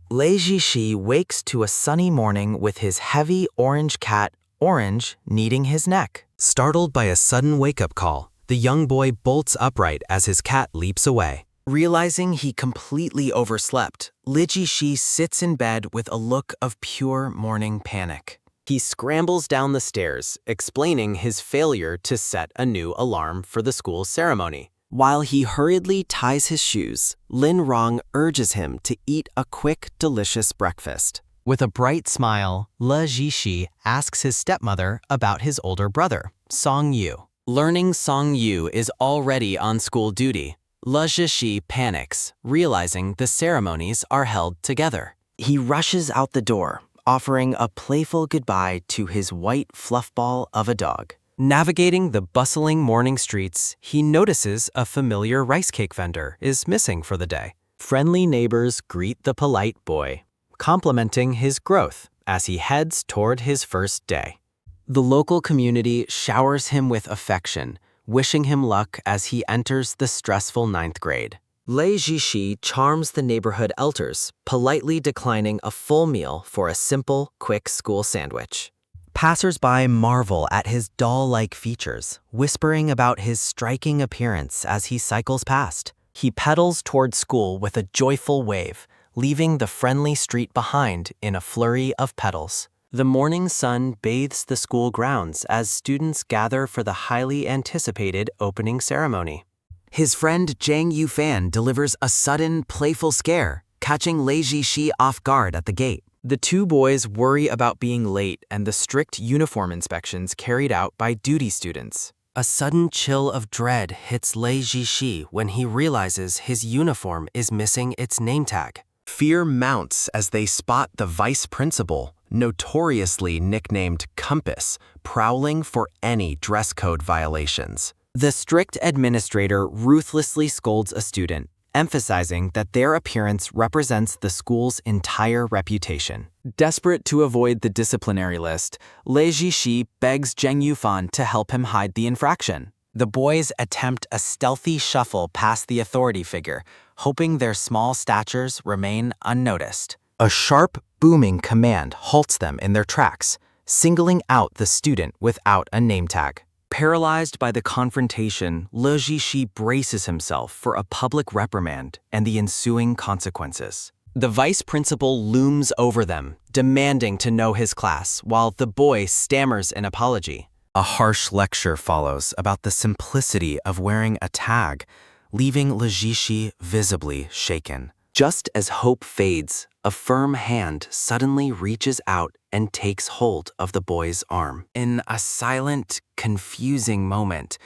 Lei Jixi wakes to a sunny morning with his heavy orange cat, Orange, kneading his neck. Startled by a sudden wake-up call, the young boy bolts upright as his cat leaps away. Realizing he completely overslept, Lei Jixi sits in bed with a look of pure morning panic. He scrambles down the stairs, explaining his failure to set a new alarm for the school ceremony. While he hurriedly ties his shoes, Lin Rong urges him to eat a quick, delicious breakfast. With a bright smile, Lei Jixi asks his stepmother about his older brother, Song Yu. Learning Song Yu is already on school duty, Lei Jixi panics, realizing the ceremonies are held together. He rushes out the door, offering a playful goodbye to his white fluffball of a dog. Navigating the bustling morning streets, he notices a familiar rice cake vendor is missing for the day. Friendly neighbors greet the polite boy, complimenting his growth as he heads toward his first day. The local community showers him with affection, wishing him luck as he enters the stressful 9th grade. Lei Jixi charms the neighborhood elders, politely declining a full meal for a simple, quick school sandwich. Passers-by marvel at his doll-like features, whispering about his striking appearance as he cycles past. He pedals toward school with a joyful wave, leaving the friendly street behind in a flurry of petals. The morning sun bathes the school grounds as students gather for the highly anticipated opening ceremony. His friend Zhang Yufan delivers a sudden, playful scare, catching Lei Jixi off guard at the gate. The two boys worry about being late and the strict uniform inspections carried out by duty students. A sudden chill of dread hits Lei Jixi when he realizes his uniform is missing its name tag. Fear mounts as they spot the vice principal, notoriously nicknamed Compass, prowling for any dress code violations. The strict administrator ruthlessly scolds a student, emphasizing that their appearance represents the school's entire reputation. Desperate to avoid the disciplinary list, Lei Jixi begs Zheng Yufan to help him hide the infraction. The boys attempt a stealthy shuffle past the authority figure, hoping their small statures remain unnoticed. A sharp, booming command halts them in their tracks, singling out the student without a name tag. Paralyzed by the confrontation, Lei Jixi braces himself for a public reprimand and the ensuing consequences. The vice principal looms over them, demanding to know his class, while the boy stammers an apology. A harsh lecture follows about the simplicity of wearing a tag, leaving Lei Jixi visibly shaken. Just as hope fades, a firm hand suddenly reaches out and takes hold of the boy's arm. In a silent, confusing moment,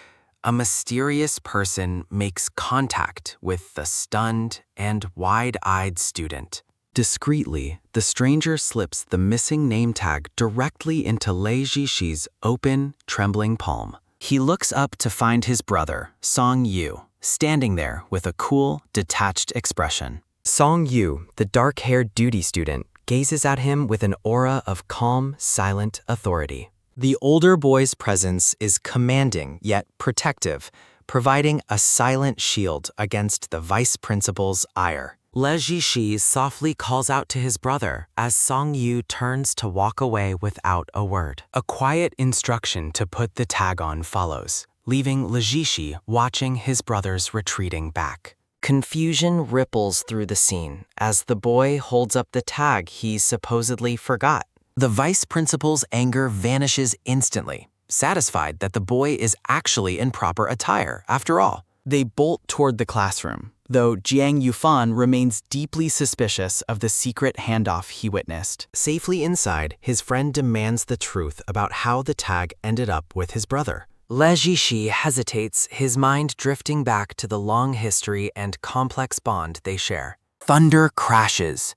a mysterious person makes contact with the stunned and wide-eyed student. Discreetly, the stranger slips the missing name tag directly into Lei Jixi's open, trembling palm. He looks up to find his brother, Song Yu, standing there with a cool, detached expression. Song Yu, the dark-haired duty student, gazes at him with an aura of calm, silent authority. The older boy's presence is commanding yet protective, providing a silent shield against the vice principal's ire. Lei Jixi softly calls out to his brother as Song Yu turns to walk away without a word. A quiet instruction to put the tag on follows, leaving Lei Jixi watching his brother's retreating back. Confusion ripples through the scene as the boy holds up the tag he supposedly forgot. The vice principal's anger vanishes instantly, satisfied that the boy is actually in proper attire after all. They bolt toward the classroom, though Jiang Yufan remains deeply suspicious of the secret handoff he witnessed. Safely inside, his friend demands the truth about how the tag ended up with his brother. Lei Jixi hesitates, his mind drifting back to the long history and complex bond they share. Thunder crashes.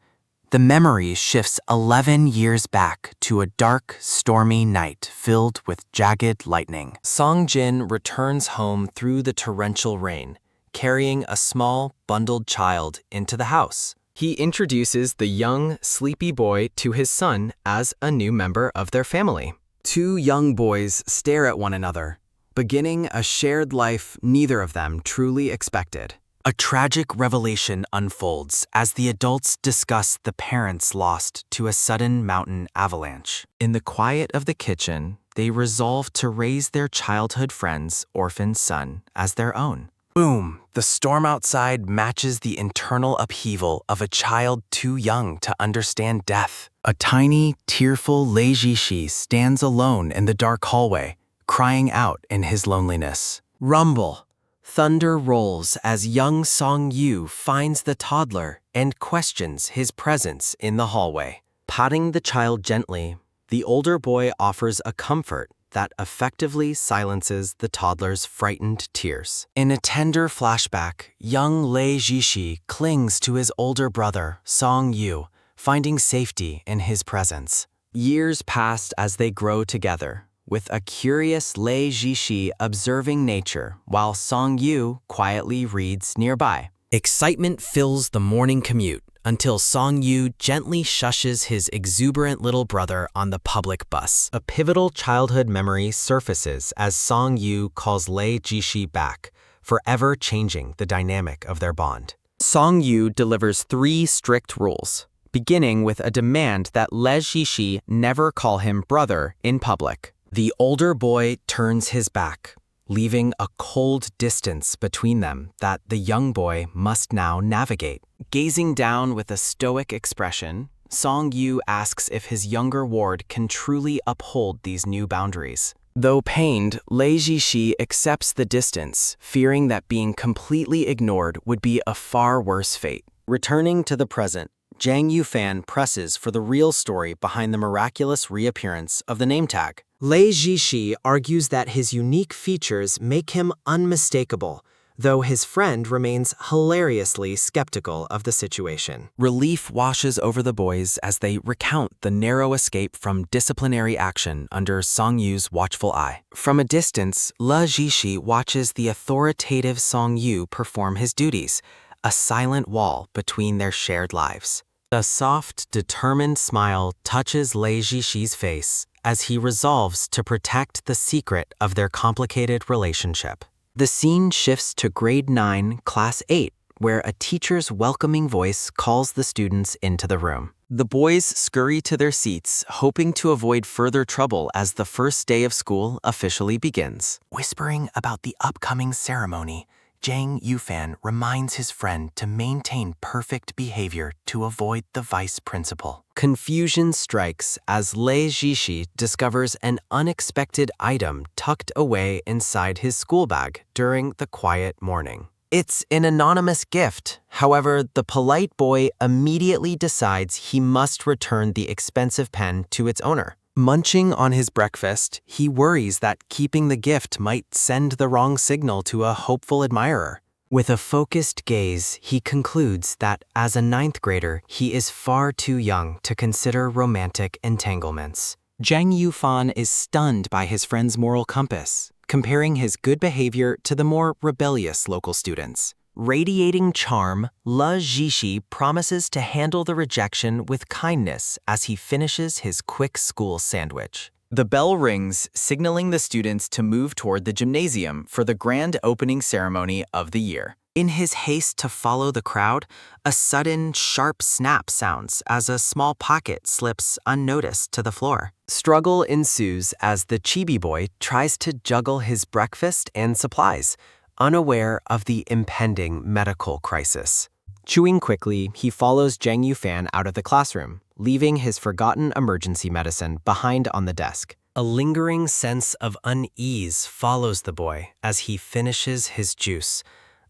The memory shifts 11 years back to a dark, stormy night filled with jagged lightning. Song Jin returns home through the torrential rain, carrying a small, bundled child into the house. He introduces the young, sleepy boy to his son as a new member of their family. Two young boys stare at one another, beginning a shared life neither of them truly expected. A tragic revelation unfolds as the adults discuss the parents lost to a sudden mountain avalanche. In the quiet of the kitchen, they resolve to raise their childhood friend's orphaned son as their own. Boom! The storm outside matches the internal upheaval of a child too young to understand death. A tiny, tearful Lei Jishi stands alone in the dark hallway, crying out in his loneliness. Rumble. Thunder rolls as young Song-yu finds the toddler and questions his presence in the hallway. Patting the child gently, the older boy offers a comfort that effectively silences the toddler's frightened tears. In a tender flashback, young Lei Jishi clings to his older brother, Song-yu, finding safety in his presence. Years pass as they grow together, with a curious Lei Jishi observing nature while Song-yu quietly reads nearby. Excitement fills the morning commute until Song-yu gently shushes his exuberant little brother on the public bus. A pivotal childhood memory surfaces as Song-yu calls Lei Jishi back, forever changing the dynamic of their bond. Song-yu delivers 3 strict rules, beginning with a demand that Lei Jishi never call him brother in public. The older boy turns his back, leaving a cold distance between them that the young boy must now navigate. Gazing down with a stoic expression, Song-yu asks if his younger ward can truly uphold these new boundaries. Though pained, Lei Jishi accepts the distance, fearing that being completely ignored would be a far worse fate. Returning to the present, Jang Yu-fan presses for the real story behind the miraculous reappearance of the name tag. Lei Jishi argues that his unique features make him unmistakable, though his friend remains hilariously skeptical of the situation. Relief washes over the boys as they recount the narrow escape from disciplinary action under Song-yu's watchful eye. From a distance, Lei Jishi watches the authoritative Song-yu perform his duties, a silent wall between their shared lives. A soft, determined smile touches Lei Jishi's face as he resolves to protect the secret of their complicated relationship. The scene shifts to grade 9, class 8, where a teacher's welcoming voice calls the students into the room. The boys scurry to their seats, hoping to avoid further trouble as the first day of school officially begins. Whispering about the upcoming ceremony, Jang Yu-fan reminds his friend to maintain perfect behavior to avoid the vice principal. Confusion strikes as Lei Jishi discovers an unexpected item tucked away inside his school bag during the quiet morning. It's an anonymous gift. However, the polite boy immediately decides he must return the expensive pen to its owner. Munching on his breakfast, he worries that keeping the gift might send the wrong signal to a hopeful admirer. With a focused gaze, he concludes that as a 9th grader, he is far too young to consider romantic entanglements. Jang Yu-fan is stunned by his friend's moral compass, comparing his good behavior to the more rebellious local students. Radiating charm, Lei Jishi promises to handle the rejection with kindness as he finishes his quick school sandwich. The bell rings, signaling the students to move toward the gymnasium for the grand opening ceremony of the year. In his haste to follow the crowd, a sudden, sharp snap sounds as a small pocket slips unnoticed to the floor. Struggle ensues as the chibi boy tries to juggle his breakfast and supplies, unaware of the impending medical crisis. Chewing quickly, he follows Jang Yu-fan out of the classroom, leaving his forgotten emergency medicine behind on the desk. A lingering sense of unease follows the boy as he finishes his juice,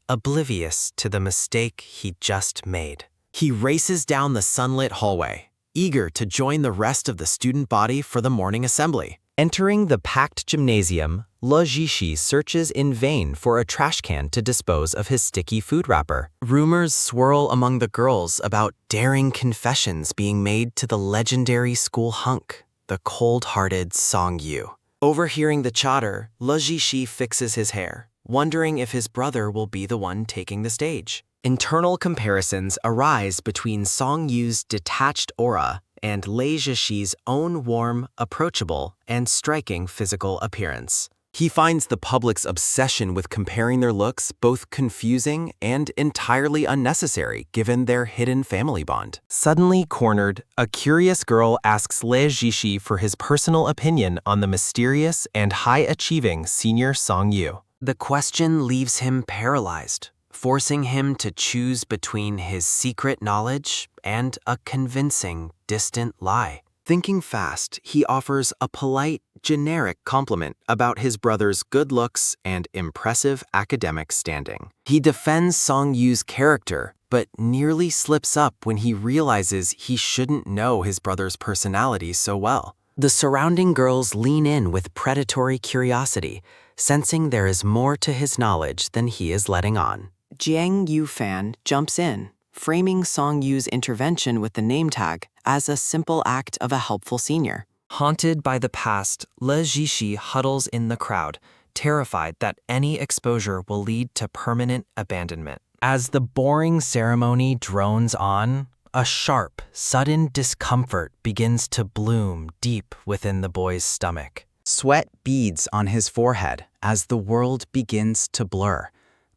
oblivious to the mistake he just made. He races down the sunlit hallway, eager to join the rest of the student body for the morning assembly. Entering the packed gymnasium, Lei Jishi searches in vain for a trash can to dispose of his sticky food wrapper. Rumors swirl among the girls about daring confessions being made to the legendary school hunk, the cold-hearted Song-yu. Overhearing the chatter, Lei Jishi fixes his hair, wondering if his brother will be the one taking the stage. Internal comparisons arise between Song-yu's detached aura and Lei Jishi's own warm, approachable, and striking physical appearance. He finds the public's obsession with comparing their looks both confusing and entirely unnecessary given their hidden family bond. Suddenly cornered, a curious girl asks Lee Jishi for his personal opinion on the mysterious and high-achieving senior Song Yu. The question leaves him paralyzed, forcing him to choose between his secret knowledge and a convincing, distant lie. Thinking fast, he offers a polite, generic compliment about his brother's good looks and impressive academic standing. He defends Song Yu's character, but nearly slips up when he realizes he shouldn't know his brother's personality so well. The surrounding girls lean in with predatory curiosity, sensing there is more to his knowledge than he is letting on. Jiang Yu fan jumps in, framing Song Yu's intervention with the name tag as a simple act of a helpful senior. Haunted by the past, Le Jishi huddles in the crowd, terrified that any exposure will lead to permanent abandonment. As the boring ceremony drones on, a sharp, sudden discomfort begins to bloom deep within the boy's stomach. Sweat beads on his forehead as the world begins to blur,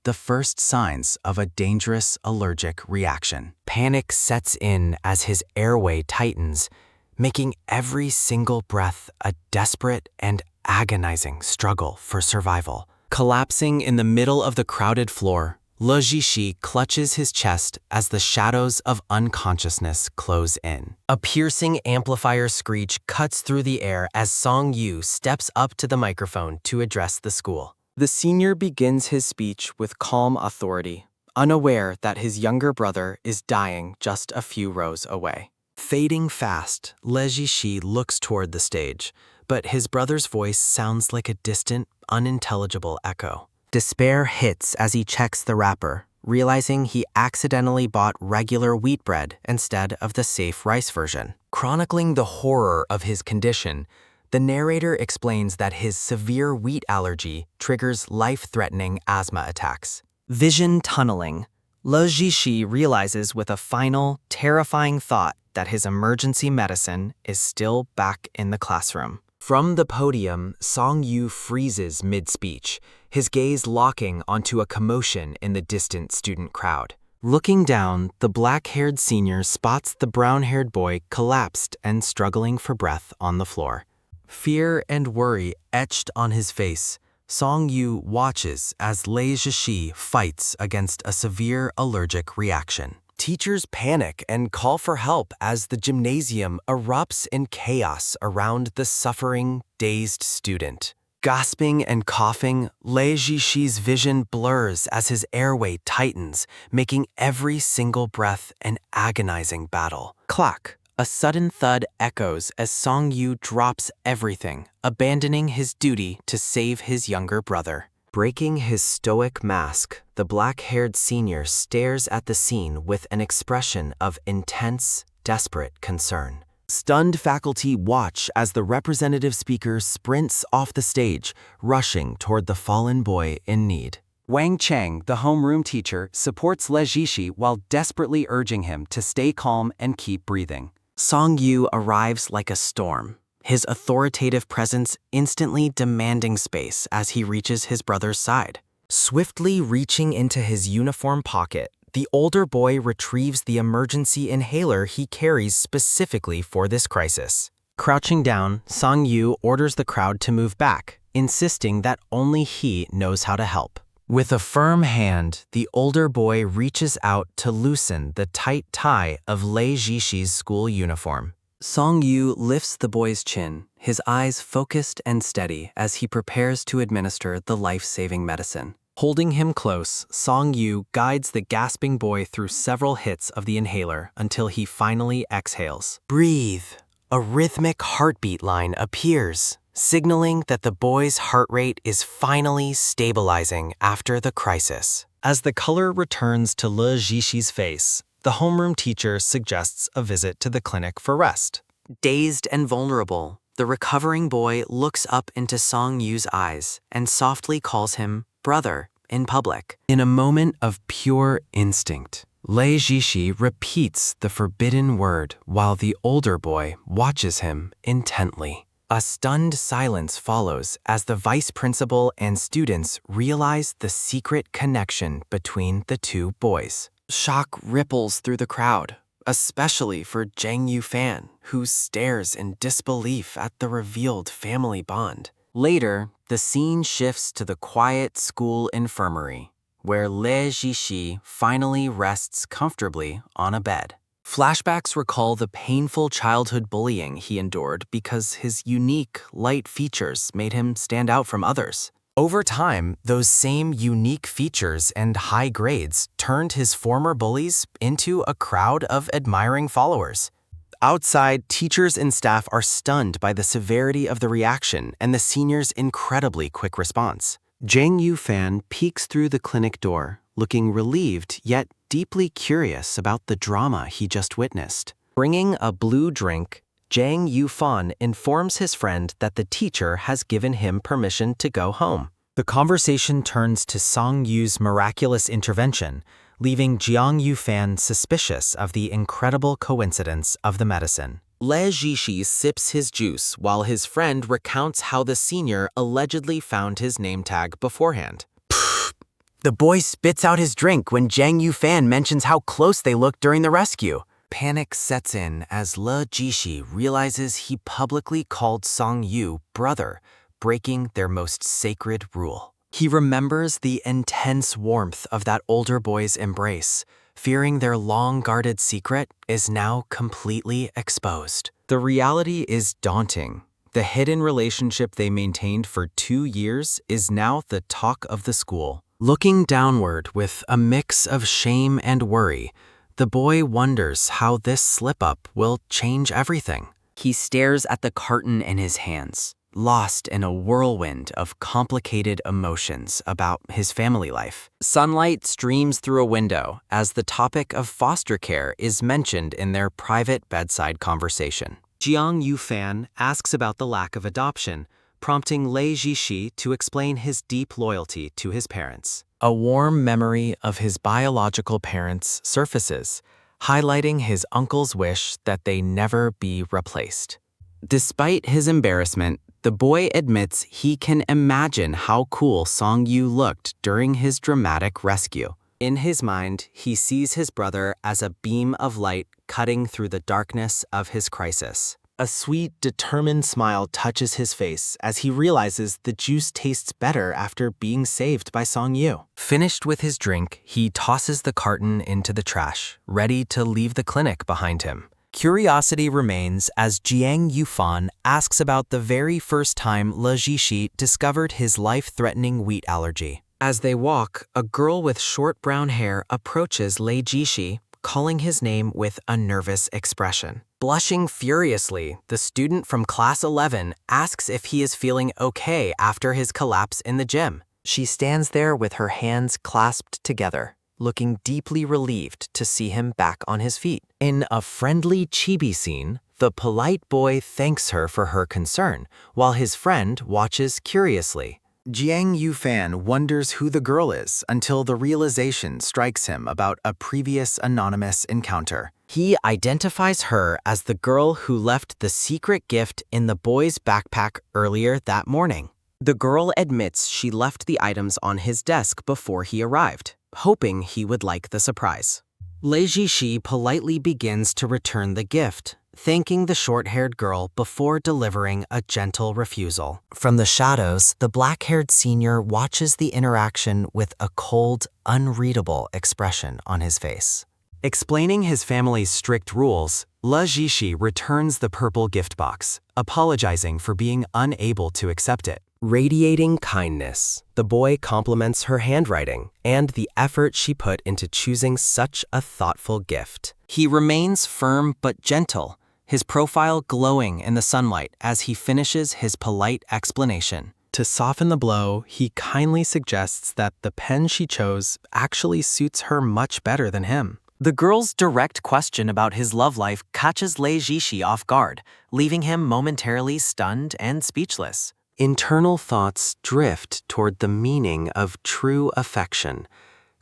the first signs of a dangerous allergic reaction. Panic sets in as his airway tightens, making every single breath a desperate and agonizing struggle for survival. Collapsing in the middle of the crowded floor, Le Jishi clutches his chest as the shadows of unconsciousness close in. A piercing amplifier screech cuts through the air as Song Yu steps up to the microphone to address the school. The senior begins his speech with calm authority, unaware that his younger brother is dying just a few rows away. Fading fast, Le Jishi looks toward the stage, but his brother's voice sounds like a distant, unintelligible echo. Despair hits as he checks the wrapper, realizing he accidentally bought regular wheat bread instead of the safe rice version. Chronicling the horror of his condition, the narrator explains that his severe wheat allergy triggers life-threatening asthma attacks. Vision tunneling. Le Jishi realizes with a final, terrifying thought that his emergency medicine is still back in the classroom. From the podium, Song Yu freezes mid-speech, his gaze locking onto a commotion in the distant student crowd. Looking down, the black-haired senior spots the brown-haired boy collapsed and struggling for breath on the floor. Fear and worry etched on his face, Song Yu watches as Le Jishi fights against a severe allergic reaction. Teachers panic and call for help as the gymnasium erupts in chaos around the suffering, dazed student. Gasping and coughing, Le Jishi's vision blurs as his airway tightens, making every single breath an agonizing battle. Clack! A sudden thud echoes as Song Yu drops everything, abandoning his duty to save his younger brother. Breaking his stoic mask, the black-haired senior stares at the scene with an expression of intense, desperate concern. Stunned faculty watch as the representative speaker sprints off the stage, rushing toward the fallen boy in need. Wang Cheng, the homeroom teacher, supports Le Jishi while desperately urging him to stay calm and keep breathing. Song Yu arrives like a storm, his authoritative presence instantly demanding space as he reaches his brother's side. Swiftly reaching into his uniform pocket, the older boy retrieves the emergency inhaler he carries specifically for this crisis. Crouching down, Song Yu orders the crowd to move back, insisting that only he knows how to help. With a firm hand, the older boy reaches out to loosen the tight tie of Le Jishi's school uniform. Song Yu lifts the boy's chin, his eyes focused and steady as he prepares to administer the life-saving medicine. Holding him close, Song Yu guides the gasping boy through several hits of the inhaler until he finally exhales. Breathe! A rhythmic heartbeat line appears, signaling that the boy's heart rate is finally stabilizing after the crisis. As the color returns to Le Jishi's face, the homeroom teacher suggests a visit to the clinic for rest. Dazed and vulnerable, the recovering boy looks up into Song Yu's eyes and softly calls him brother in public. In a moment of pure instinct, Le Jishi repeats the forbidden word while the older boy watches him intently. A stunned silence follows as the vice principal and students realize the secret connection between the two boys. Shock ripples through the crowd, especially for Jang Yu-fan, who stares in disbelief at the revealed family bond. Later, the scene shifts to the quiet school infirmary, where Lee Ji-shi finally rests comfortably on a bed. Flashbacks recall the painful childhood bullying he endured because his unique, light features made him stand out from others. Over time, those same unique features and high grades turned his former bullies into a crowd of admiring followers. Outside, teachers and staff are stunned by the severity of the reaction and the seniors' incredibly quick response. Jang Yu-fan peeks through the clinic door, looking relieved yet deeply curious about the drama he just witnessed. Bringing a blue drink, Jang Yu-fan informs his friend that the teacher has given him permission to go home. The conversation turns to Song Yu's miraculous intervention, leaving Jiang Yu-fan suspicious of the incredible coincidence of the medicine. Lee Ji-shi sips his juice while his friend recounts how the senior allegedly found his name tag beforehand. The boy spits out his drink when Jang Yu-fan mentions how close they looked during the rescue. Panic sets in as Lee Ji-shi realizes he publicly called Song Yu brother, breaking their most sacred rule. He remembers the intense warmth of that older boy's embrace, fearing their long-guarded secret is now completely exposed. The reality is daunting. The hidden relationship they maintained for 2 years is now the talk of the school. Looking downward with a mix of shame and worry, the boy wonders how this slip-up will change everything. He stares at the carton in his hands, lost in a whirlwind of complicated emotions about his family life. Sunlight streams through a window as the topic of foster care is mentioned in their private bedside conversation. Jiang Yu-fan asks about the lack of adoption, prompting Lee Ji-shi to explain his deep loyalty to his parents. A warm memory of his biological parents surfaces, highlighting his uncle's wish that they never be replaced. Despite his embarrassment, the boy admits he can imagine how cool Song Yu looked during his dramatic rescue. In his mind, he sees his brother as a beam of light cutting through the darkness of his crisis. A sweet, determined smile touches his face as he realizes the juice tastes better after being saved by Song Yu. Finished with his drink, he tosses the carton into the trash, ready to leave the clinic behind him. Curiosity remains as Jiang Yu-fan asks about the very first time Lee Ji-shi discovered his life-threatening wheat allergy. As they walk, a girl with short brown hair approaches Lee Ji-shi, calling his name with a nervous expression. Blushing furiously, the student from class 11 asks if he is feeling okay after his collapse in the gym. She stands there with her hands clasped together, looking deeply relieved to see him back on his feet. In a friendly chibi scene, the polite boy thanks her for her concern, while his friend watches curiously. Jiang Yu-fan wonders who the girl is until the realization strikes him about a previous anonymous encounter. He identifies her as the girl who left the secret gift in the boy's backpack earlier that morning. The girl admits she left the items on his desk before he arrived, hoping he would like the surprise. Lee Ji-shi politely begins to return the gift, thanking the short-haired girl before delivering a gentle refusal. From the shadows, the black-haired senior watches the interaction with a cold, unreadable expression on his face. Explaining his family's strict rules, Lee Ji-shi returns the purple gift box, apologizing for being unable to accept it. Radiating kindness, the boy compliments her handwriting and the effort she put into choosing such a thoughtful gift. He remains firm but gentle, his profile glowing in the sunlight as he finishes his polite explanation. To soften the blow, he kindly suggests that the pen she chose actually suits her much better than him. The girl's direct question about his love life catches Lee Ji-shi off guard, leaving him momentarily stunned and speechless. Internal thoughts drift toward the meaning of true affection,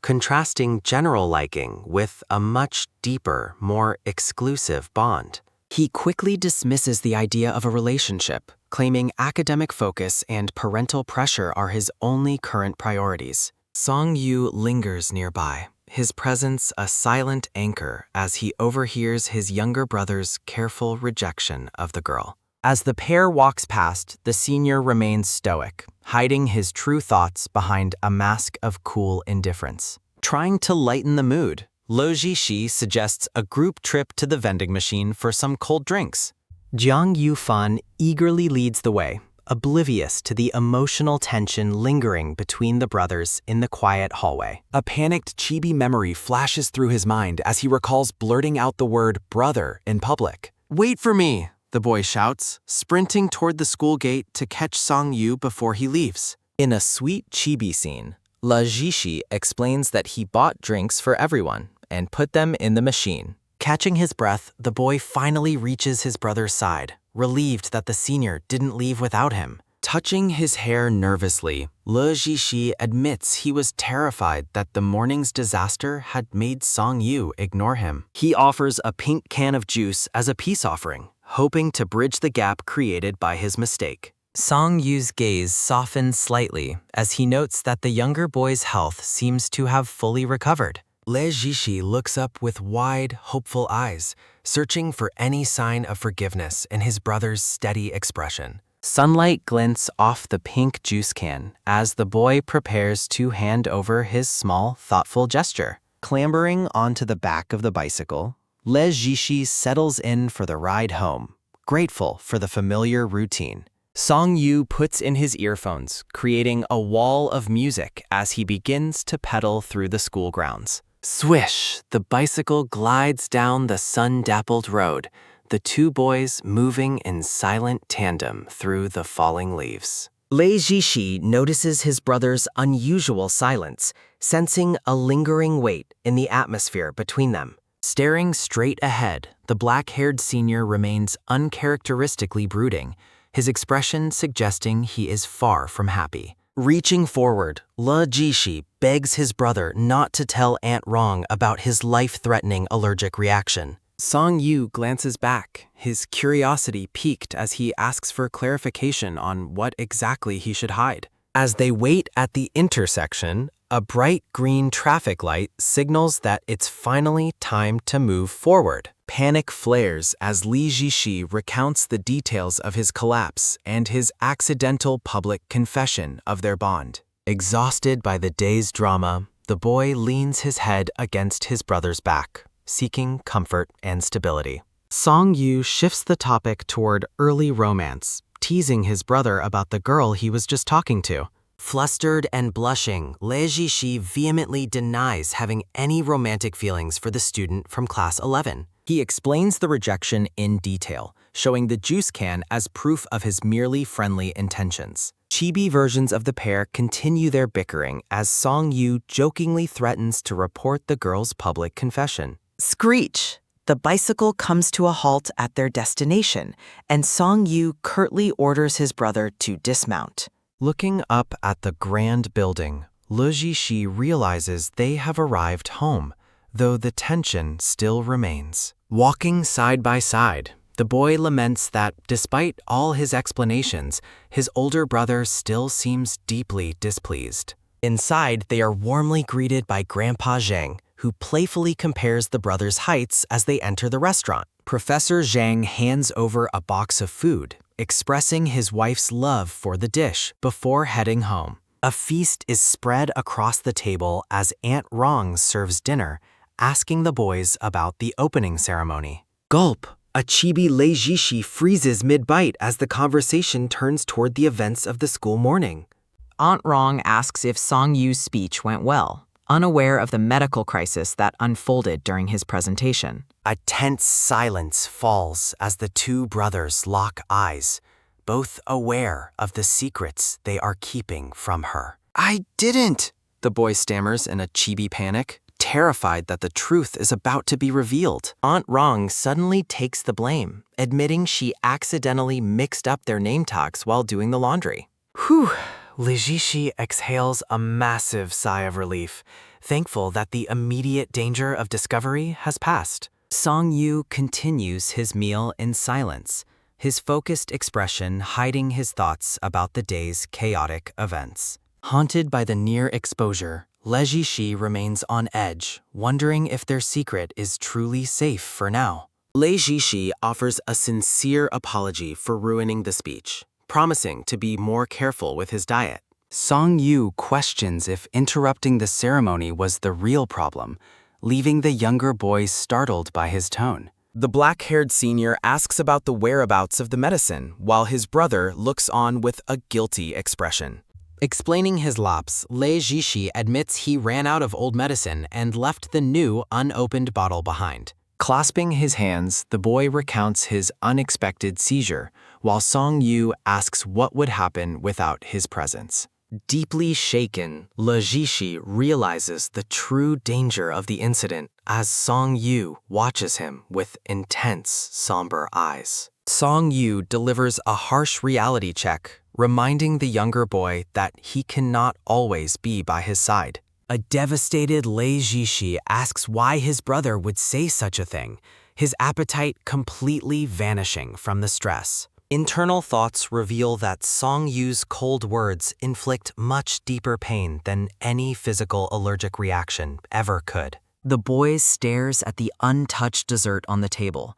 contrasting general liking with a much deeper, more exclusive bond. He quickly dismisses the idea of a relationship, claiming academic focus and parental pressure are his only current priorities. Song-yu lingers nearby, his presence a silent anchor as he overhears his younger brother's careful rejection of the girl. As the pair walks past, the senior remains stoic, hiding his true thoughts behind a mask of cool indifference. Trying to lighten the mood, Lo Jishi suggests a group trip to the vending machine for some cold drinks. Jiang Yufan eagerly leads the way, oblivious to the emotional tension lingering between the brothers in the quiet hallway. A panicked chibi memory flashes through his mind as he recalls blurting out the word brother in public. "Wait for me," the boy shouts, sprinting toward the school gate to catch Song-yu before he leaves. In a sweet chibi scene, La Jishi explains that he bought drinks for everyone and put them in the machine. Catching his breath, the boy finally reaches his brother's side, relieved that the senior didn't leave without him. Touching his hair nervously, Le Jishi admits he was terrified that the morning's disaster had made Song-yu ignore him. He offers a pink can of juice as a peace offering, hoping to bridge the gap created by his mistake. Song-yu's gaze softens slightly as he notes that the younger boy's health seems to have fully recovered. Le Jishi looks up with wide, hopeful eyes, searching for any sign of forgiveness in his brother's steady expression. Sunlight glints off the pink juice can as the boy prepares to hand over his small, thoughtful gesture. Clambering onto the back of the bicycle, Le Jishi settles in for the ride home, grateful for the familiar routine. Song-yu puts in his earphones, creating a wall of music as he begins to pedal through the school grounds. Swish, the bicycle glides down the sun-dappled road, the two boys moving in silent tandem through the falling leaves. Le Jishi notices his brother's unusual silence, sensing a lingering weight in the atmosphere between them. Staring straight ahead, the black-haired senior remains uncharacteristically brooding, his expression suggesting he is far from happy. Reaching forward, Le Jishi begs his brother not to tell Aunt Rong about his life-threatening allergic reaction. Song-yu glances back, his curiosity piqued as he asks for clarification on what exactly he should hide. As they wait at the intersection, a bright green traffic light signals that it's finally time to move forward. Panic flares as Li Jishi recounts the details of his collapse and his accidental public confession of their bond. Exhausted by the day's drama, the boy leans his head against his brother's back, seeking comfort and stability. Song-yu shifts the topic toward early romance, teasing his brother about the girl he was just talking to. Flustered and blushing, Le Jishi vehemently denies having any romantic feelings for the student from class 11. He explains the rejection in detail, showing the juice can as proof of his merely friendly intentions. Chibi versions of the pair continue their bickering as Song-yu jokingly threatens to report the girl's public confession. Screech! The bicycle comes to a halt at their destination, and Song-yu curtly orders his brother to dismount. Looking up at the grand building, Le Jishi realizes they have arrived home, though the tension still remains. Walking side by side, the boy laments that, despite all his explanations, his older brother still seems deeply displeased. Inside, they are warmly greeted by Grandpa Zhang, who playfully compares the brothers' heights as they enter the restaurant. Professor Zhang hands over a box of food, expressing his wife's love for the dish before heading home. A feast is spread across the table as Aunt Rong serves dinner, asking the boys about the opening ceremony. Gulp! A chibi Le Jishi freezes mid-bite as the conversation turns toward the events of the school morning. Aunt Rong asks if Song-yu's speech went well, unaware of the medical crisis that unfolded during his presentation. A tense silence falls as the two brothers lock eyes, both aware of the secrets they are keeping from her. "I didn't," the boy stammers in a chibi panic, terrified that the truth is about to be revealed. Aunt Rong suddenly takes the blame, admitting she accidentally mixed up their name tags while doing the laundry. Whew! Le Jishi exhales a massive sigh of relief, thankful that the immediate danger of discovery has passed. Song-yu continues his meal in silence, his focused expression hiding his thoughts about the day's chaotic events. Haunted by the near exposure, Leji-shi remains on edge, wondering if their secret is truly safe for now. Leji-shi offers a sincere apology for ruining the speech, promising to be more careful with his diet. Song-yu questions if interrupting the ceremony was the real problem, leaving the younger boy startled by his tone. The black-haired senior asks about the whereabouts of the medicine, while his brother looks on with a guilty expression. Explaining his lapse, Leji-shi admits he ran out of old medicine and left the new, unopened bottle behind. Clasping his hands, the boy recounts his unexpected seizure, while Song-yu asks what would happen without his presence. Deeply shaken, Leji-shi realizes the true danger of the incident as Song-yu watches him with intense, somber eyes. Song-yu delivers a harsh reality check, reminding the younger boy that he cannot always be by his side. A devastated Leji-shi asks why his brother would say such a thing, his appetite completely vanishing from the stress. Internal thoughts reveal that Song-yu's cold words inflict much deeper pain than any physical allergic reaction ever could. The boy stares at the untouched dessert on the table,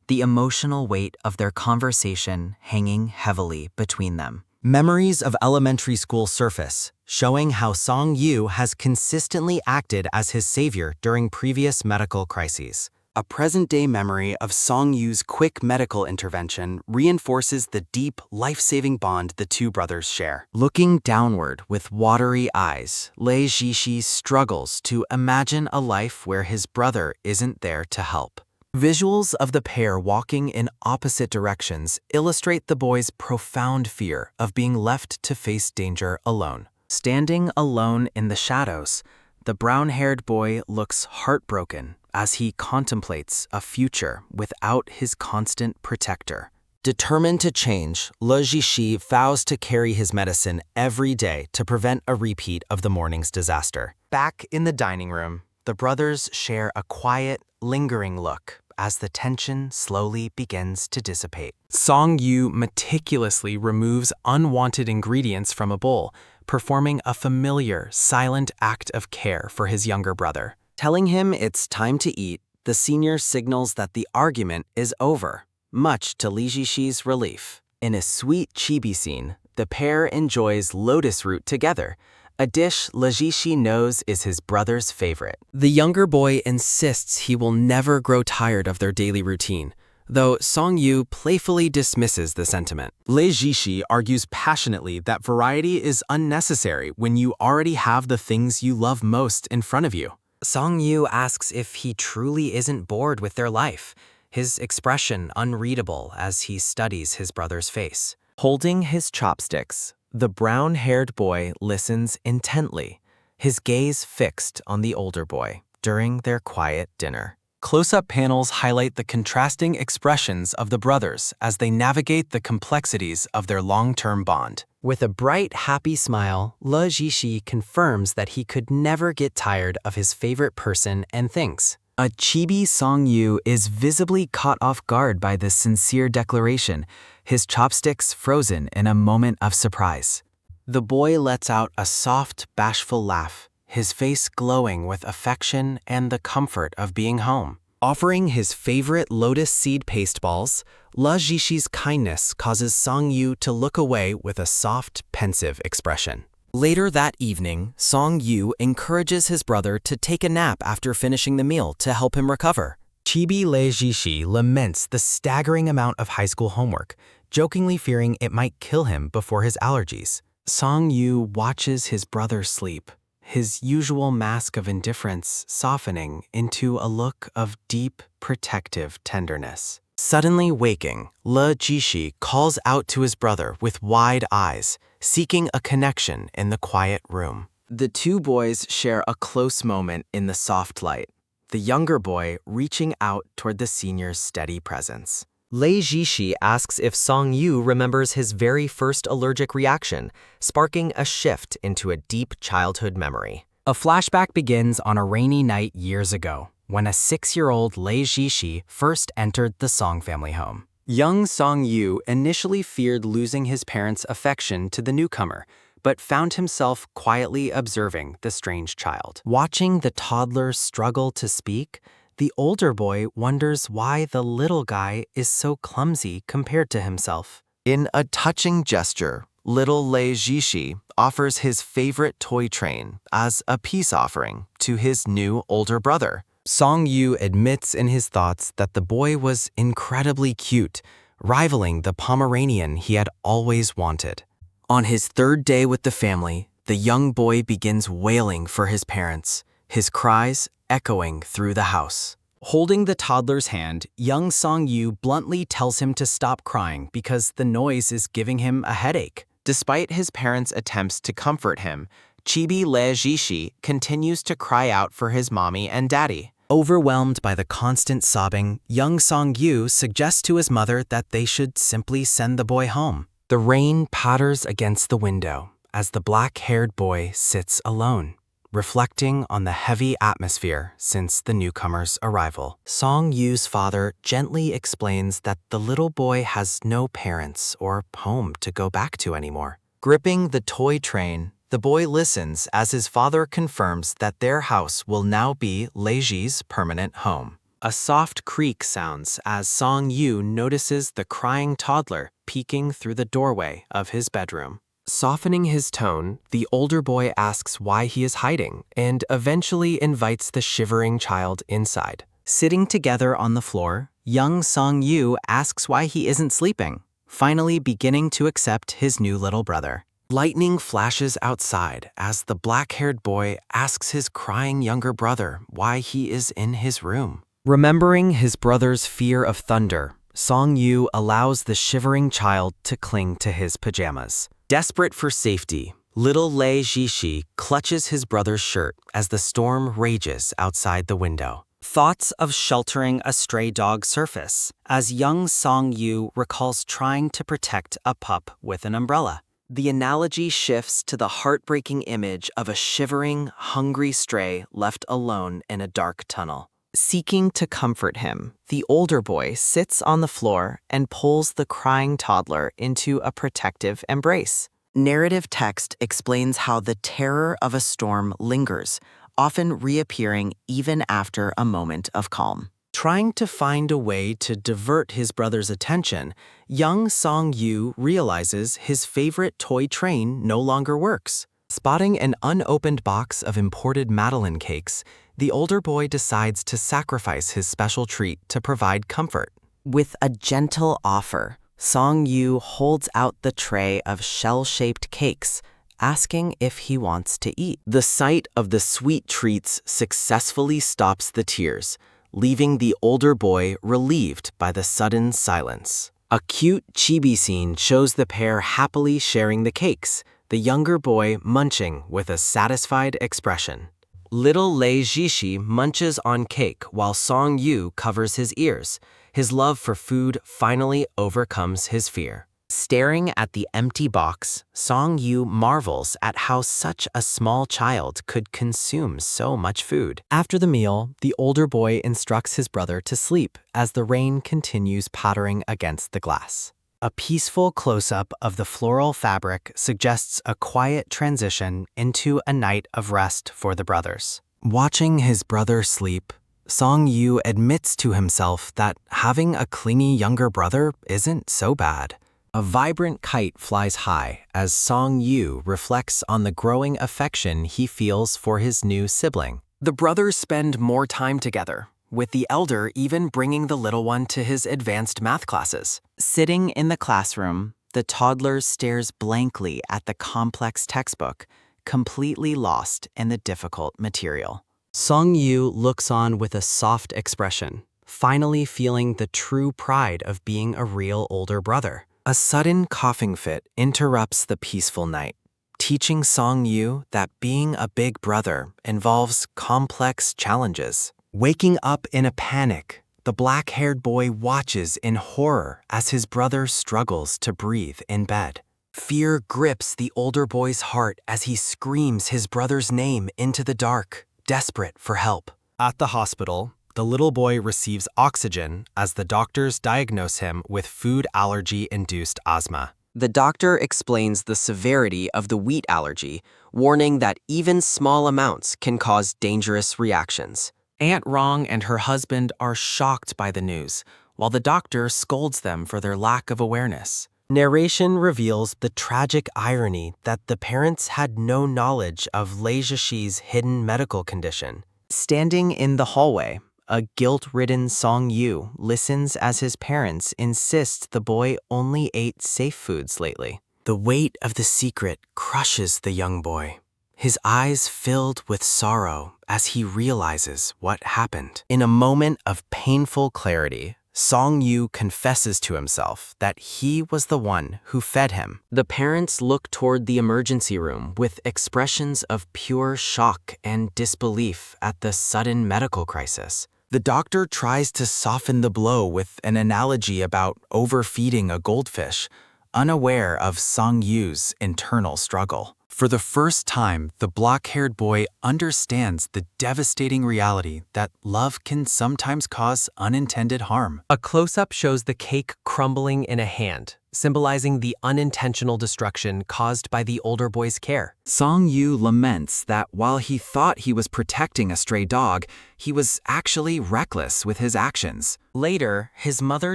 the emotional weight of their conversation hanging heavily between them. Memories of elementary school surface, showing how Song-yu has consistently acted as his savior during previous medical crises. A present-day memory of Song-yu's quick medical intervention reinforces the deep, life-saving bond the two brothers share. Looking downward with watery eyes, Leji-shi struggles to imagine a life where his brother isn't there to help. Visuals of the pair walking in opposite directions illustrate the boy's profound fear of being left to face danger alone. Standing alone in the shadows, the brown-haired boy looks heartbroken as he contemplates a future without his constant protector. Determined to change, Leji-shi vows to carry his medicine every day to prevent a repeat of the morning's disaster. Back in the dining room, the brothers share a quiet, lingering look as the tension slowly begins to dissipate. Song-yu meticulously removes unwanted ingredients from a bowl, performing a familiar, silent act of care for his younger brother. Telling him it's time to eat, the senior signals that the argument is over, much to Leji-shi's relief. In a sweet chibi scene, the pair enjoys lotus root together, a dish Leji-shi knows is his brother's favorite. The younger boy insists he will never grow tired of their daily routine, though Song-yu playfully dismisses the sentiment. Leji-shi argues passionately that variety is unnecessary when you already have the things you love most in front of you. Song-yu asks if he truly isn't bored with their life, his expression unreadable as he studies his brother's face. Holding his chopsticks, the brown-haired boy listens intently, his gaze fixed on the older boy during their quiet dinner. Close-up panels highlight the contrasting expressions of the brothers as they navigate the complexities of their long-term bond. With a bright, happy smile, Leji-shi confirms that he could never get tired of his favorite person and things. A chibi Song-yu is visibly caught off guard by this sincere declaration, his chopsticks frozen in a moment of surprise. The boy lets out a soft, bashful laugh, his face glowing with affection and the comfort of being home. Offering his favorite lotus seed paste balls, Leji-shi's kindness causes Song-yu to look away with a soft, pensive expression. Later that evening, Song-yu encourages his brother to take a nap after finishing the meal to help him recover. Chibi Leji-shi laments the staggering amount of high school homework, jokingly fearing it might kill him before his allergies. Song-yu watches his brother sleep, his usual mask of indifference softening into a look of deep, protective tenderness. Suddenly waking, Leji-shi calls out to his brother with wide eyes, seeking a connection in the quiet room. The two boys share a close moment in the soft light, the younger boy reaching out toward the senior's steady presence. Leji-shi asks if Song-yu remembers his very first allergic reaction, sparking a shift into a deep childhood memory. A flashback begins on a rainy night years ago. when a 6-year-old Lei Jishi first entered the Song family home. Young Song-yu initially feared losing his parents' affection to the newcomer, but found himself quietly observing the strange child. Watching the toddler struggle to speak, the older boy wonders why the little guy is so clumsy compared to himself. In a touching gesture, little Lei Jishi offers his favorite toy train as a peace offering to his new older brother. Song-yu admits in his thoughts that the boy was incredibly cute, rivaling the Pomeranian he had always wanted. On his 3rd day with the family, the young boy begins wailing for his parents, his cries echoing through the house. Holding the toddler's hand, young Song-yu bluntly tells him to stop crying because the noise is giving him a headache. Despite his parents' attempts to comfort him, chibi Lei Jishi continues to cry out for his mommy and daddy. Overwhelmed by the constant sobbing, young Song-yu suggests to his mother that they should simply send the boy home. The rain patters against the window as the black-haired boy sits alone, reflecting on the heavy atmosphere since the newcomer's arrival. Song-yu's father gently explains that the little boy has no parents or home to go back to anymore. Gripping the toy train, the boy listens as his father confirms that their house will now be Leiji's permanent home. A soft creak sounds as Song-yu notices the crying toddler peeking through the doorway of his bedroom. Softening his tone, the older boy asks why he is hiding and eventually invites the shivering child inside. Sitting together on the floor, young Song-yu asks why he isn't sleeping, finally beginning to accept his new little brother. Lightning flashes outside as the black-haired boy asks his crying younger brother why he is in his room. Remembering his brother's fear of thunder, Song-yu allows the shivering child to cling to his pajamas. Desperate for safety, little Lei Jishi clutches his brother's shirt as the storm rages outside the window. Thoughts of sheltering a stray dog surface as young Song-yu recalls trying to protect a pup with an umbrella. The analogy shifts to the heartbreaking image of a shivering, hungry stray left alone in a dark tunnel. Seeking to comfort him, the older boy sits on the floor and pulls the crying toddler into a protective embrace. Narrative text explains how the terror of a storm lingers, often reappearing even after a moment of calm. Trying to find a way to divert his brother's attention, young Song-yu realizes his favorite toy train no longer works. Spotting an unopened box of imported Madeleine cakes, the older boy decides to sacrifice his special treat to provide comfort. With a gentle offer, Song-yu holds out the tray of shell-shaped cakes, asking if he wants to eat. The sight of the sweet treats successfully stops the tears, leaving the older boy relieved by the sudden silence. A cute chibi scene shows the pair happily sharing the cakes, the younger boy munching with a satisfied expression. Little Lei Jishi munches on cake while Song-yu covers his ears. His love for food finally overcomes his fear. Staring at the empty box, Song-yu marvels at how such a small child could consume so much food. After the meal, the older boy instructs his brother to sleep as the rain continues pattering against the glass. A peaceful close-up of the floral fabric suggests a quiet transition into a night of rest for the brothers. Watching his brother sleep, Song-yu admits to himself that having a clingy younger brother isn't so bad. A vibrant kite flies high as Song-yu reflects on the growing affection he feels for his new sibling. The brothers spend more time together, with the elder even bringing the little one to his advanced math classes. Sitting in the classroom, the toddler stares blankly at the complex textbook, completely lost in the difficult material. Song-yu looks on with a soft expression, finally feeling the true pride of being a real older brother. A sudden coughing fit interrupts the peaceful night, teaching Song-yu that being a big brother involves complex challenges. Waking up in a panic, the black-haired boy watches in horror as his brother struggles to breathe in bed. Fear grips the older boy's heart as he screams his brother's name into the dark, desperate for help. At the hospital, the little boy receives oxygen as the doctors diagnose him with food allergy-induced asthma. The doctor explains the severity of the wheat allergy, warning that even small amounts can cause dangerous reactions. Aunt Rong and her husband are shocked by the news, while the doctor scolds them for their lack of awareness. Narration reveals the tragic irony that the parents had no knowledge of Lei Zhixi's hidden medical condition. Standing in the hallway, a guilt-ridden Song Yu listens as his parents insist the boy only ate safe foods lately. The weight of the secret crushes the young boy, his eyes filled with sorrow as he realizes what happened. In a moment of painful clarity, Song Yu confesses to himself that he was the one who fed him. The parents look toward the emergency room with expressions of pure shock and disbelief at the sudden medical crisis. The doctor tries to soften the blow with an analogy about overfeeding a goldfish, unaware of Song Yu's internal struggle. For the first time, the block-haired boy understands the devastating reality that love can sometimes cause unintended harm. A close-up shows the cake crumbling in a hand, symbolizing the unintentional destruction caused by the older boy's care. Song Yu laments that while he thought he was protecting a stray dog, he was actually reckless with his actions. Later, his mother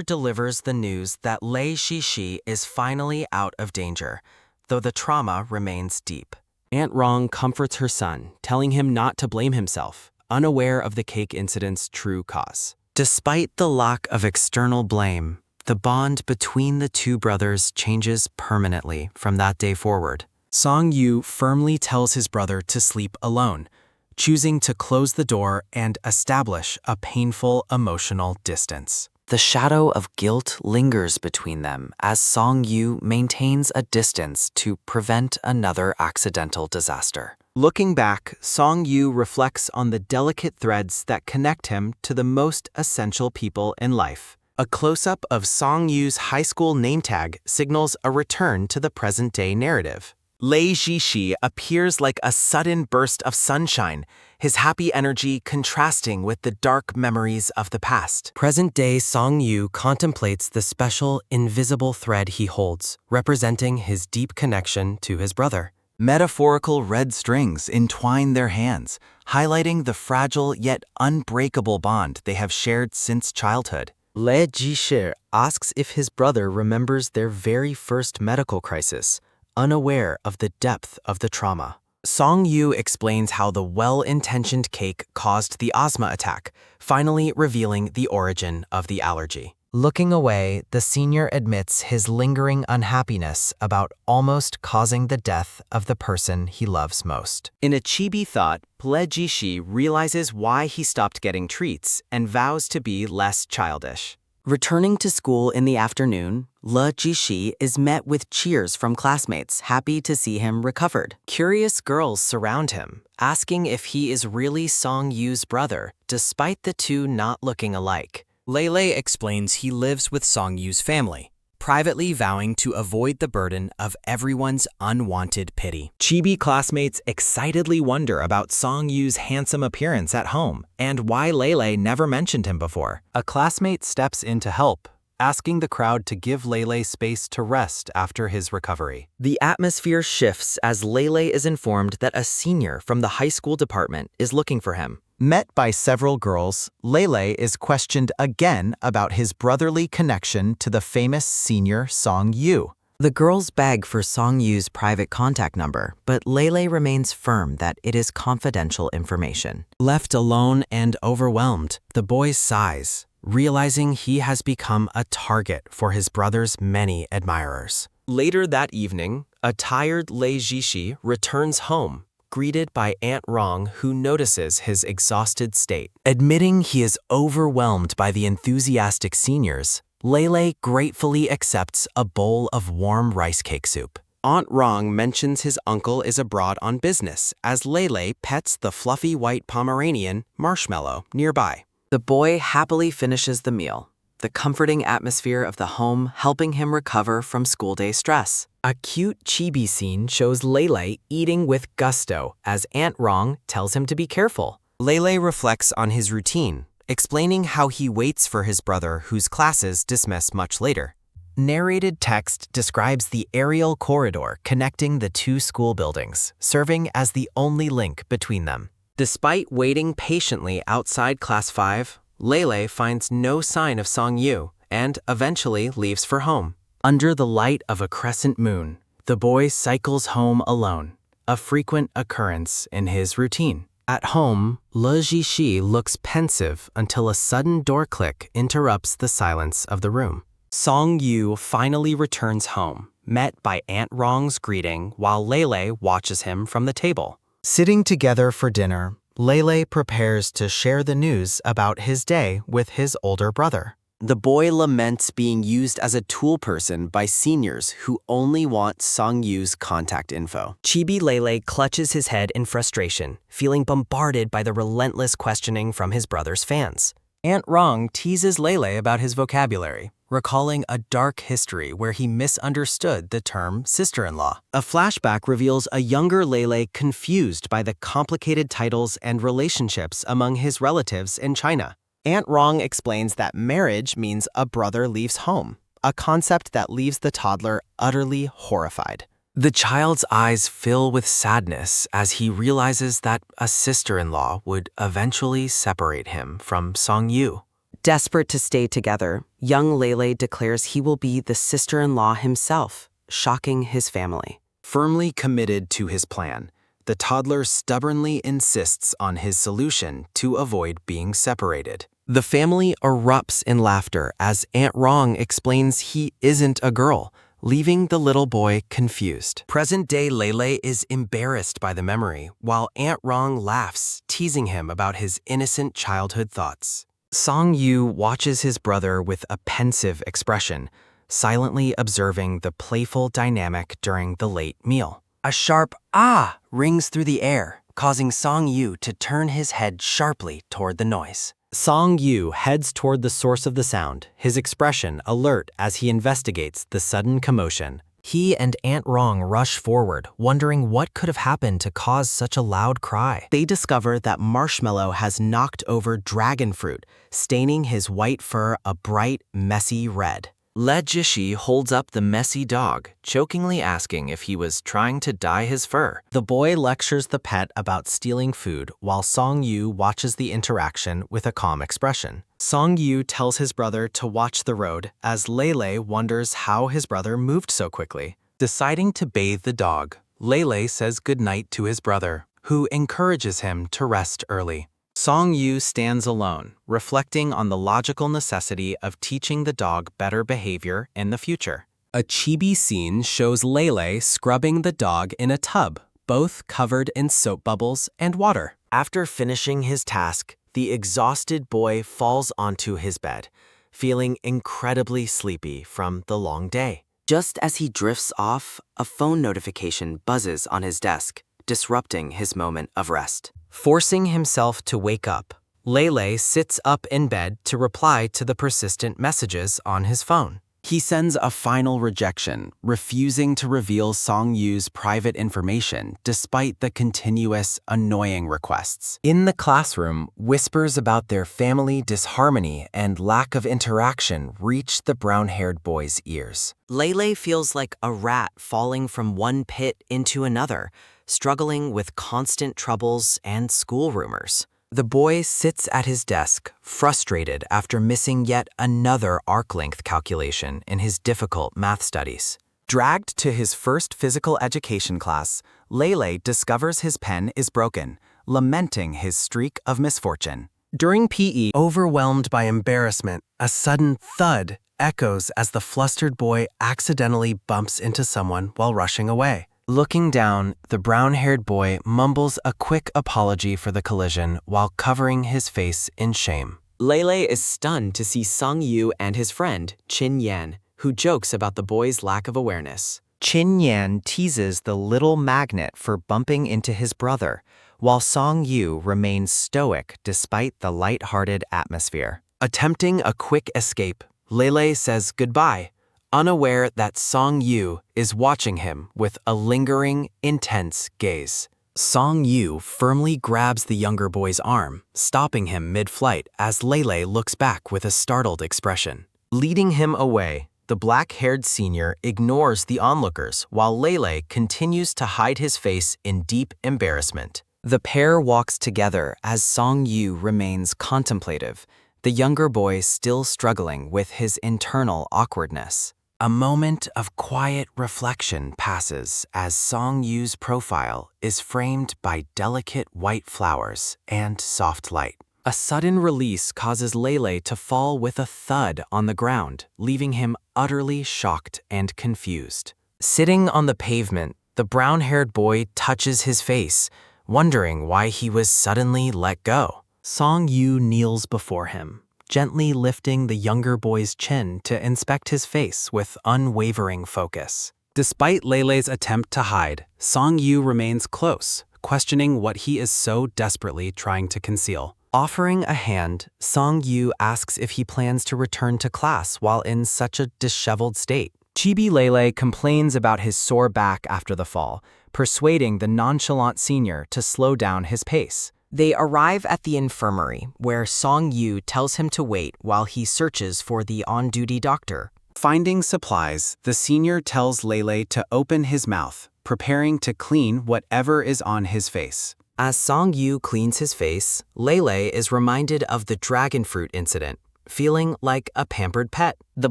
delivers the news that Lei Zhixi is finally out of danger, though the trauma remains deep. Aunt Rong comforts her son, telling him not to blame himself, unaware of the cake incident's true cause. Despite the lack of external blame, the bond between the two brothers changes permanently from that day forward. Song Yu firmly tells his brother to sleep alone, choosing to close the door and establish a painful emotional distance. The shadow of guilt lingers between them as Song Yu maintains a distance to prevent another accidental disaster. Looking back, Song Yu reflects on the delicate threads that connect him to the most essential people in life. A close-up of Song Yu's high school name tag signals a return to the present-day narrative. Lei Zhixi appears like a sudden burst of sunshine, his happy energy contrasting with the dark memories of the past. Present-day Song Yu contemplates the special, invisible thread he holds, representing his deep connection to his brother. Metaphorical red strings entwine their hands, highlighting the fragile yet unbreakable bond they have shared since childhood. Lei Zhixi asks if his brother remembers their very first medical crisis, unaware of the depth of the trauma. Song Yu explains how the well-intentioned cake caused the asthma attack, finally revealing the origin of the allergy. Looking away, the senior admits his lingering unhappiness about almost causing the death of the person he loves most. In a chibi thought, Lei Zhixi realizes why he stopped getting treats and vows to be less childish. Returning to school in the afternoon, Lei Zhixi is met with cheers from classmates happy to see him recovered. Curious girls surround him, asking if he is really Song Yu's brother, despite the two not looking alike. Lei explains he lives with Song Yu's family, privately vowing to avoid the burden of everyone's unwanted pity. Chibi classmates excitedly wonder about Song Yu's handsome appearance at home and why Lei never mentioned him before. A classmate steps in to help, asking the crowd to give Lei space to rest after his recovery. The atmosphere shifts as Lei is informed that a senior from the high school department is looking for him. Met by several girls, Lei is questioned again about his brotherly connection to the famous senior Song Yu. The girls beg for Song Yu's private contact number, but Lei remains firm that it is confidential information. Left alone and overwhelmed, the boy sighs, realizing he has become a target for his brother's many admirers. Later that evening, a tired Lei Zhixi returns home, greeted by Aunt Rong, who notices his exhausted state. Admitting he is overwhelmed by the enthusiastic seniors, Lei gratefully accepts a bowl of warm rice cake soup. Aunt Rong mentions his uncle is abroad on business as Lei pets the fluffy white Pomeranian, Marshmallow, nearby. The boy happily finishes the meal, the comforting atmosphere of the home helping him recover from school day stress. A cute chibi scene shows Lei eating with gusto as Aunt Rong tells him to be careful. Lei reflects on his routine, explaining how he waits for his brother whose classes dismiss much later. Narrated text describes the aerial corridor connecting the two school buildings, serving as the only link between them. Despite waiting patiently outside Class 5, Lele finds no sign of Song-yu and eventually leaves for home. Under the light of a crescent moon, the boy cycles home alone, a frequent occurrence in his routine. At home, Le Jishi looks pensive until a sudden door click interrupts the silence of the room. Song-yu finally returns home, met by Aunt Rong's greeting while Lele watches him from the table. Sitting together for dinner, Lele prepares to share the news about his day with his older brother. The boy laments being used as a tool person by seniors who only want Song-yu's contact info. Chibi Lele clutches his head in frustration, feeling bombarded by the relentless questioning from his brother's fans. Aunt Rong teases Lele about his vocabulary, recalling a dark history where he misunderstood the term sister-in-law. A flashback reveals a younger Lele confused by the complicated titles and relationships among his relatives in China. Aunt Rong explains that marriage means a brother leaves home, a concept that leaves the toddler utterly horrified. The child's eyes fill with sadness as he realizes that a sister-in-law would eventually separate him from Song-yu. Desperate to stay together, young Lele declares he will be the sister-in-law himself, shocking his family. Firmly committed to his plan, the toddler stubbornly insists on his solution to avoid being separated. The family erupts in laughter as Aunt Rong explains he isn't a girl, leaving the little boy confused. Present-day Lele is embarrassed by the memory, while Aunt Rong laughs, teasing him about his innocent childhood thoughts. Song-yu watches his brother with a pensive expression, silently observing the playful dynamic during the late meal. A sharp "ah" rings through the air, causing Song-yu to turn his head sharply toward the noise. Song-yu heads toward the source of the sound, his expression alert as he investigates the sudden commotion. He and Aunt Rong rush forward, wondering what could have happened to cause such a loud cry. They discover that Marshmallow has knocked over dragon fruit, staining his white fur a bright, messy red. Le Jishi holds up the messy dog, jokingly asking if he was trying to dye his fur. The boy lectures the pet about stealing food while Song-yu watches the interaction with a calm expression. Song-yu tells his brother to watch the road as Lele wonders how his brother moved so quickly. Deciding to bathe the dog, Lele says goodnight to his brother, who encourages him to rest early. Song-yu stands alone, reflecting on the logical necessity of teaching the dog better behavior in the future. A chibi scene shows Lele scrubbing the dog in a tub, both covered in soap bubbles and water. After finishing his task, the exhausted boy falls onto his bed, feeling incredibly sleepy from the long day. Just as he drifts off, a phone notification buzzes on his desk, disrupting his moment of rest. Forcing himself to wake up, Lele sits up in bed to reply to the persistent messages on his phone. He sends a final rejection, refusing to reveal Song-yu's private information despite the continuous, annoying requests. In the classroom, whispers about their family disharmony and lack of interaction reach the brown-haired boy's ears. Lele feels like a rat falling from one pit into another, struggling with constant troubles and school rumors. The boy sits at his desk, frustrated after missing yet another arc length calculation in his difficult math studies. Dragged to his first physical education class, Lele discovers his pen is broken, lamenting his streak of misfortune. During PE, overwhelmed by embarrassment, a sudden thud echoes as the flustered boy accidentally bumps into someone while rushing away. Looking down, the brown-haired boy mumbles a quick apology for the collision while covering his face in shame. Lele is stunned to see Song-yu and his friend, Chin Yan, who jokes about the boy's lack of awareness. Chin Yan teases the little magnet for bumping into his brother, while Song-yu remains stoic despite the light-hearted atmosphere. Attempting a quick escape, Lele says goodbye, unaware that Song-yu is watching him with a lingering, intense gaze. Song Yu firmly grabs the younger boy's arm, stopping him mid-flight as Lele looks back with a startled expression. Leading him away, the black-haired senior ignores the onlookers while Lele continues to hide his face in deep embarrassment. The pair walks together as Song Yu remains contemplative, the younger boy still struggling with his internal awkwardness. A moment of quiet reflection passes as Song Yu's profile is framed by delicate white flowers and soft light. A sudden release causes Lele to fall with a thud on the ground, leaving him utterly shocked and confused. Sitting on the pavement, the brown-haired boy touches his face, wondering why he was suddenly let go. Song Yu kneels before him, gently lifting the younger boy's chin to inspect his face with unwavering focus. Despite Lele's attempt to hide, Song Yu remains close, questioning what he is so desperately trying to conceal. Offering a hand, Song Yu asks if he plans to return to class while in such a disheveled state. Chibi Lele complains about his sore back after the fall, persuading the nonchalant senior to slow down his pace. They arrive at the infirmary, where Song Yu tells him to wait while he searches for the on-duty doctor. Finding supplies, the senior tells Lele to open his mouth, preparing to clean whatever is on his face. As Song Yu cleans his face, Lele is reminded of the dragon fruit incident, feeling like a pampered pet. The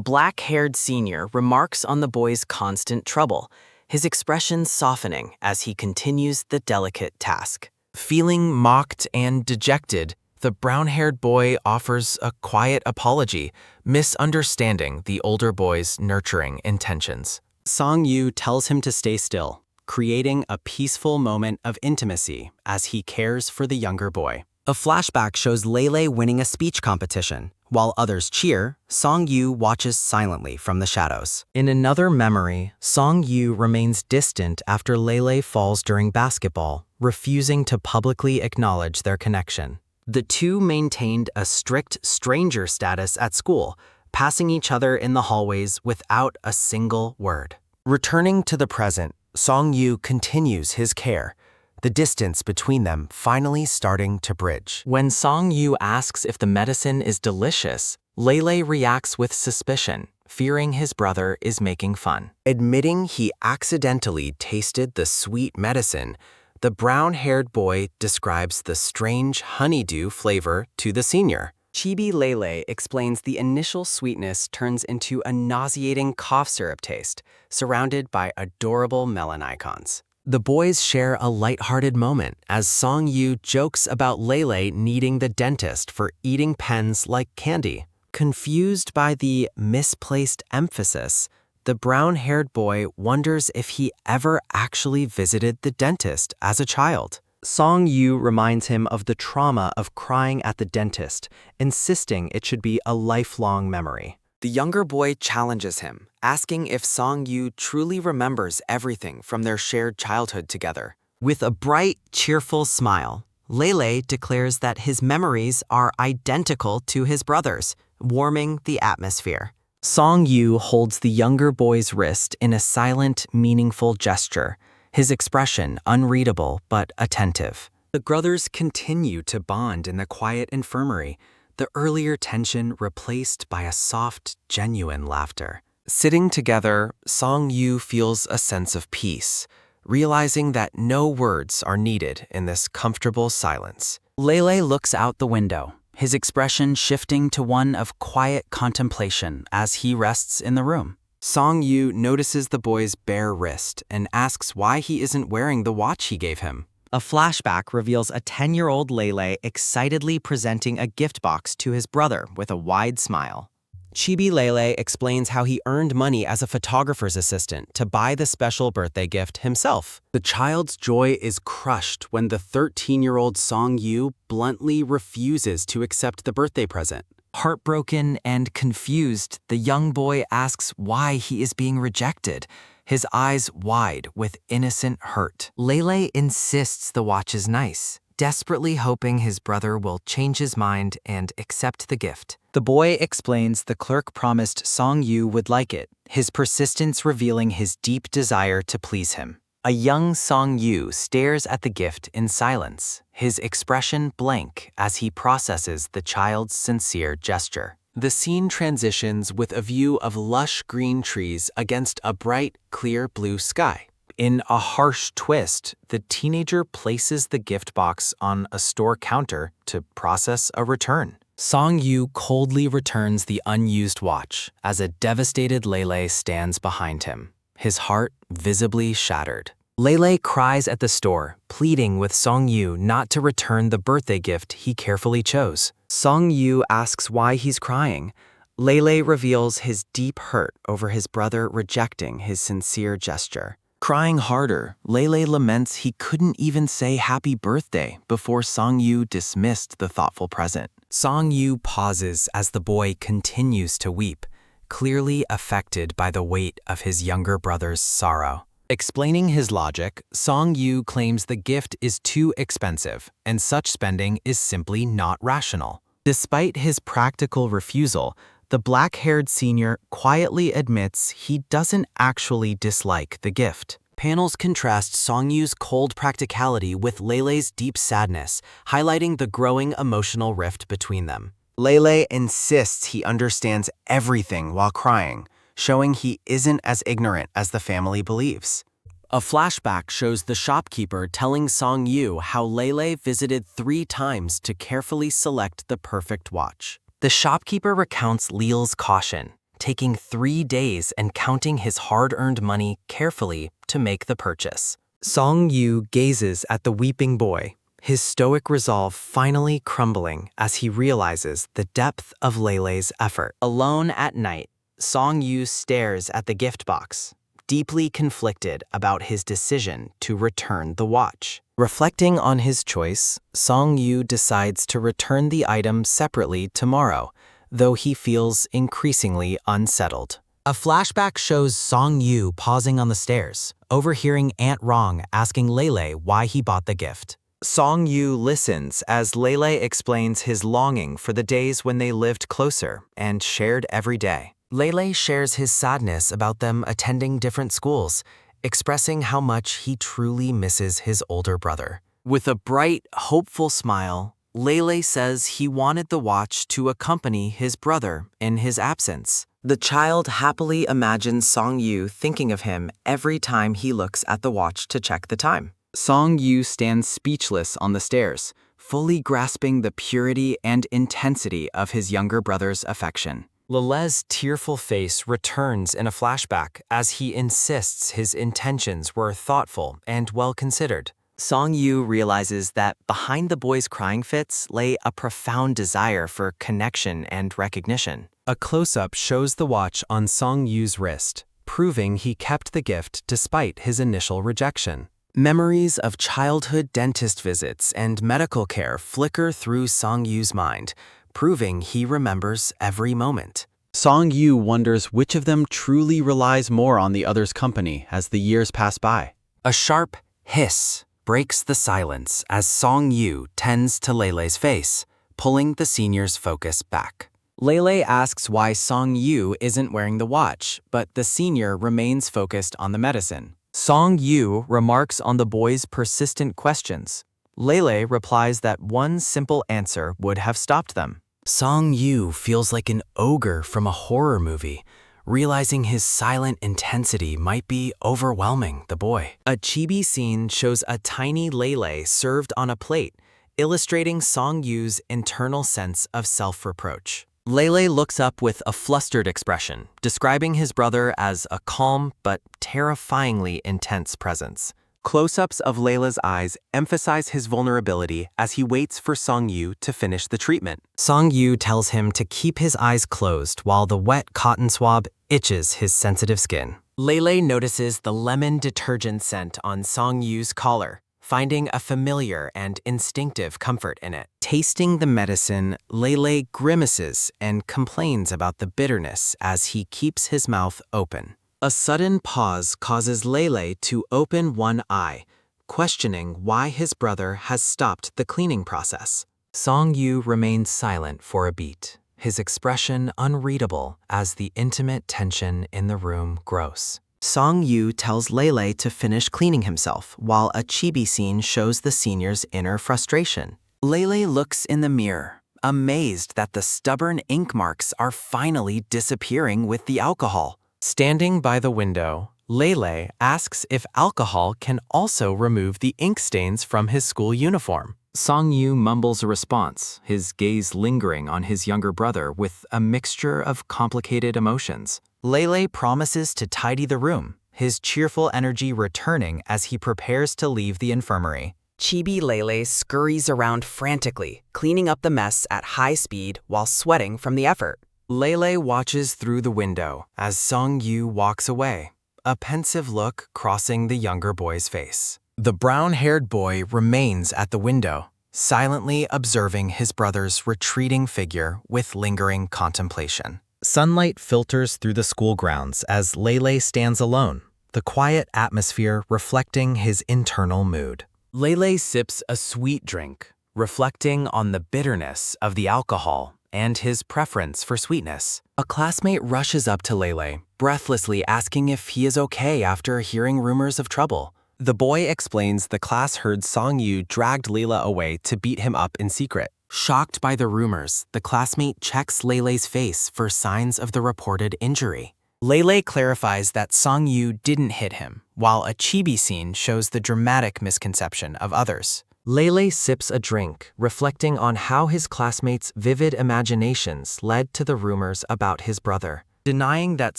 black-haired senior remarks on the boy's constant trouble, his expression softening as he continues the delicate task. Feeling mocked and dejected, the brown-haired boy offers a quiet apology, misunderstanding the older boy's nurturing intentions. Song Yu tells him to stay still, creating a peaceful moment of intimacy as he cares for the younger boy. A flashback shows Lele winning a speech competition. While others cheer, Song Yu watches silently from the shadows. In another memory, Song Yu remains distant after Lele falls during basketball, refusing to publicly acknowledge their connection. The two maintained a strict stranger status at school, passing each other in the hallways without a single word. Returning to the present, Song Yu continues his care, the distance between them finally starting to bridge. When Song Yu asks if the medicine is delicious, Lele reacts with suspicion, fearing his brother is making fun. Admitting he accidentally tasted the sweet medicine, the brown-haired boy describes the strange honeydew flavor to the senior. Chibi Lele explains the initial sweetness turns into a nauseating cough syrup taste, surrounded by adorable melon icons. The boys share a lighthearted moment as Song Yu jokes about Lele needing the dentist for eating pens like candy. Confused by the misplaced emphasis, the brown-haired boy wonders if he ever actually visited the dentist as a child. Song Yu reminds him of the trauma of crying at the dentist, insisting it should be a lifelong memory. The younger boy challenges him, asking if Song Yu truly remembers everything from their shared childhood together. With a bright, cheerful smile, Lele declares that his memories are identical to his brother's, warming the atmosphere. Song Yu holds the younger boy's wrist in a silent, meaningful gesture, his expression unreadable but attentive. The brothers continue to bond in the quiet infirmary, the earlier tension replaced by a soft, genuine laughter. Sitting together, Song Yu feels a sense of peace, realizing that no words are needed in this comfortable silence. Lele looks out the window, his expression shifting to one of quiet contemplation as he rests in the room. Song Yu notices the boy's bare wrist and asks why he isn't wearing the watch he gave him. A flashback reveals a 10-year-old Lele excitedly presenting a gift box to his brother with a wide smile. Chibi Lele explains how he earned money as a photographer's assistant to buy the special birthday gift himself. The child's joy is crushed when the 13-year-old Song Yu bluntly refuses to accept the birthday present. Heartbroken and confused, the young boy asks why he is being rejected, his eyes wide with innocent hurt. Lele insists the watch is nice, desperately hoping his brother will change his mind and accept the gift. The boy explains the clerk promised Song Yu would like it, his persistence revealing his deep desire to please him. A young Song-yu stares at the gift in silence, his expression blank as he processes the child's sincere gesture. The scene transitions with a view of lush green trees against a bright, clear blue sky. In a harsh twist, the teenager places the gift box on a store counter to process a return. Song-yu coldly returns the unused watch as a devastated Lele stands behind him, his heart visibly shattered. Lele cries at the store, pleading with Song-yu not to return the birthday gift he carefully chose. Song-yu asks why he's crying. Lele reveals his deep hurt over his brother rejecting his sincere gesture. Crying harder, Lele laments he couldn't even say happy birthday before Song-yu dismissed the thoughtful present. Song-yu pauses as the boy continues to weep, clearly affected by the weight of his younger brother's sorrow. Explaining his logic, Song-yu claims the gift is too expensive, and such spending is simply not rational. Despite his practical refusal, the black-haired senior quietly admits he doesn't actually dislike the gift. Panels contrast Song-yu's cold practicality with Lele's deep sadness, highlighting the growing emotional rift between them. Lele insists he understands everything while crying, showing he isn't as ignorant as the family believes. A flashback shows the shopkeeper telling Song-yu how Lele visited 3 times to carefully select the perfect watch. The shopkeeper recounts Leal's caution, taking 3 days and counting his hard-earned money carefully to make the purchase. Song-yu gazes at the weeping boy, his stoic resolve finally crumbling as he realizes the depth of Lele's effort. Alone at night, Song-yu stares at the gift box, deeply conflicted about his decision to return the watch. Reflecting on his choice, Song-yu decides to return the item separately tomorrow, though he feels increasingly unsettled. A flashback shows Song-yu pausing on the stairs, overhearing Aunt Rong asking Lele why he bought the gift. Song-yu listens as Lele explains his longing for the days when they lived closer and shared every day. Lele shares his sadness about them attending different schools, expressing how much he truly misses his older brother. With a bright, hopeful smile, Lele says he wanted the watch to accompany his brother in his absence. The child happily imagines Song-yu thinking of him every time he looks at the watch to check the time. Song-yu stands speechless on the stairs, fully grasping the purity and intensity of his younger brother's affection. Lele's tearful face returns in a flashback as he insists his intentions were thoughtful and well-considered. Song-yu realizes that behind the boy's crying fits lay a profound desire for connection and recognition. A close-up shows the watch on Song-yu's wrist, proving he kept the gift despite his initial rejection. Memories of childhood dentist visits and medical care flicker through Song-yu's mind, proving he remembers every moment. Song-yu wonders which of them truly relies more on the other's company as the years pass by. A sharp hiss breaks the silence as Song-yu tends to Lele's face, pulling the senior's focus back. Lele asks why Song-yu isn't wearing the watch, but the senior remains focused on the medicine. Song-yu remarks on the boy's persistent questions. Lele replies that one simple answer would have stopped them. Song-yu feels like an ogre from a horror movie, realizing his silent intensity might be overwhelming the boy. A chibi scene shows a tiny Lele served on a plate, illustrating Song-yu's internal sense of self-reproach. Lele looks up with a flustered expression, describing his brother as a calm but terrifyingly intense presence. Close-ups of Lele's eyes emphasize his vulnerability as he waits for Song-yu to finish the treatment. Song-yu tells him to keep his eyes closed while the wet cotton swab itches his sensitive skin. Lele notices the lemon detergent scent on Song-yu's collar, finding a familiar and instinctive comfort in it. Tasting the medicine, Lele grimaces and complains about the bitterness as he keeps his mouth open. A sudden pause causes Lele to open one eye, questioning why his brother has stopped the cleaning process. Song-yu remains silent for a beat, his expression unreadable as the intimate tension in the room grows. Song Yu tells Lele to finish cleaning himself, while a chibi scene shows the senior's inner frustration. Lele looks in the mirror, amazed that the stubborn ink marks are finally disappearing with the alcohol. Standing by the window, Lele asks if alcohol can also remove the ink stains from his school uniform. Song Yu mumbles a response, his gaze lingering on his younger brother with a mixture of complicated emotions. Lele promises to tidy the room, his cheerful energy returning as he prepares to leave the infirmary. Chibi Lele scurries around frantically, cleaning up the mess at high speed while sweating from the effort. Lele watches through the window as Song Yu walks away, a pensive look crossing the younger boy's face. The brown-haired boy remains at the window, silently observing his brother's retreating figure with lingering contemplation. Sunlight filters through the school grounds as Lele stands alone, the quiet atmosphere reflecting his internal mood. Lele sips a sweet drink, reflecting on the bitterness of the alcohol and his preference for sweetness. A classmate rushes up to Lele, breathlessly asking if he is okay after hearing rumors of trouble. The boy explains the class heard Song Yu dragged Lele away to beat him up in secret. Shocked by the rumors, the classmate checks Lele's face for signs of the reported injury. Lele clarifies that Song Yu didn't hit him, while a chibi scene shows the dramatic misconception of others. Lele sips a drink, reflecting on how his classmates' vivid imaginations led to the rumors about his brother. Denying that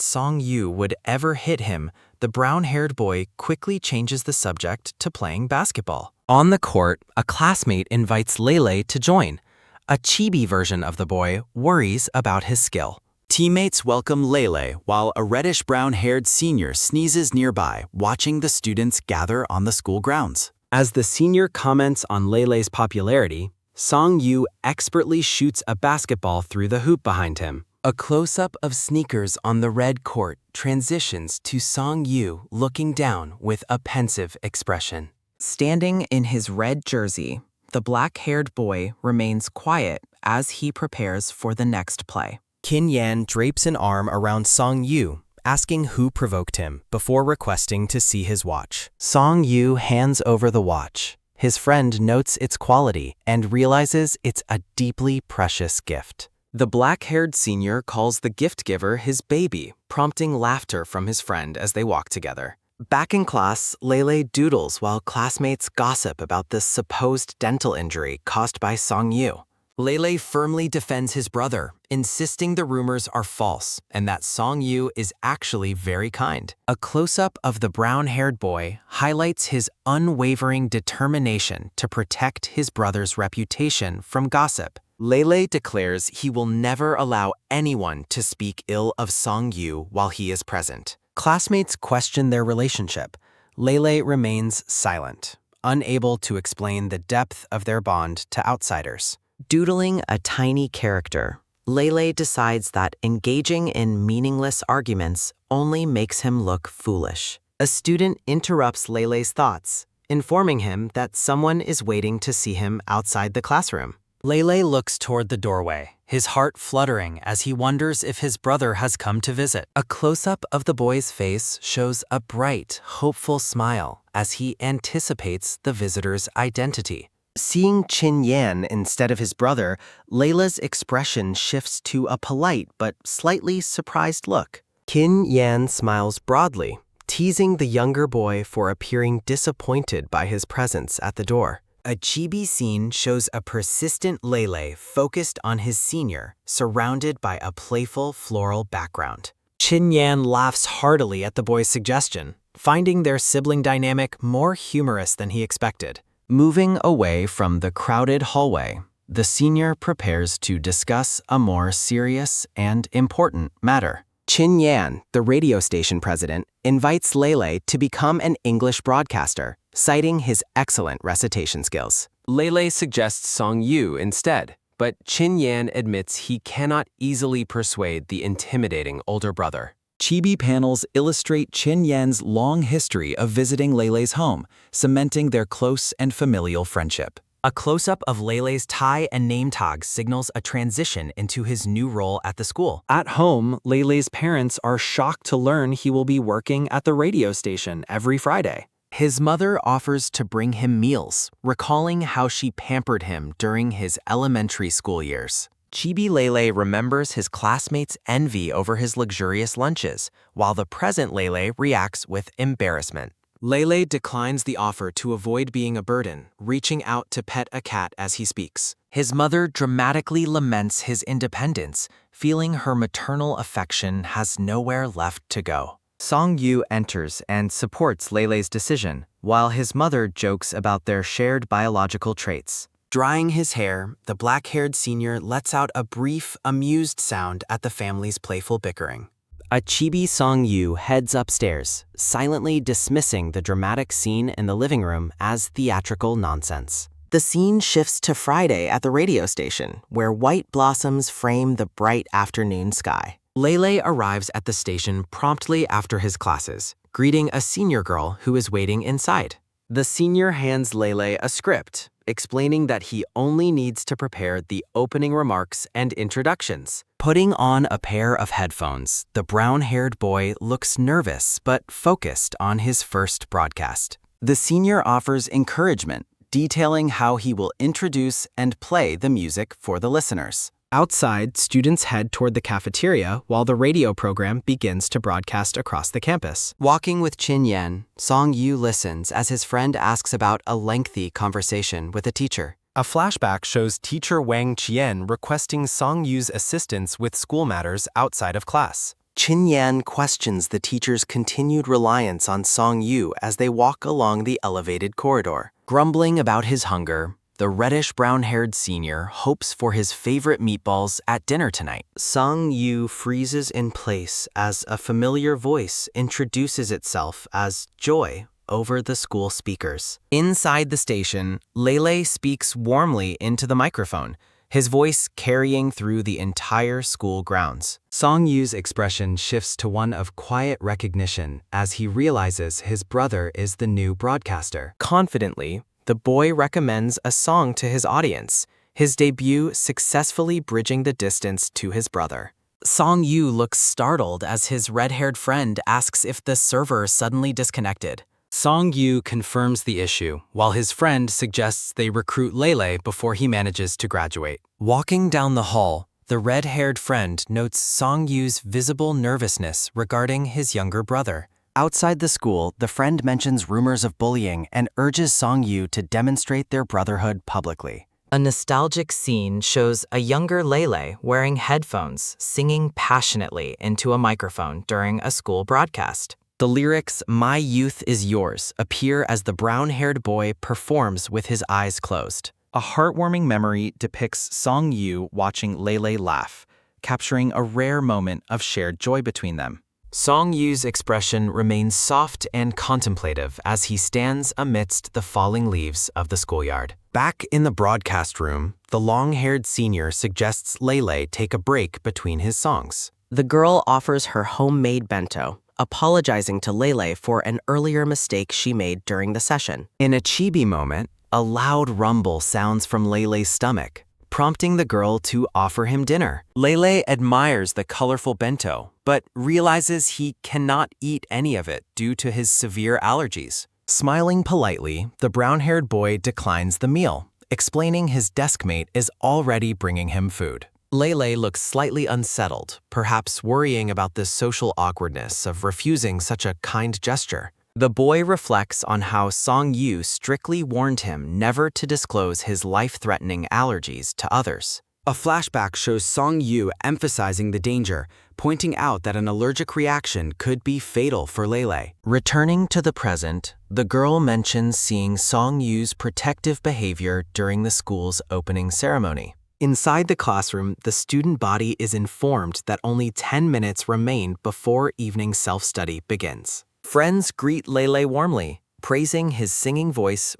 Song Yu would ever hit him, the brown-haired boy quickly changes the subject to playing basketball. On the court, a classmate invites Lele to join. A chibi version of the boy worries about his skill. Teammates welcome Lele while a reddish-brown-haired senior sneezes nearby, watching the students gather on the school grounds. As the senior comments on Lele's popularity, Song Yu expertly shoots a basketball through the hoop behind him. A close-up of sneakers on the red court transitions to Song Yu looking down with a pensive expression. Standing in his red jersey, the black-haired boy remains quiet as he prepares for the next play. Qin Yan drapes an arm around Song Yu, asking who provoked him before requesting to see his watch. Song Yu hands over the watch. His friend notes its quality and realizes it's a deeply precious gift. The black-haired senior calls the gift giver his baby, prompting laughter from his friend as they walk together. Back in class, Lele doodles while classmates gossip about the supposed dental injury caused by Song Yu. Lele firmly defends his brother, insisting the rumors are false and that Song Yu is actually very kind. A close-up of the brown-haired boy highlights his unwavering determination to protect his brother's reputation from gossip. Lele declares he will never allow anyone to speak ill of Song Yu while he is present. Classmates question their relationship. Lele remains silent, unable to explain the depth of their bond to outsiders. Doodling a tiny character, Lele decides that engaging in meaningless arguments only makes him look foolish. A student interrupts Lele's thoughts, informing him that someone is waiting to see him outside the classroom. Lele looks toward the doorway, his heart fluttering as he wonders if his brother has come to visit. A close-up of the boy's face shows a bright, hopeful smile as he anticipates the visitor's identity. Seeing Qin Yan instead of his brother, Layla's expression shifts to a polite but slightly surprised look. Qin Yan smiles broadly, teasing the younger boy for appearing disappointed by his presence at the door. A chibi scene shows a persistent Lele focused on his senior, surrounded by a playful floral background. Qin Yan laughs heartily at the boy's suggestion, finding their sibling dynamic more humorous than he expected. Moving away from the crowded hallway, the senior prepares to discuss a more serious and important matter. Qin Yan, the radio station president, invites Lele to become an English broadcaster, citing his excellent recitation skills. Lele suggests Song Yu instead, but Qin Yan admits he cannot easily persuade the intimidating older brother. Chibi panels illustrate Qin Yan's long history of visiting Lele's home, cementing their close and familial friendship. A close-up of Lele's tie and name tag signals a transition into his new role at the school. At home, Lele's parents are shocked to learn he will be working at the radio station every Friday. His mother offers to bring him meals, recalling how she pampered him during his elementary school years. Chibi Lele remembers his classmates' envy over his luxurious lunches, while the present Lele reacts with embarrassment. Lele declines the offer to avoid being a burden, reaching out to pet a cat as he speaks. His mother dramatically laments his independence, feeling her maternal affection has nowhere left to go. Song-yu enters and supports Lele's decision, while his mother jokes about their shared biological traits. Drying his hair, the black-haired senior lets out a brief, amused sound at the family's playful bickering. A chibi Song-yu heads upstairs, silently dismissing the dramatic scene in the living room as theatrical nonsense. The scene shifts to Friday at the radio station, where white blossoms frame the bright afternoon sky. Lele arrives at the station promptly after his classes, greeting a senior girl who is waiting inside. The senior hands Lele a script, explaining that he only needs to prepare the opening remarks and introductions. Putting on a pair of headphones, the brown-haired boy looks nervous but focused on his first broadcast. The senior offers encouragement, detailing how he will introduce and play the music for the listeners. Outside, students head toward the cafeteria while the radio program begins to broadcast across the campus. Walking with Chin Yen, Song-yu listens as his friend asks about a lengthy conversation with a teacher. A flashback shows teacher Wang Qian requesting Song-yu's assistance with school matters outside of class. Chin Yan questions the teacher's continued reliance on Song-yu as they walk along the elevated corridor. Grumbling about his hunger, the reddish-brown-haired senior hopes for his favorite meatballs at dinner tonight. Song-yu freezes in place as a familiar voice introduces itself as Joy over the school speakers. Inside the station, Lele speaks warmly into the microphone, his voice carrying through the entire school grounds. Song-yu's expression shifts to one of quiet recognition as he realizes his brother is the new broadcaster. Confidently, the boy recommends a song to his audience, his debut successfully bridging the distance to his brother. Song-yu looks startled as his red-haired friend asks if the server suddenly disconnected. Song-yu confirms the issue, while his friend suggests they recruit Lele before he manages to graduate. Walking down the hall, the red-haired friend notes Song-yu's visible nervousness regarding his younger brother. Outside the school, the friend mentions rumors of bullying and urges Song-yu to demonstrate their brotherhood publicly. A nostalgic scene shows a younger Lele wearing headphones singing passionately into a microphone during a school broadcast. The lyrics, "My youth is yours," appear as the brown-haired boy performs with his eyes closed. A heartwarming memory depicts Song-yu watching Lele laugh, capturing a rare moment of shared joy between them. Song-yu's expression remains soft and contemplative as he stands amidst the falling leaves of the schoolyard. Back in the broadcast room, the long-haired senior suggests Lele take a break between his songs. The girl offers her homemade bento, apologizing to Lele for an earlier mistake she made during the session. In a chibi moment, a loud rumble sounds from Lele's stomach, prompting the girl to offer him dinner. Lele admires the colorful bento, but realizes he cannot eat any of it due to his severe allergies. Smiling politely, the brown-haired boy declines the meal, explaining his deskmate is already bringing him food. Lele looks slightly unsettled, perhaps worrying about the social awkwardness of refusing such a kind gesture. The boy reflects on how Song-yu strictly warned him never to disclose his life-threatening allergies to others. A flashback shows Song-yu emphasizing the danger, pointing out that an allergic reaction could be fatal for Lele. Returning to the present, the girl mentions seeing Song-yu's protective behavior during the school's opening ceremony. Inside the classroom, the student body is informed that only 10 minutes remain before evening self-study begins. Friends greet Lele warmly, praising his singing voice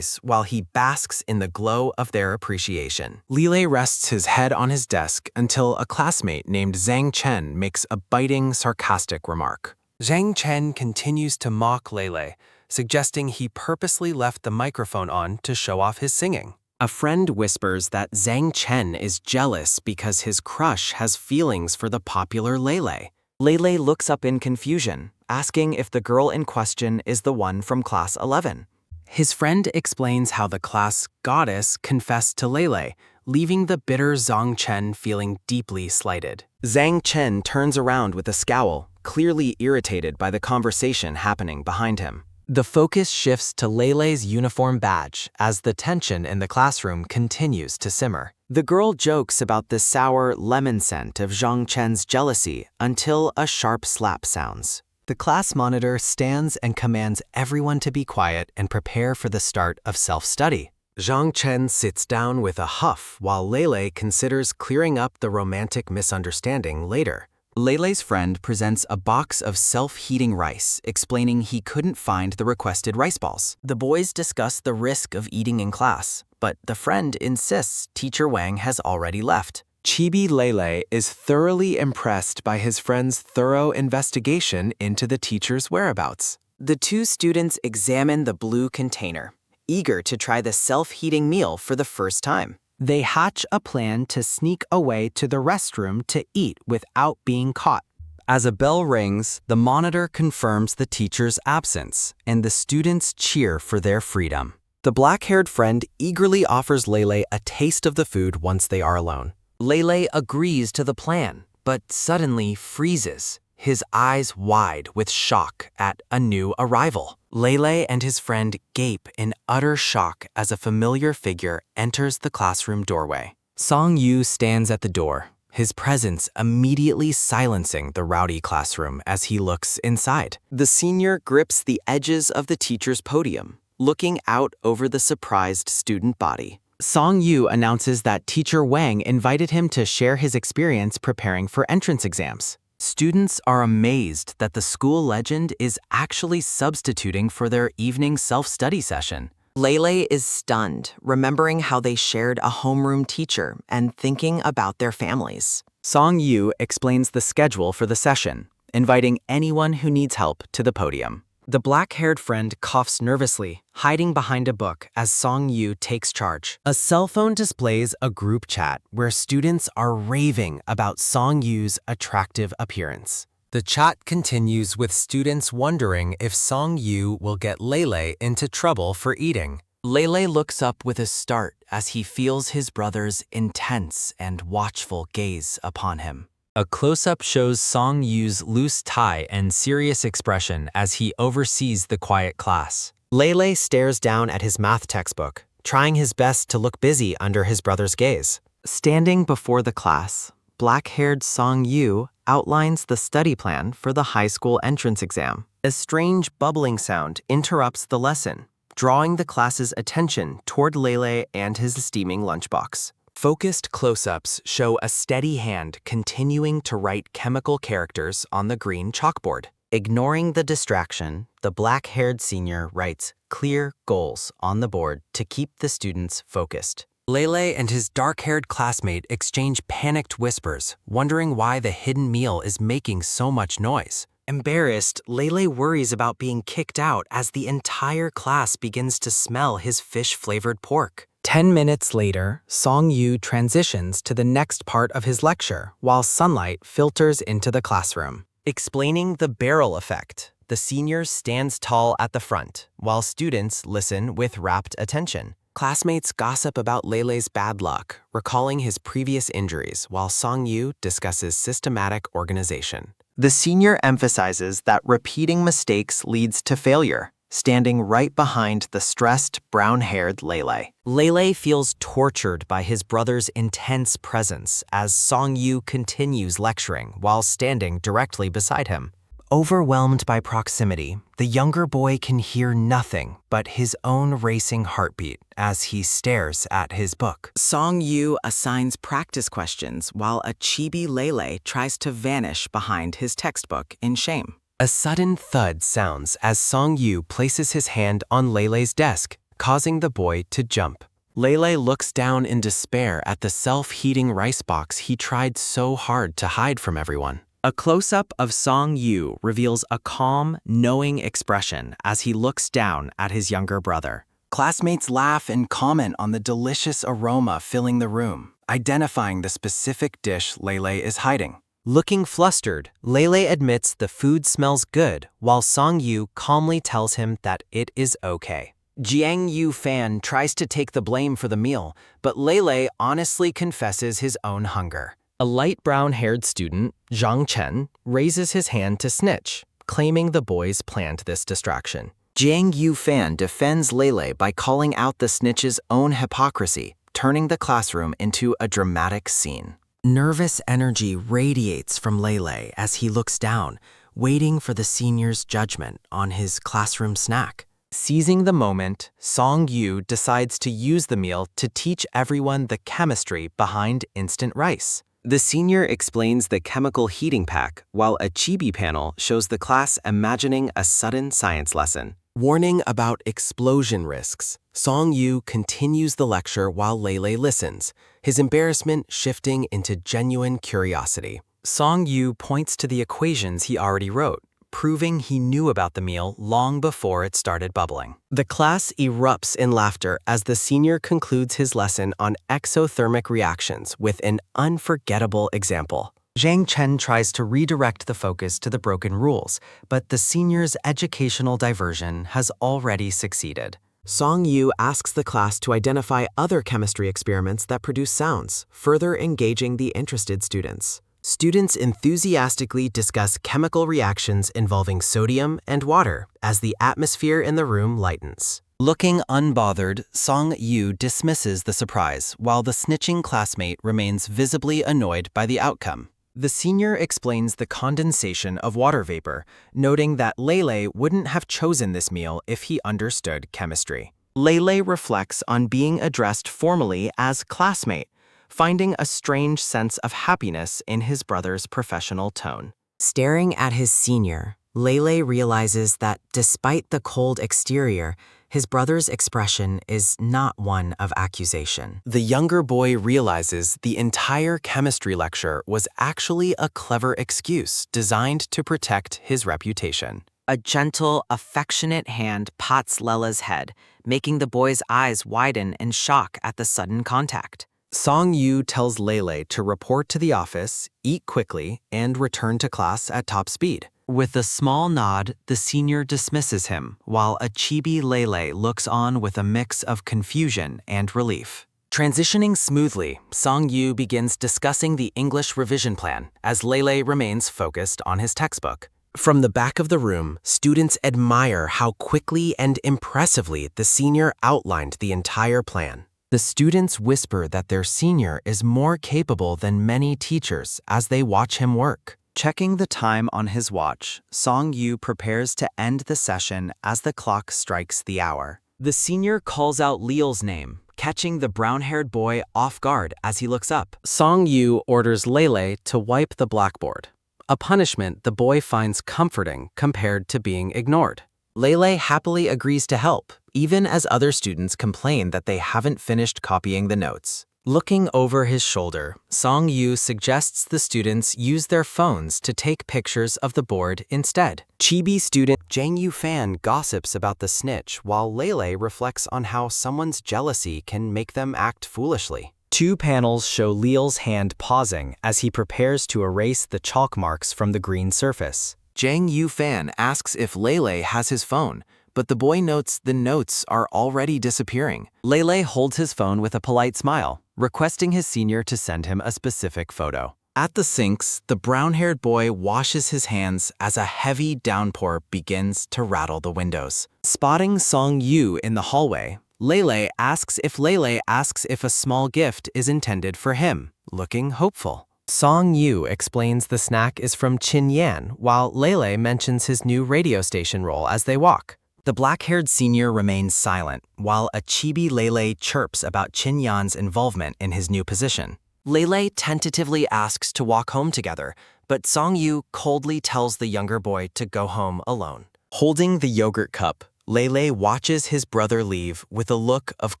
while he basks in the glow of their appreciation. Lele rests his head on his desk until a classmate named Zhang Chen makes a biting, sarcastic remark. Zhang Chen continues to mock Lele, suggesting he purposely left the microphone on to show off his singing. A friend whispers that Zhang Chen is jealous because his crush has feelings for the popular Lele. Lele looks up in confusion, asking if the girl in question is the one from class 11. His friend explains how the class goddess confessed to Lele, leaving the bitter Zhang Chen feeling deeply slighted. Zhang Chen turns around with a scowl, clearly irritated by the conversation happening behind him. The focus shifts to Lele's uniform badge as the tension in the classroom continues to simmer. The girl jokes about the sour lemon scent of Zhang Chen's jealousy until a sharp slap sounds. The class monitor stands and commands everyone to be quiet and prepare for the start of self-study. Zhang Chen sits down with a huff while Lele considers clearing up the romantic misunderstanding later. Lele's friend presents a box of self-heating rice, explaining he couldn't find the requested rice balls. The boys discuss the risk of eating in class, but the friend insists Teacher Wang has already left. Chibi Lele is thoroughly impressed by his friend's thorough investigation into the teacher's whereabouts. The two students examine the blue container, eager to try the self-heating meal for the first time. They hatch a plan to sneak away to the restroom to eat without being caught. As a bell rings, the monitor confirms the teacher's absence, and the students cheer for their freedom. The black-haired friend eagerly offers Lele a taste of the food once they are alone. Lele agrees to the plan, but suddenly freezes, his eyes wide with shock at a new arrival. Lele and his friend gape in utter shock as a familiar figure enters the classroom doorway. Song Yu stands at the door, his presence immediately silencing the rowdy classroom as he looks inside. The senior grips the edges of the teacher's podium, looking out over the surprised student body. Song Yu announces that Teacher Wang invited him to share his experience preparing for entrance exams. Students are amazed that the school legend is actually substituting for their evening self-study session. Lele is stunned, remembering how they shared a homeroom teacher and thinking about their families. Song Yu explains the schedule for the session, inviting anyone who needs help to the podium. The black-haired friend coughs nervously, hiding behind a book as Song Yu takes charge. A cell phone displays a group chat where students are raving about Song Yu's attractive appearance. The chat continues with students wondering if Song Yu will get Lele into trouble for eating. Lele looks up with a start as he feels his brother's intense and watchful gaze upon him. A close-up shows Song Yu's loose tie and serious expression as he oversees the quiet class. Lele stares down at his math textbook, trying his best to look busy under his brother's gaze. Standing before the class, black-haired Song Yu outlines the study plan for the high school entrance exam. A strange bubbling sound interrupts the lesson, drawing the class's attention toward Lele and his steaming lunchbox. Focused close-ups show a steady hand continuing to write chemical characters on the green chalkboard. Ignoring the distraction, the black-haired senior writes clear goals on the board to keep the students focused. Lele and his dark-haired classmate exchange panicked whispers, wondering why the hidden meal is making so much noise. Embarrassed, Lele worries about being kicked out as the entire class begins to smell his fish-flavored pork. 10 minutes later, Song Yu transitions to the next part of his lecture while sunlight filters into the classroom. Explaining the barrel effect, the senior stands tall at the front, while students listen with rapt attention. Classmates gossip about Lele's bad luck, recalling his previous injuries, while Song Yu discusses systematic organization. The senior emphasizes that repeating mistakes leads to failure, standing right behind the stressed, brown-haired Lele. Lele feels tortured by his brother's intense presence as Song Yu continues lecturing while standing directly beside him. Overwhelmed by proximity, the younger boy can hear nothing but his own racing heartbeat as he stares at his book. Song Yu assigns practice questions while a chibi Lele tries to vanish behind his textbook in shame. A sudden thud sounds as Song Yu places his hand on Lele's desk, causing the boy to jump. Lele looks down in despair at the self-heating rice box he tried so hard to hide from everyone. A close-up of Song Yu reveals a calm, knowing expression as he looks down at his younger brother. Classmates laugh and comment on the delicious aroma filling the room, identifying the specific dish Lele is hiding. Looking flustered, Lele admits the food smells good, while Song Yu calmly tells him that it is okay. Jiang Yu Fan tries to take the blame for the meal, but Lele honestly confesses his own hunger. A light brown-haired student, Zhang Chen, raises his hand to snitch, claiming the boys planned this distraction. Jiang Yu Fan defends Lele by calling out the snitch's own hypocrisy, turning the classroom into a dramatic scene. Nervous energy radiates from Lele as he looks down, waiting for the senior's judgment on his classroom snack. Seizing the moment, Song Yu decides to use the meal to teach everyone the chemistry behind instant rice. The senior explains the chemical heating pack, while a chibi panel shows the class imagining a sudden science lesson. Warning about explosion risks. Song Yu continues the lecture while Lele listens, his embarrassment shifting into genuine curiosity. Song Yu points to the equations he already wrote, proving he knew about the meal long before it started bubbling. The class erupts in laughter as the senior concludes his lesson on exothermic reactions with an unforgettable example. Zhang Chen tries to redirect the focus to the broken rules, but the senior's educational diversion has already succeeded. Song Yu asks the class to identify other chemistry experiments that produce sounds, further engaging the interested students. Students enthusiastically discuss chemical reactions involving sodium and water as the atmosphere in the room lightens. Looking unbothered, Song Yu dismisses the surprise, while the snitching classmate remains visibly annoyed by the outcome. The senior explains the condensation of water vapor, noting that Lele wouldn't have chosen this meal if he understood chemistry. Lele reflects on being addressed formally as classmate, finding a strange sense of happiness in his brother's professional tone. Staring at his senior, Lele realizes that despite the cold exterior, his brother's expression is not one of accusation. The younger boy realizes the entire chemistry lecture was actually a clever excuse designed to protect his reputation. A gentle, affectionate hand pats Lele's head, making the boy's eyes widen in shock at the sudden contact. Song Yu tells Lele to report to the office, eat quickly, and return to class at top speed. With a small nod, the senior dismisses him, while a chibi Lele looks on with a mix of confusion and relief. Transitioning smoothly, Song Yu begins discussing the English revision plan as Lele remains focused on his textbook. From the back of the room, students admire how quickly and impressively the senior outlined the entire plan. The students whisper that their senior is more capable than many teachers as they watch him work. Checking the time on his watch, Song Yu prepares to end the session as the clock strikes the hour. The senior calls out Leal's name, catching the brown-haired boy off guard as he looks up. Song Yu orders Lele to wipe the blackboard, a punishment the boy finds comforting compared to being ignored. Lele happily agrees to help, even as other students complain that they haven't finished copying the notes. Looking over his shoulder, Song Yu suggests the students use their phones to take pictures of the board instead. Chibi student Jiang Yu Fan gossips about the snitch, while Lele reflects on how someone's jealousy can make them act foolishly. Two panels show Leal's hand pausing as he prepares to erase the chalk marks from the green surface. Jiang Yu Fan asks if Lele has his phone, but the boy notes the notes are already disappearing. Lele holds his phone with a polite smile, requesting his senior to send him a specific photo. At the sinks, the brown-haired boy washes his hands as a heavy downpour begins to rattle the windows. Spotting Song Yu in the hallway, Lele asks if a small gift is intended for him, looking hopeful. Song Yu explains the snack is from Qin Yan, while Lele mentions his new radio station role as they walk. The black-haired senior remains silent, while a chibi Lele chirps about Qin Yan's involvement in his new position. Lele tentatively asks to walk home together, but Song Yu coldly tells the younger boy to go home alone. Holding the yogurt cup, Lele watches his brother leave with a look of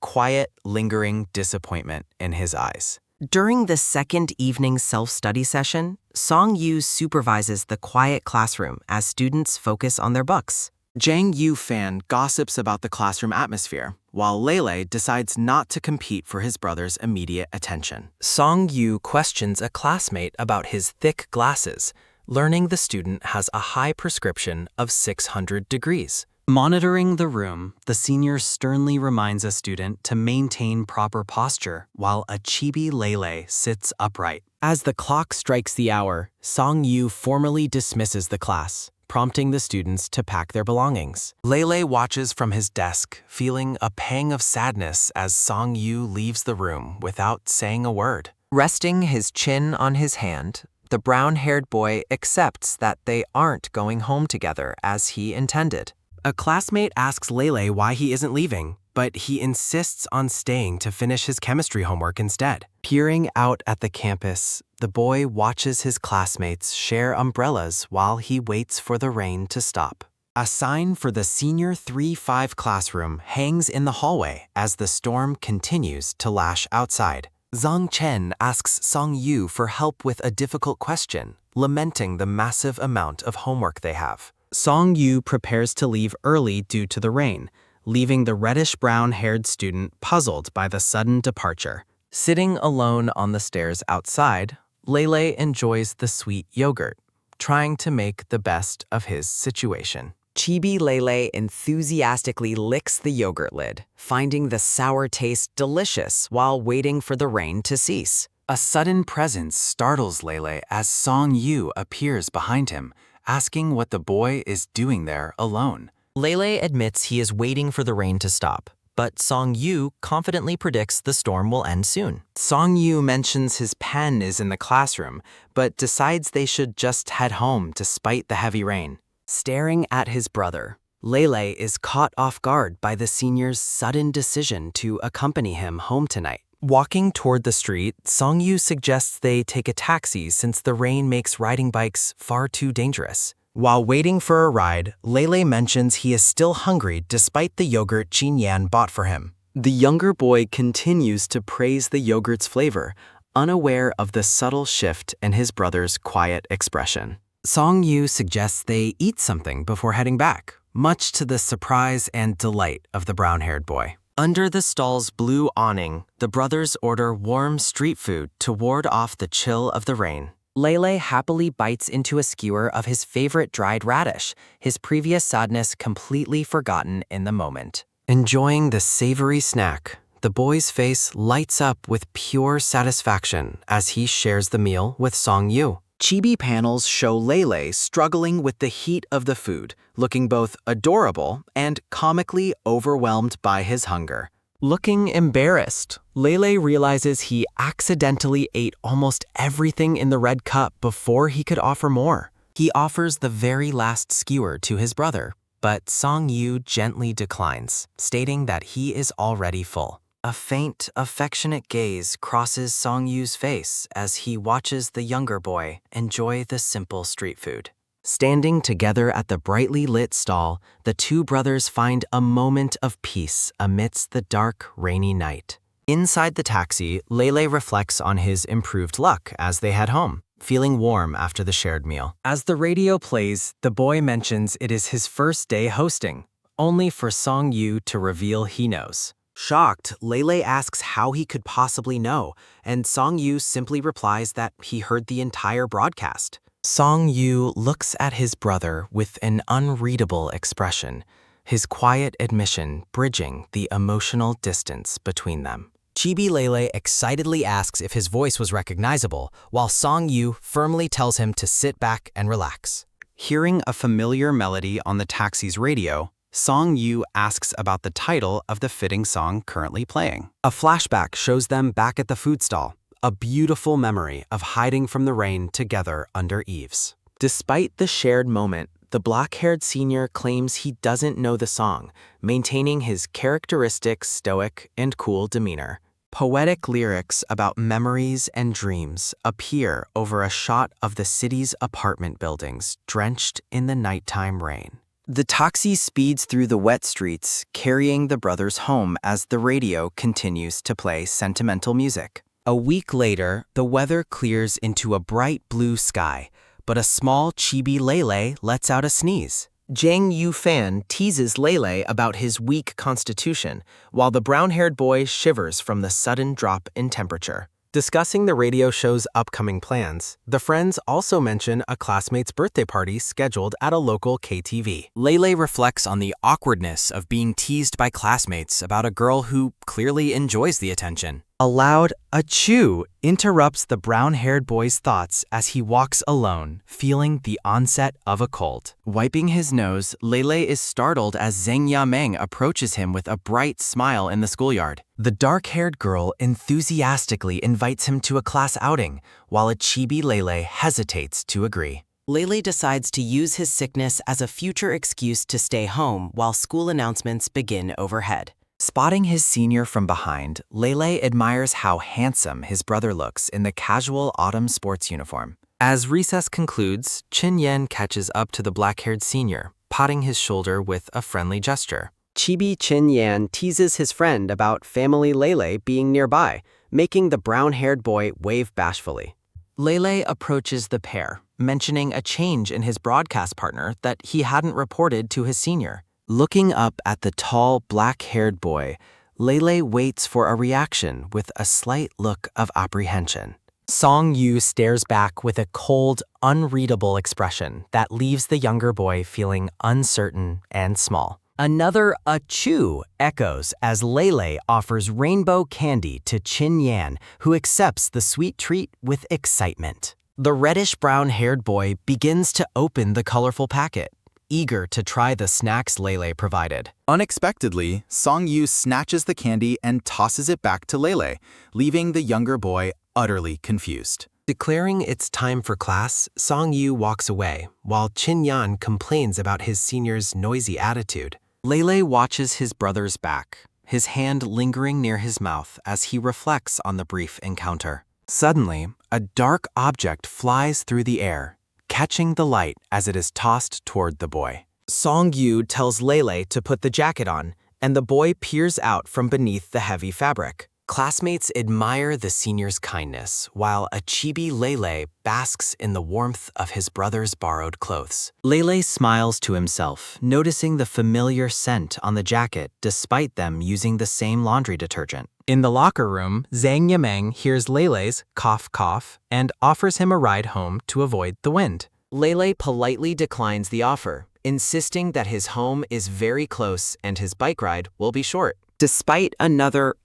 quiet, lingering disappointment in his eyes. During the second evening self-study session, Song-yu supervises the quiet classroom as students focus on their books. Jang Yu-fan gossips about the classroom atmosphere, while Lele decides not to compete for his brother's immediate attention. Song-yu questions a classmate about his thick glasses, learning the student has a high prescription of 600 degrees. Monitoring the room, the senior sternly reminds a student to maintain proper posture while a chibi Lele sits upright. As the clock strikes the hour, Song-yu formally dismisses the class, prompting the students to pack their belongings. Lele watches from his desk, feeling a pang of sadness as Song-yu leaves the room without saying a word. Resting his chin on his hand, the brown-haired boy accepts that they aren't going home together as he intended. A classmate asks Lele why he isn't leaving, but he insists on staying to finish his chemistry homework instead. Peering out at the campus, the boy watches his classmates share umbrellas while he waits for the rain to stop. A sign for the senior 3-5 classroom hangs in the hallway as the storm continues to lash outside. Zhang Chen asks Song-yu for help with a difficult question, lamenting the massive amount of homework they have. Song-yu prepares to leave early due to the rain, leaving the reddish-brown-haired student puzzled by the sudden departure. Sitting alone on the stairs outside, Lele enjoys the sweet yogurt, trying to make the best of his situation. Chibi Lele enthusiastically licks the yogurt lid, finding the sour taste delicious while waiting for the rain to cease. A sudden presence startles Lele as Song-yu appears behind him, asking what the boy is doing there alone. Lele admits he is waiting for the rain to stop, but Song-yu confidently predicts the storm will end soon. Song-yu mentions his pen is in the classroom, but decides they should just head home despite the heavy rain. Staring at his brother, Lele is caught off guard by the senior's sudden decision to accompany him home tonight. Walking toward the street, Song-yu suggests they take a taxi since the rain makes riding bikes far too dangerous. While waiting for a ride, Lele mentions he is still hungry despite the yogurt Jinyan bought for him. The younger boy continues to praise the yogurt's flavor, unaware of the subtle shift in his brother's quiet expression. Song-yu suggests they eat something before heading back, much to the surprise and delight of the brown-haired boy. Under the stall's blue awning, the brothers order warm street food to ward off the chill of the rain. Lele happily bites into a skewer of his favorite dried radish, his previous sadness completely forgotten in the moment. Enjoying the savory snack, the boy's face lights up with pure satisfaction as he shares the meal with Song-yu. Chibi panels show Lele struggling with the heat of the food, looking both adorable and comically overwhelmed by his hunger. Looking embarrassed, Lele realizes he accidentally ate almost everything in the red cup before he could offer more. He offers the very last skewer to his brother, but Song-yu gently declines, stating that he is already full. A faint, affectionate gaze crosses Song-yu's face as he watches the younger boy enjoy the simple street food. Standing together at the brightly lit stall, the two brothers find a moment of peace amidst the dark, rainy night. Inside the taxi, Lele reflects on his improved luck as they head home, feeling warm after the shared meal. As the radio plays, the boy mentions it is his first day hosting, only for Song-yu to reveal he knows. Shocked, Lele asks how he could possibly know, and Song-yu simply replies that he heard the entire broadcast. Song-yu looks at his brother with an unreadable expression, his quiet admission bridging the emotional distance between them. Chibi Lele excitedly asks if his voice was recognizable, while Song-yu firmly tells him to sit back and relax. Hearing a familiar melody on the taxi's radio, Song-yu asks about the title of the fitting song currently playing. A flashback shows them back at the food stall, a beautiful memory of hiding from the rain together under eaves. Despite the shared moment, the black-haired senior claims he doesn't know the song, maintaining his characteristic stoic and cool demeanor. Poetic lyrics about memories and dreams appear over a shot of the city's apartment buildings drenched in the nighttime rain. The taxi speeds through the wet streets, carrying the brothers home as the radio continues to play sentimental music. A week later, the weather clears into a bright blue sky, but a small chibi Lele lets out a sneeze. Jang Yu-fan teases Lele about his weak constitution, while the brown-haired boy shivers from the sudden drop in temperature. Discussing the radio show's upcoming plans, the friends also mention a classmate's birthday party scheduled at a local KTV. Lele reflects on the awkwardness of being teased by classmates about a girl who clearly enjoys the attention. A loud achoo interrupts the brown-haired boy's thoughts as he walks alone, feeling the onset of a cold. Wiping his nose, Lele is startled as Zheng Yameng approaches him with a bright smile in the schoolyard. The dark-haired girl enthusiastically invites him to a class outing, while a chibi Lele hesitates to agree. Lele decides to use his sickness as a future excuse to stay home while school announcements begin overhead. Spotting his senior from behind, Lele admires how handsome his brother looks in the casual autumn sports uniform. As recess concludes, Chin Yan catches up to the black-haired senior, patting his shoulder with a friendly gesture. Chibi Chin Yan teases his friend about family Lele being nearby, making the brown-haired boy wave bashfully. Lele approaches the pair, mentioning a change in his broadcast partner that he hadn't reported to his senior. Looking up at the tall, black-haired boy, Lele waits for a reaction with a slight look of apprehension. Song Yu stares back with a cold, unreadable expression that leaves the younger boy feeling uncertain and small. Another achoo echoes as Lele offers rainbow candy to Chin Yan, who accepts the sweet treat with excitement. The reddish-brown-haired boy begins to open the colorful packet, eager to try the snacks Lele provided. Unexpectedly, Song Yu snatches the candy and tosses it back to Lele, leaving the younger boy utterly confused. Declaring it's time for class, Song Yu walks away, while Chin Yan complains about his senior's noisy attitude. Lele watches his brother's back, his hand lingering near his mouth as he reflects on the brief encounter. Suddenly, a dark object flies through the air, catching the light as it is tossed toward the boy. Song Yu tells Lele to put the jacket on, and the boy peers out from beneath the heavy fabric. Classmates admire the senior's kindness, while a chibi Lele basks in the warmth of his brother's borrowed clothes. Lele smiles to himself, noticing the familiar scent on the jacket despite them using the same laundry detergent. In the locker room, Zhang Yameng hears Lele's cough cough and offers him a ride home to avoid the wind. Lele politely declines the offer, insisting that his home is very close and his bike ride will be short. Despite another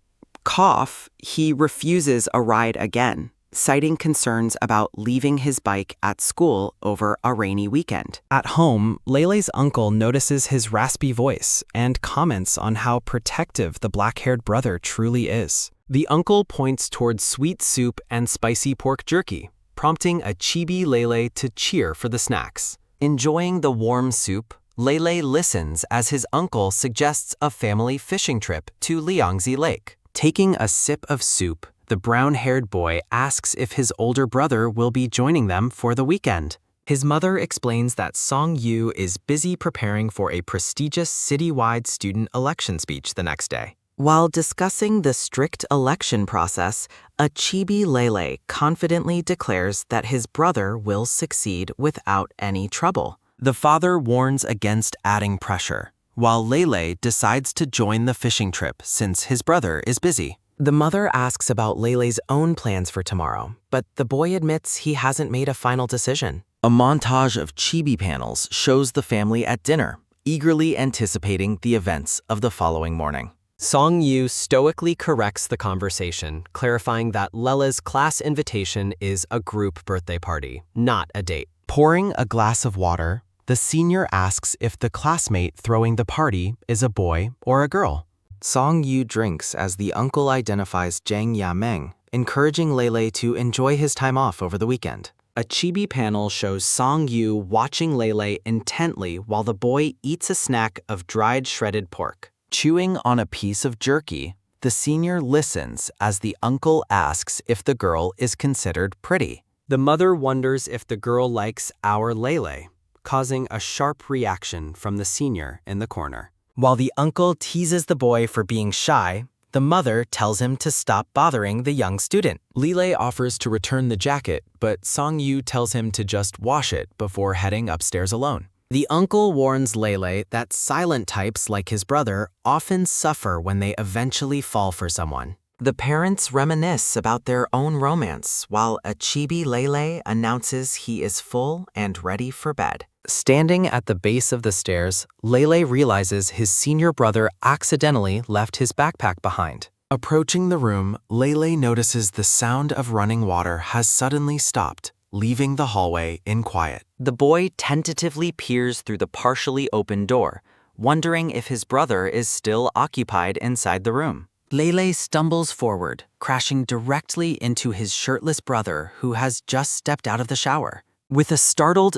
cough, he refuses a ride again, citing concerns about leaving his bike at school over a rainy weekend. At home, Lele's uncle notices his raspy voice and comments on how protective the black-haired brother truly is. The uncle points towards sweet soup and spicy pork jerky, prompting a chibi Lele to cheer for the snacks. Enjoying the warm soup, Lele listens as his uncle suggests a family fishing trip to Liangzi Lake. Taking a sip of soup, the brown-haired boy asks if his older brother will be joining them for the weekend. His mother explains that Song Yu is busy preparing for a prestigious citywide student election speech the next day. While discussing the strict election process, a chibi Lele confidently declares that his brother will succeed without any trouble. The father warns against adding pressure, while Lele decides to join the fishing trip since his brother is busy. The mother asks about Lele's own plans for tomorrow, but the boy admits he hasn't made a final decision. A montage of chibi panels shows the family at dinner, eagerly anticipating the events of the following morning. Song Yu stoically corrects the conversation, clarifying that Lele's class invitation is a group birthday party, not a date. Pouring a glass of water, the senior asks if the classmate throwing the party is a boy or a girl. Song Yu drinks as the uncle identifies Zhang Yameng, encouraging Lele to enjoy his time off over the weekend. A chibi panel shows Song Yu watching Lele intently while the boy eats a snack of dried shredded pork. Chewing on a piece of jerky, the senior listens as the uncle asks if the girl is considered pretty. The mother wonders if the girl likes our Lele, causing a sharp reaction from the senior in the corner. While the uncle teases the boy for being shy, The mother tells him to stop bothering the young student. Lele offers to return the jacket, but Song-yu tells him to just wash it before heading upstairs alone. The uncle warns Lele that silent types like his brother often suffer when they eventually fall for someone. The parents reminisce about their own romance while a chibi Lele announces he is full and ready for bed. Standing at the base of the stairs, Lele realizes his senior brother accidentally left his backpack behind. Approaching the room, Lele notices the sound of running water has suddenly stopped, leaving the hallway in quiet. The boy tentatively peers through the partially open door, wondering if his brother is still occupied inside the room. Lele stumbles forward, crashing directly into his shirtless brother who has just stepped out of the shower. With a startled,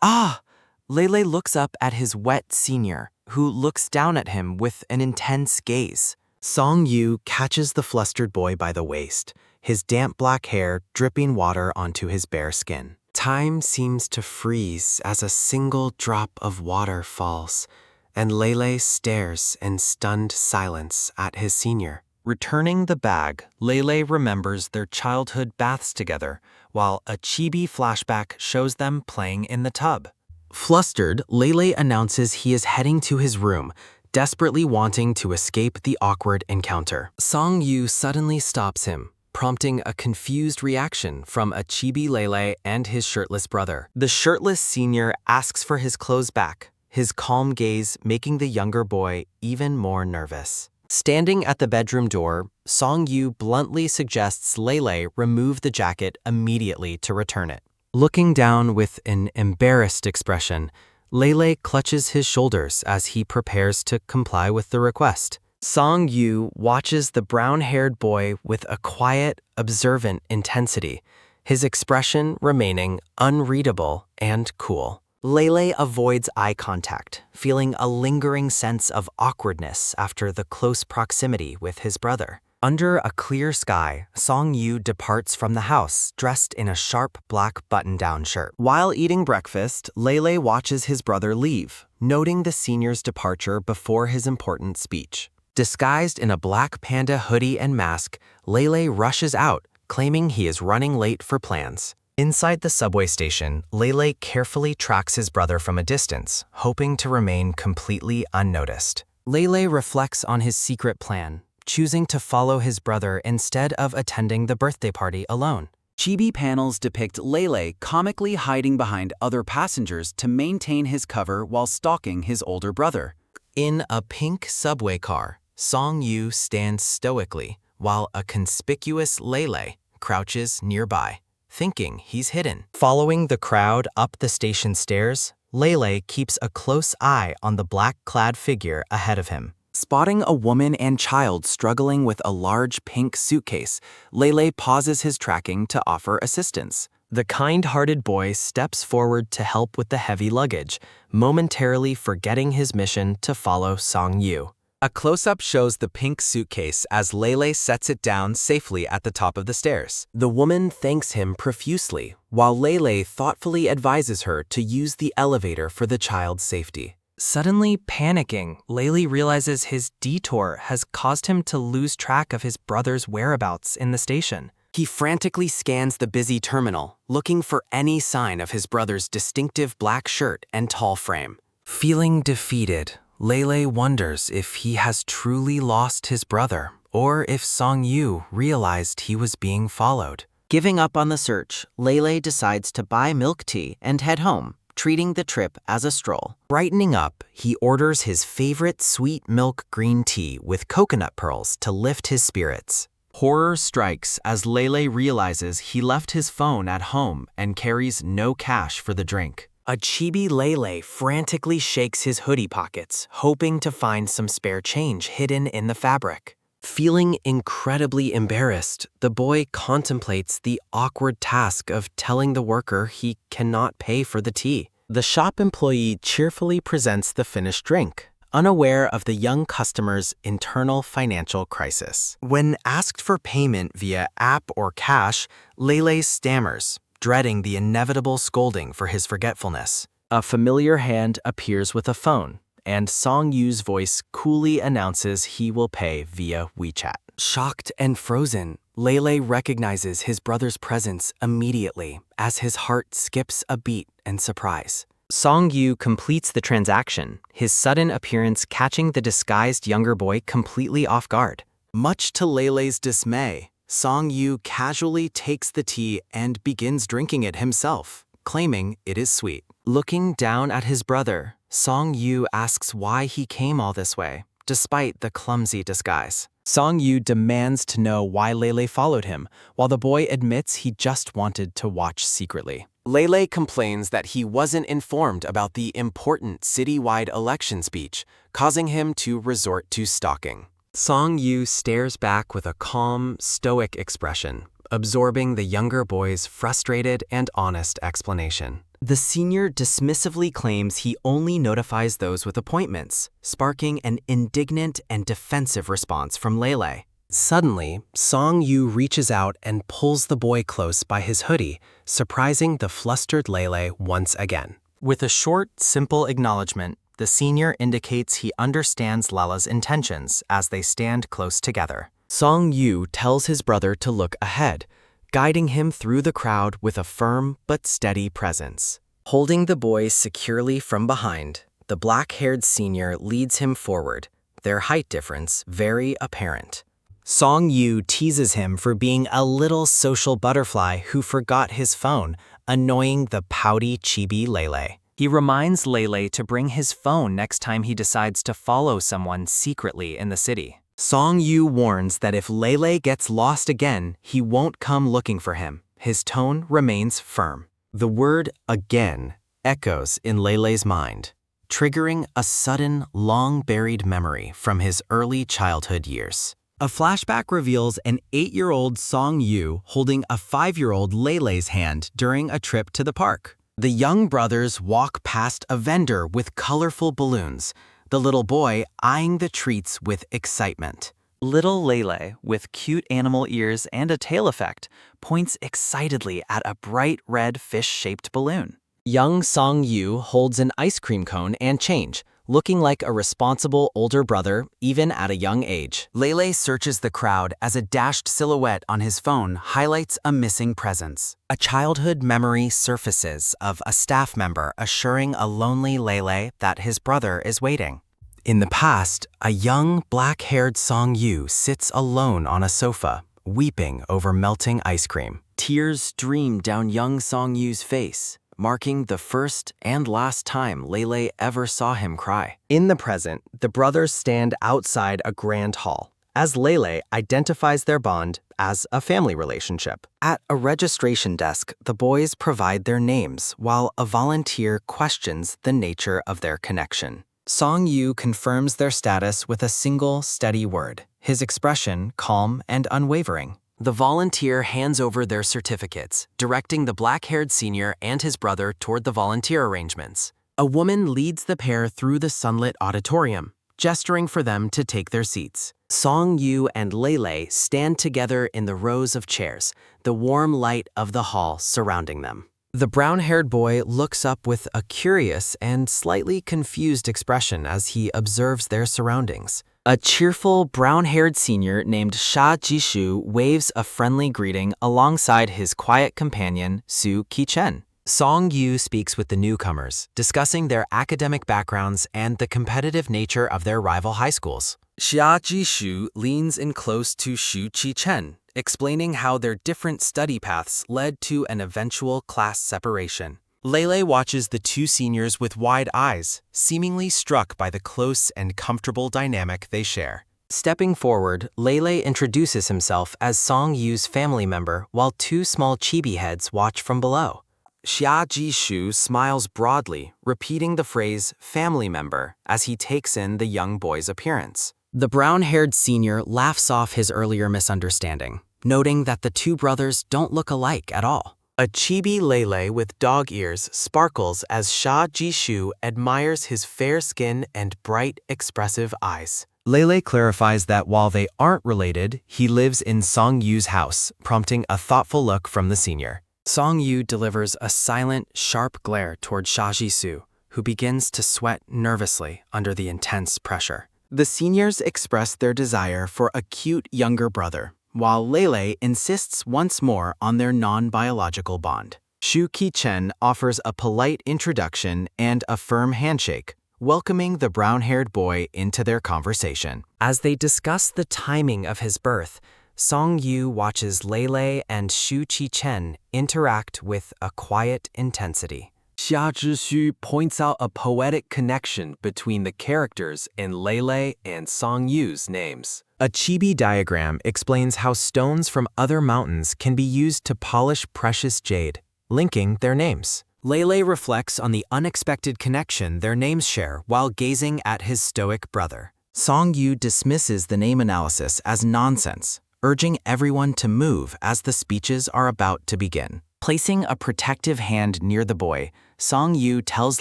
"Ah!" Lele looks up at his wet senior, who looks down at him with an intense gaze. Song-yu catches the flustered boy by the waist, his damp black hair dripping water onto his bare skin. Time seems to freeze as a single drop of water falls, and Lele stares in stunned silence at his senior. Returning the bag, Lele remembers their childhood baths together, while a chibi flashback shows them playing in the tub. Flustered, Lele announces he is heading to his room, desperately wanting to escape the awkward encounter. Song-yu suddenly stops him, prompting a confused reaction from a chibi Lele and his shirtless brother. The shirtless senior asks for his clothes back, his calm gaze making the younger boy even more nervous. Standing at the bedroom door, Song-yu bluntly suggests Lele remove the jacket immediately to return it. Looking down with an embarrassed expression, Lele clutches his shoulders as he prepares to comply with the request. Song-yu watches the brown-haired boy with a quiet, observant intensity, his expression remaining unreadable and cool. Lele avoids eye contact, feeling a lingering sense of awkwardness after the close proximity with his brother. Under a clear sky, Song-yu departs from the house dressed in a sharp black button-down shirt. While eating breakfast, Lele watches his brother leave, noting the senior's departure before his important speech. Disguised in a black panda hoodie and mask, Lele rushes out, claiming he is running late for plans. Inside the subway station, Lele carefully tracks his brother from a distance, hoping to remain completely unnoticed. Lele reflects on his secret plan, choosing to follow his brother instead of attending the birthday party alone. Chibi panels depict Lele comically hiding behind other passengers to maintain his cover while stalking his older brother. In a pink subway car, Song-yu stands stoically, while a conspicuous Lele crouches nearby, thinking he's hidden. Following the crowd up the station stairs, Lele keeps a close eye on the black-clad figure ahead of him. Spotting a woman and child struggling with a large pink suitcase, Lele pauses his tracking to offer assistance. The kind-hearted boy steps forward to help with the heavy luggage, momentarily forgetting his mission to follow Song-yu. A close-up shows the pink suitcase as Lele sets it down safely at the top of the stairs. The woman thanks him profusely, while Lele thoughtfully advises her to use the elevator for the child's safety. Suddenly panicking, Lele realizes his detour has caused him to lose track of his brother's whereabouts in the station. He frantically scans the busy terminal, looking for any sign of his brother's distinctive black shirt and tall frame. Feeling defeated, Lele wonders if he has truly lost his brother, or if Song-yu realized he was being followed. Giving up on the search, Lele decides to buy milk tea and head home, treating the trip as a stroll. Brightening up, he orders his favorite sweet milk green tea with coconut pearls to lift his spirits. Horror strikes as Lele realizes he left his phone at home and carries no cash for the drink. A chibi Lele frantically shakes his hoodie pockets, hoping to find some spare change hidden in the fabric. Feeling incredibly embarrassed, the boy contemplates the awkward task of telling the worker he cannot pay for the tea. The shop employee cheerfully presents the finished drink, unaware of the young customer's internal financial crisis. When asked for payment via app or cash, Lele stammers, dreading the inevitable scolding for his forgetfulness. A familiar hand appears with a phone, and Song Yu's voice coolly announces he will pay via WeChat. Shocked and frozen, Lele recognizes his brother's presence immediately as his heart skips a beat in surprise. Song Yu completes the transaction, his sudden appearance catching the disguised younger boy completely off guard. Much to Lele's dismay, Song Yu casually takes the tea and begins drinking it himself, claiming it is sweet. Looking down at his brother, Song Yu asks why he came all this way, despite the clumsy disguise. Song Yu demands to know why Lele followed him, while the boy admits he just wanted to watch secretly. Lele complains that he wasn't informed about the important citywide election speech, causing him to resort to stalking. Song Yu stares back with a calm, stoic expression, absorbing the younger boy's frustrated and honest explanation. The senior dismissively claims he only notifies those with appointments, sparking an indignant and defensive response from Lele. Suddenly, Song Yu reaches out and pulls the boy close by his hoodie, surprising the flustered Lele once again. With a short, simple acknowledgement, the senior indicates he understands Lala's intentions as they stand close together. Song Yu tells his brother to look ahead, guiding him through the crowd with a firm but steady presence. Holding the boy securely from behind, the black-haired senior leads him forward, their height difference very apparent. Song Yu teases him for being a little social butterfly who forgot his phone, annoying the pouty chibi Lele. He reminds Lele to bring his phone next time he decides to follow someone secretly in the city. Song Yu warns that if Lele gets lost again, he won't come looking for him. His tone remains firm. The word again echoes in Lele's mind, triggering a sudden, long-buried memory from his early childhood years. A flashback reveals an 8-year-old Song Yu holding a 5-year-old Lele's hand during a trip to the park. The young brothers walk past a vendor with colorful balloons, the little boy eyeing the treats with excitement. Little Lele, with cute animal ears and a tail effect, points excitedly at a bright red fish-shaped balloon. Young Song Yu holds an ice cream cone and change, looking like a responsible older brother even at a young age. Lele searches the crowd as a dashed silhouette on his phone highlights a missing presence. A childhood memory surfaces of a staff member assuring a lonely Lele that his brother is waiting. In the past, a young black-haired Song Yu sits alone on a sofa, weeping over melting ice cream. Tears stream down young Song Yu's face, marking the first and last time Lele ever saw him cry. In the present, the brothers stand outside a grand hall, as Lele identifies their bond as a family relationship. At a registration desk, the boys provide their names while a volunteer questions the nature of their connection. Song Yu confirms their status with a single steady word, his expression calm and unwavering. The volunteer hands over their certificates, directing the black-haired senior and his brother toward the volunteer arrangements. A woman leads the pair through the sunlit auditorium, gesturing for them to take their seats. Song Yu and Lele stand together in the rows of chairs, the warm light of the hall surrounding them. The brown-haired boy looks up with a curious and slightly confused expression as he observes their surroundings. A cheerful, brown-haired senior named Sha Jishu waves a friendly greeting alongside his quiet companion, Su Qichen. Song Yu speaks with the newcomers, discussing their academic backgrounds and the competitive nature of their rival high schools. Xia Jishu leans in close to Shu Qichen, explaining how their different study paths led to an eventual class separation. Lele watches the two seniors with wide eyes, seemingly struck by the close and comfortable dynamic they share. Stepping forward, Lele introduces himself as Song Yu's family member while two small chibi heads watch from below. Xia Jishu smiles broadly, repeating the phrase family member as he takes in the young boy's appearance. The brown-haired senior laughs off his earlier misunderstanding, noting that the two brothers don't look alike at all. A chibi Lele with dog ears sparkles as Sha Jishu admires his fair skin and bright, expressive eyes. Lele clarifies that while they aren't related, he lives in Song Yu's house, prompting a thoughtful look from the senior. Song Yu delivers a silent, sharp glare toward Sha Jishu, who begins to sweat nervously under the intense pressure. The seniors express their desire for a cute younger brother, while Lele insists once more on their non-biological bond. Shu Ki-chen offers a polite introduction and a firm handshake, welcoming the brown-haired boy into their conversation. As they discuss the timing of his birth, Song-yu watches Lele and Shu Ki-chen interact with a quiet intensity. Xia Zhishu points out a poetic connection between the characters in Lele and Song-yu's names. A chibi diagram explains how stones from other mountains can be used to polish precious jade, linking their names. Lele reflects on the unexpected connection their names share while gazing at his stoic brother. Song-yu dismisses the name analysis as nonsense, urging everyone to move as the speeches are about to begin. Placing a protective hand near the boy, Song-yu tells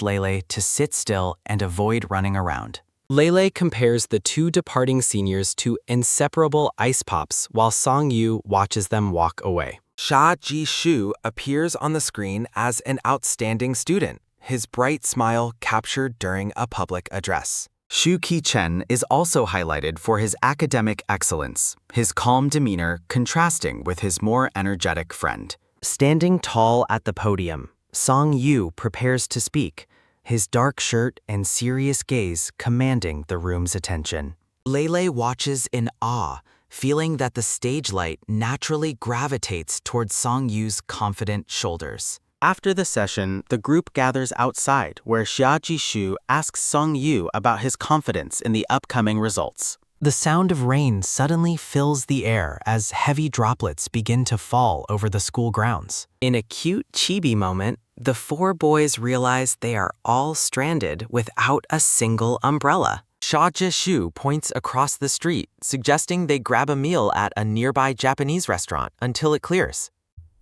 Lele to sit still and avoid running around. Lele compares the two departing seniors to inseparable ice pops while Song-yu watches them walk away. Sha Ji-shu appears on the screen as an outstanding student, his bright smile captured during a public address. Shu Ki-chen is also highlighted for his academic excellence, his calm demeanor contrasting with his more energetic friend. Standing tall at the podium, Song-yu prepares to speak, his dark shirt and serious gaze commanding the room's attention. Lele watches in awe, feeling that the stage light naturally gravitates towards Song-yu's confident shoulders. After the session, the group gathers outside where Xia Jishu asks Song-yu about his confidence in the upcoming results. The sound of rain suddenly fills the air as heavy droplets begin to fall over the school grounds. In a cute chibi moment, the four boys realize they are all stranded without a single umbrella. Xia Jishu points across the street, suggesting they grab a meal at a nearby Japanese restaurant until it clears.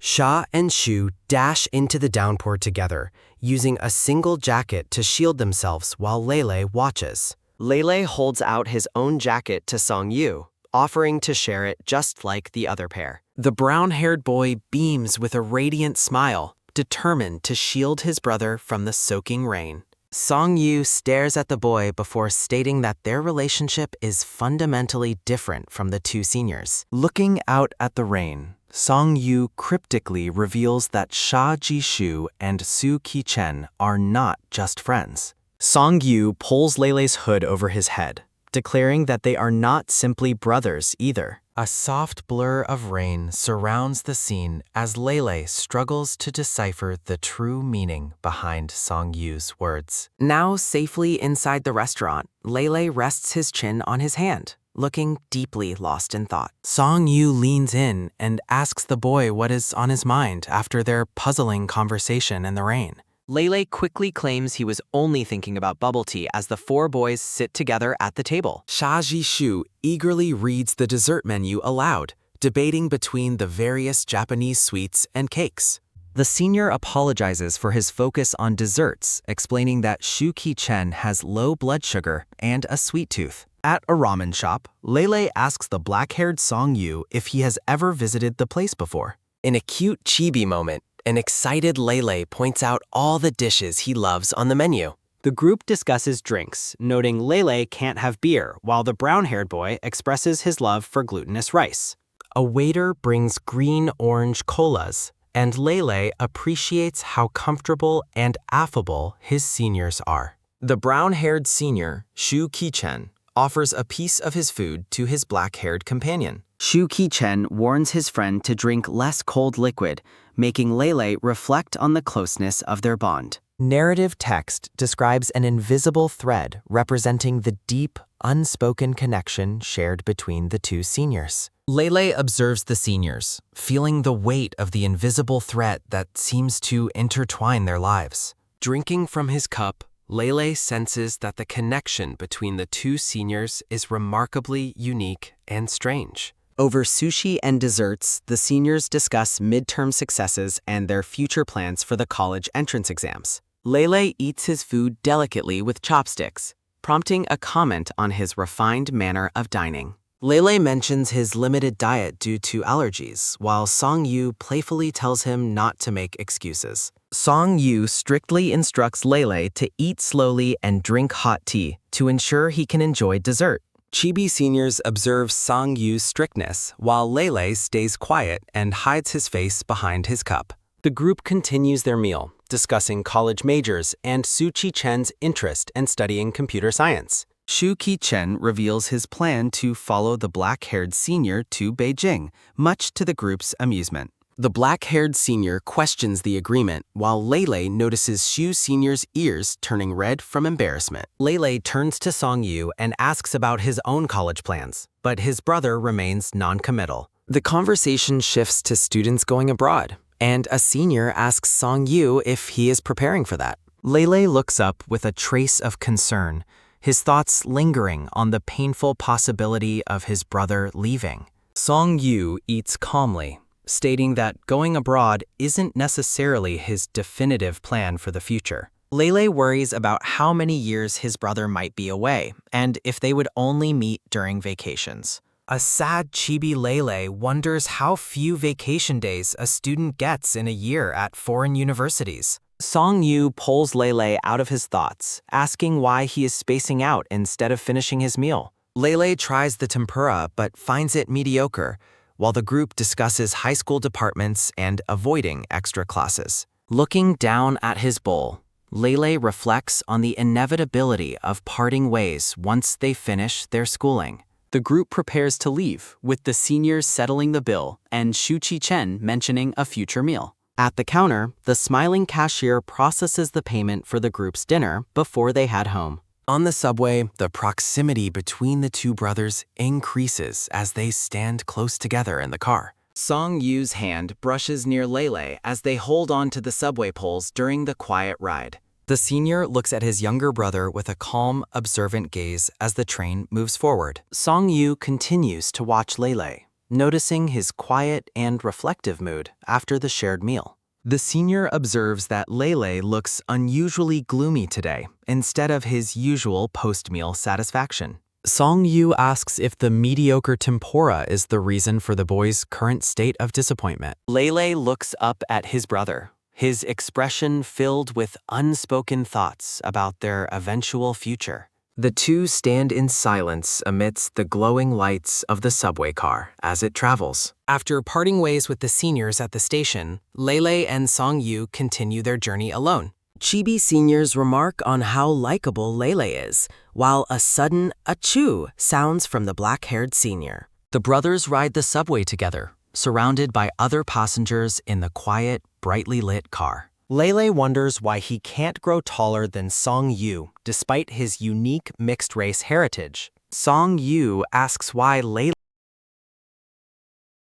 Sha and Shu dash into the downpour together, using a single jacket to shield themselves while Lele watches. Lele holds out his own jacket to Song-yu, offering to share it just like the other pair. The brown-haired boy beams with a radiant smile, determined to shield his brother from the soaking rain. Song-yu stares at the boy before stating that their relationship is fundamentally different from the two seniors. Looking out at the rain, Song-yu cryptically reveals that Xia Jishu and Shu Ki-chen are not just friends. Song-yu pulls Lele's hood over his head, declaring that they are not simply brothers either. A soft blur of rain surrounds the scene as Lele struggles to decipher the true meaning behind Song-yu's words. Now safely inside the restaurant, Lele rests his chin on his hand, looking deeply lost in thought. Song-yu leans in and asks the boy what is on his mind after their puzzling conversation in the rain. Lele quickly claims he was only thinking about bubble tea as the four boys sit together at the table. Xia Jishu eagerly reads the dessert menu aloud, debating between the various Japanese sweets and cakes. The senior apologizes for his focus on desserts, explaining that Shu Ki-chen has low blood sugar and a sweet tooth. At a ramen shop, Lele asks the black-haired Song-yu if he has ever visited the place before. In a cute chibi moment, an excited Lele points out all the dishes he loves on the menu. The group discusses drinks, noting Lele can't have beer, while the brown-haired boy expresses his love for glutinous rice. A waiter brings green-orange colas, and Lele appreciates how comfortable and affable his seniors are. The brown-haired senior, Shu Ki-chen, offers a piece of his food to his black-haired companion. Shu Ki-chen warns his friend to drink less cold liquid, making Lele reflect on the closeness of their bond. Narrative text describes an invisible thread representing the deep, unspoken connection shared between the two seniors. Lele observes the seniors, feeling the weight of the invisible threat that seems to intertwine their lives. Drinking from his cup, Lele senses that the connection between the two seniors is remarkably unique and strange. Over sushi and desserts, the seniors discuss midterm successes and their future plans for the college entrance exams. Lele eats his food delicately with chopsticks, prompting a comment on his refined manner of dining. Lele mentions his limited diet due to allergies, while Song-yu playfully tells him not to make excuses. Song-yu strictly instructs Lele to eat slowly and drink hot tea to ensure he can enjoy dessert. Chibi seniors observe Song-yu's strictness, while Lele stays quiet and hides his face behind his cup. The group continues their meal, discussing college majors and Su Chi-chen's interest in studying computer science. Shu Ki-chen reveals his plan to follow the black-haired senior to Beijing, much to the group's amusement. The black-haired senior questions the agreement, while Lele notices Shu Senior's ears turning red from embarrassment. Lele turns to Song-yu and asks about his own college plans, but his brother remains non-committal. The conversation shifts to students going abroad, and a senior asks Song-yu if he is preparing for that. Lele looks up with a trace of concern, his thoughts lingering on the painful possibility of his brother leaving. Song-yu eats calmly, stating that going abroad isn't necessarily his definitive plan for the future. Lele worries about how many years his brother might be away, and if they would only meet during vacations. A sad chibi Lele wonders how few vacation days a student gets in a year at foreign universities. Song-yu pulls Lele out of his thoughts, asking why he is spacing out instead of finishing his meal. Lele tries the tempura but finds it mediocre, while the group discusses high school departments and avoiding extra classes. Looking down at his bowl, Lele reflects on the inevitability of parting ways once they finish their schooling. The group prepares to leave, with the seniors settling the bill and Shu Chi-chen mentioning a future meal. At the counter, the smiling cashier processes the payment for the group's dinner before they head home. On the subway, the proximity between the two brothers increases as they stand close together in the car. Song-yu's hand brushes near Lele as they hold on to the subway poles during the quiet ride. The senior looks at his younger brother with a calm, observant gaze as the train moves forward. Song-yu continues to watch Lele, noticing his quiet and reflective mood after the shared meal. The senior observes that Lele looks unusually gloomy today, instead of his usual post-meal satisfaction. Song-yu asks if the mediocre tempura is the reason for the boy's current state of disappointment. Lele looks up at his brother, his expression filled with unspoken thoughts about their eventual future. The two stand in silence amidst the glowing lights of the subway car as it travels. After parting ways with the seniors at the station, Lele and Song-yu continue their journey alone. Chibi seniors remark on how likable Lele is, while a sudden achoo sounds from the black-haired senior. The brothers ride the subway together, surrounded by other passengers in the quiet, brightly lit car. Lele wonders why he can't grow taller than Song-yu despite his unique mixed-race heritage. Song-yu asks why Lele,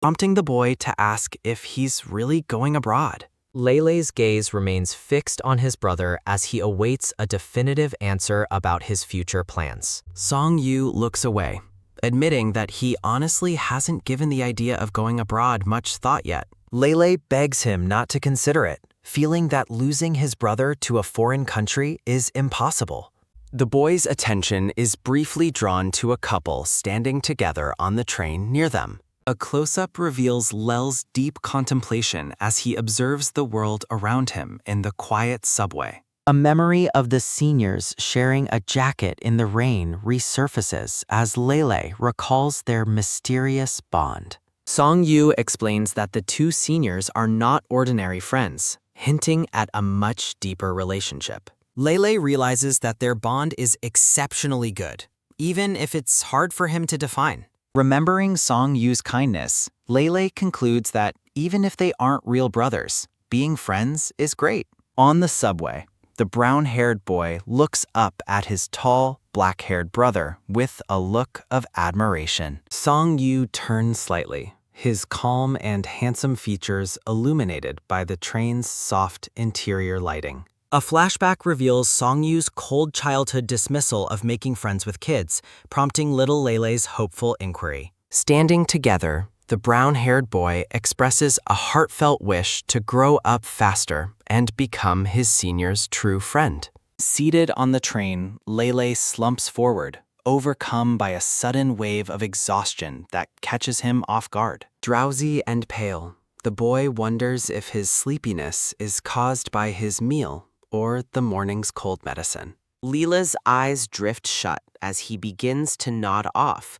prompting the boy to ask if he's really going abroad. Lele's gaze remains fixed on his brother as he awaits a definitive answer about his future plans. Song-yu looks away, admitting that he honestly hasn't given the idea of going abroad much thought yet. Lele begs him not to consider it, feeling that losing his brother to a foreign country is impossible. The boy's attention is briefly drawn to a couple standing together on the train near them. A close-up reveals Lel's deep contemplation as he observes the world around him in the quiet subway. A memory of the seniors sharing a jacket in the rain resurfaces as Lele recalls their mysterious bond. Song-yu explains that the two seniors are not ordinary friends, hinting at a much deeper relationship. Lele realizes that their bond is exceptionally good, even if it's hard for him to define. Remembering Song-yu's kindness, Lele concludes that even if they aren't real brothers, being friends is great. On the subway, the brown-haired boy looks up at his tall, black-haired brother with a look of admiration. Song-yu turns slightly, his calm and handsome features illuminated by the train's soft interior lighting. A flashback reveals Song-yu's cold childhood dismissal of making friends with kids, prompting little Lele's hopeful inquiry. Standing together, the brown-haired boy expresses a heartfelt wish to grow up faster and become his senior's true friend. Seated on the train, Lele slumps forward, overcome by a sudden wave of exhaustion that catches him off guard. Drowsy and pale, the boy wonders if his sleepiness is caused by his meal or the morning's cold medicine. Leela's eyes drift shut as he begins to nod off.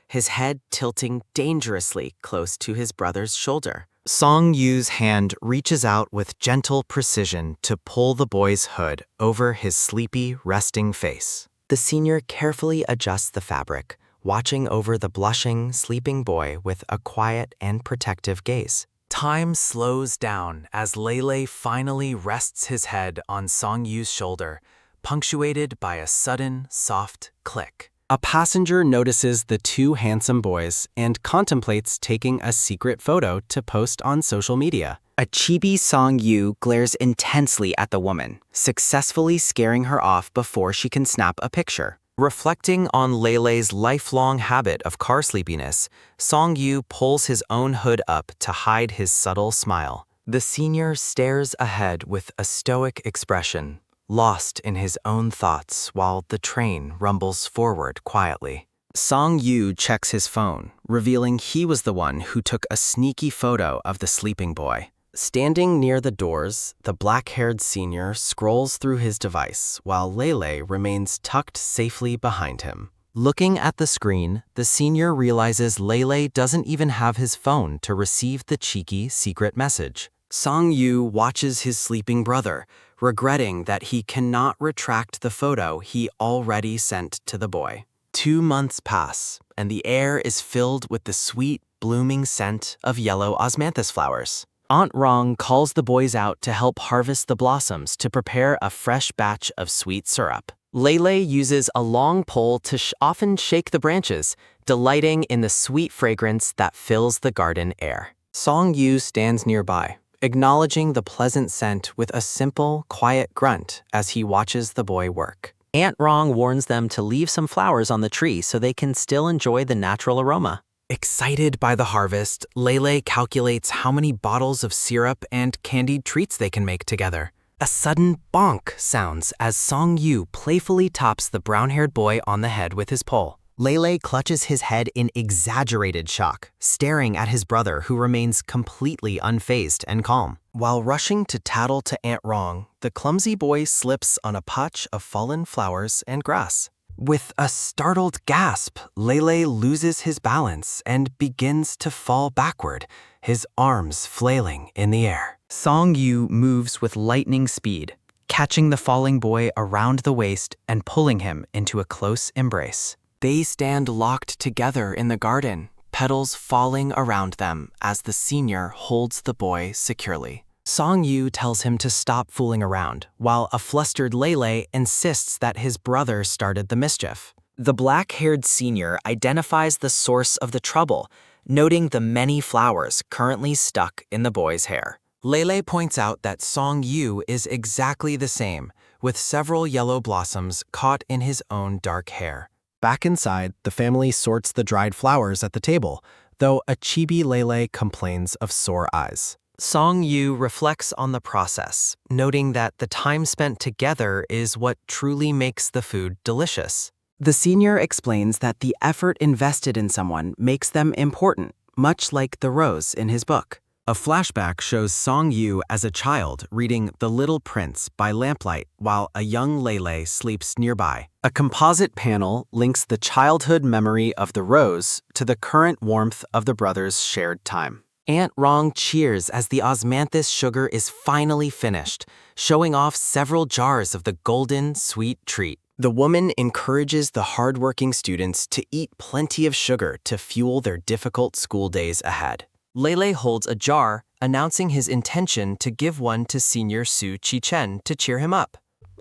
His head tilting dangerously close to his brother's shoulder. Song Yu's hand reaches out with gentle precision to pull the boy's hood over his sleepy, resting face. The senior carefully adjusts the fabric, watching over the blushing, sleeping boy with a quiet and protective gaze. Time slows down as Lele finally rests his head on Song Yu's shoulder, punctuated by a sudden, soft click. A passenger notices the two handsome boys and contemplates taking a secret photo to post on social media. A chibi Song Yu glares intensely at the woman, successfully scaring her off before she can snap a picture. Reflecting on Lele's lifelong habit of car sleepiness, Song Yu pulls his own hood up to hide his subtle smile. The senior stares ahead with a stoic expression, lost in his own thoughts while the train rumbles forward quietly. Song Yu checks his phone, revealing he was the one who took a sneaky photo of the sleeping boy. Standing near the doors, the black-haired senior scrolls through his device while Lele remains tucked safely behind him. Looking at the screen, the senior realizes Lele doesn't even have his phone to receive the cheeky secret message. Song Yu watches his sleeping brother, regretting that he cannot retract the photo he already sent to the boy. 2 months pass, and the air is filled with the sweet, blooming scent of yellow osmanthus flowers. Aunt Rong calls the boys out to help harvest the blossoms to prepare a fresh batch of sweet syrup. Lele uses a long pole to often shake the branches, delighting in the sweet fragrance that fills the garden air. Song Yu stands nearby, acknowledging the pleasant scent with a simple, quiet grunt as he watches the boy work. Aunt Rong warns them to leave some flowers on the tree so they can still enjoy the natural aroma. Excited by the harvest, Lele calculates how many bottles of syrup and candied treats they can make together. A sudden bonk sounds as Song Yu playfully taps the brown-haired boy on the head with his pole. Lele clutches his head in exaggerated shock, staring at his brother who remains completely unfazed and calm. While rushing to tattle to Aunt Rong, the clumsy boy slips on a patch of fallen flowers and grass. With a startled gasp, Lele loses his balance and begins to fall backward, his arms flailing in the air. Song Yu moves with lightning speed, catching the falling boy around the waist and pulling him into a close embrace. They stand locked together in the garden, petals falling around them as the senior holds the boy securely. Song Yu tells him to stop fooling around, while a flustered Lele insists that his brother started the mischief. The black-haired senior identifies the source of the trouble, noting the many flowers currently stuck in the boy's hair. Lele points out that Song Yu is exactly the same, with several yellow blossoms caught in his own dark hair. Back inside, the family sorts the dried flowers at the table, though a chibi Lele complains of sore eyes. Song Yu reflects on the process, noting that the time spent together is what truly makes the food delicious. The senior explains that the effort invested in someone makes them important, much like the rose in his book. A flashback shows Song Yu as a child reading The Little Prince by lamplight while a young Lele sleeps nearby. A composite panel links the childhood memory of the rose to the current warmth of the brothers' shared time. Aunt Rong cheers as the osmanthus sugar is finally finished, showing off several jars of the golden, sweet treat. The woman encourages the hardworking students to eat plenty of sugar to fuel their difficult school days ahead. Lele holds a jar, announcing his intention to give one to Senior Su Chi-chen to cheer him up.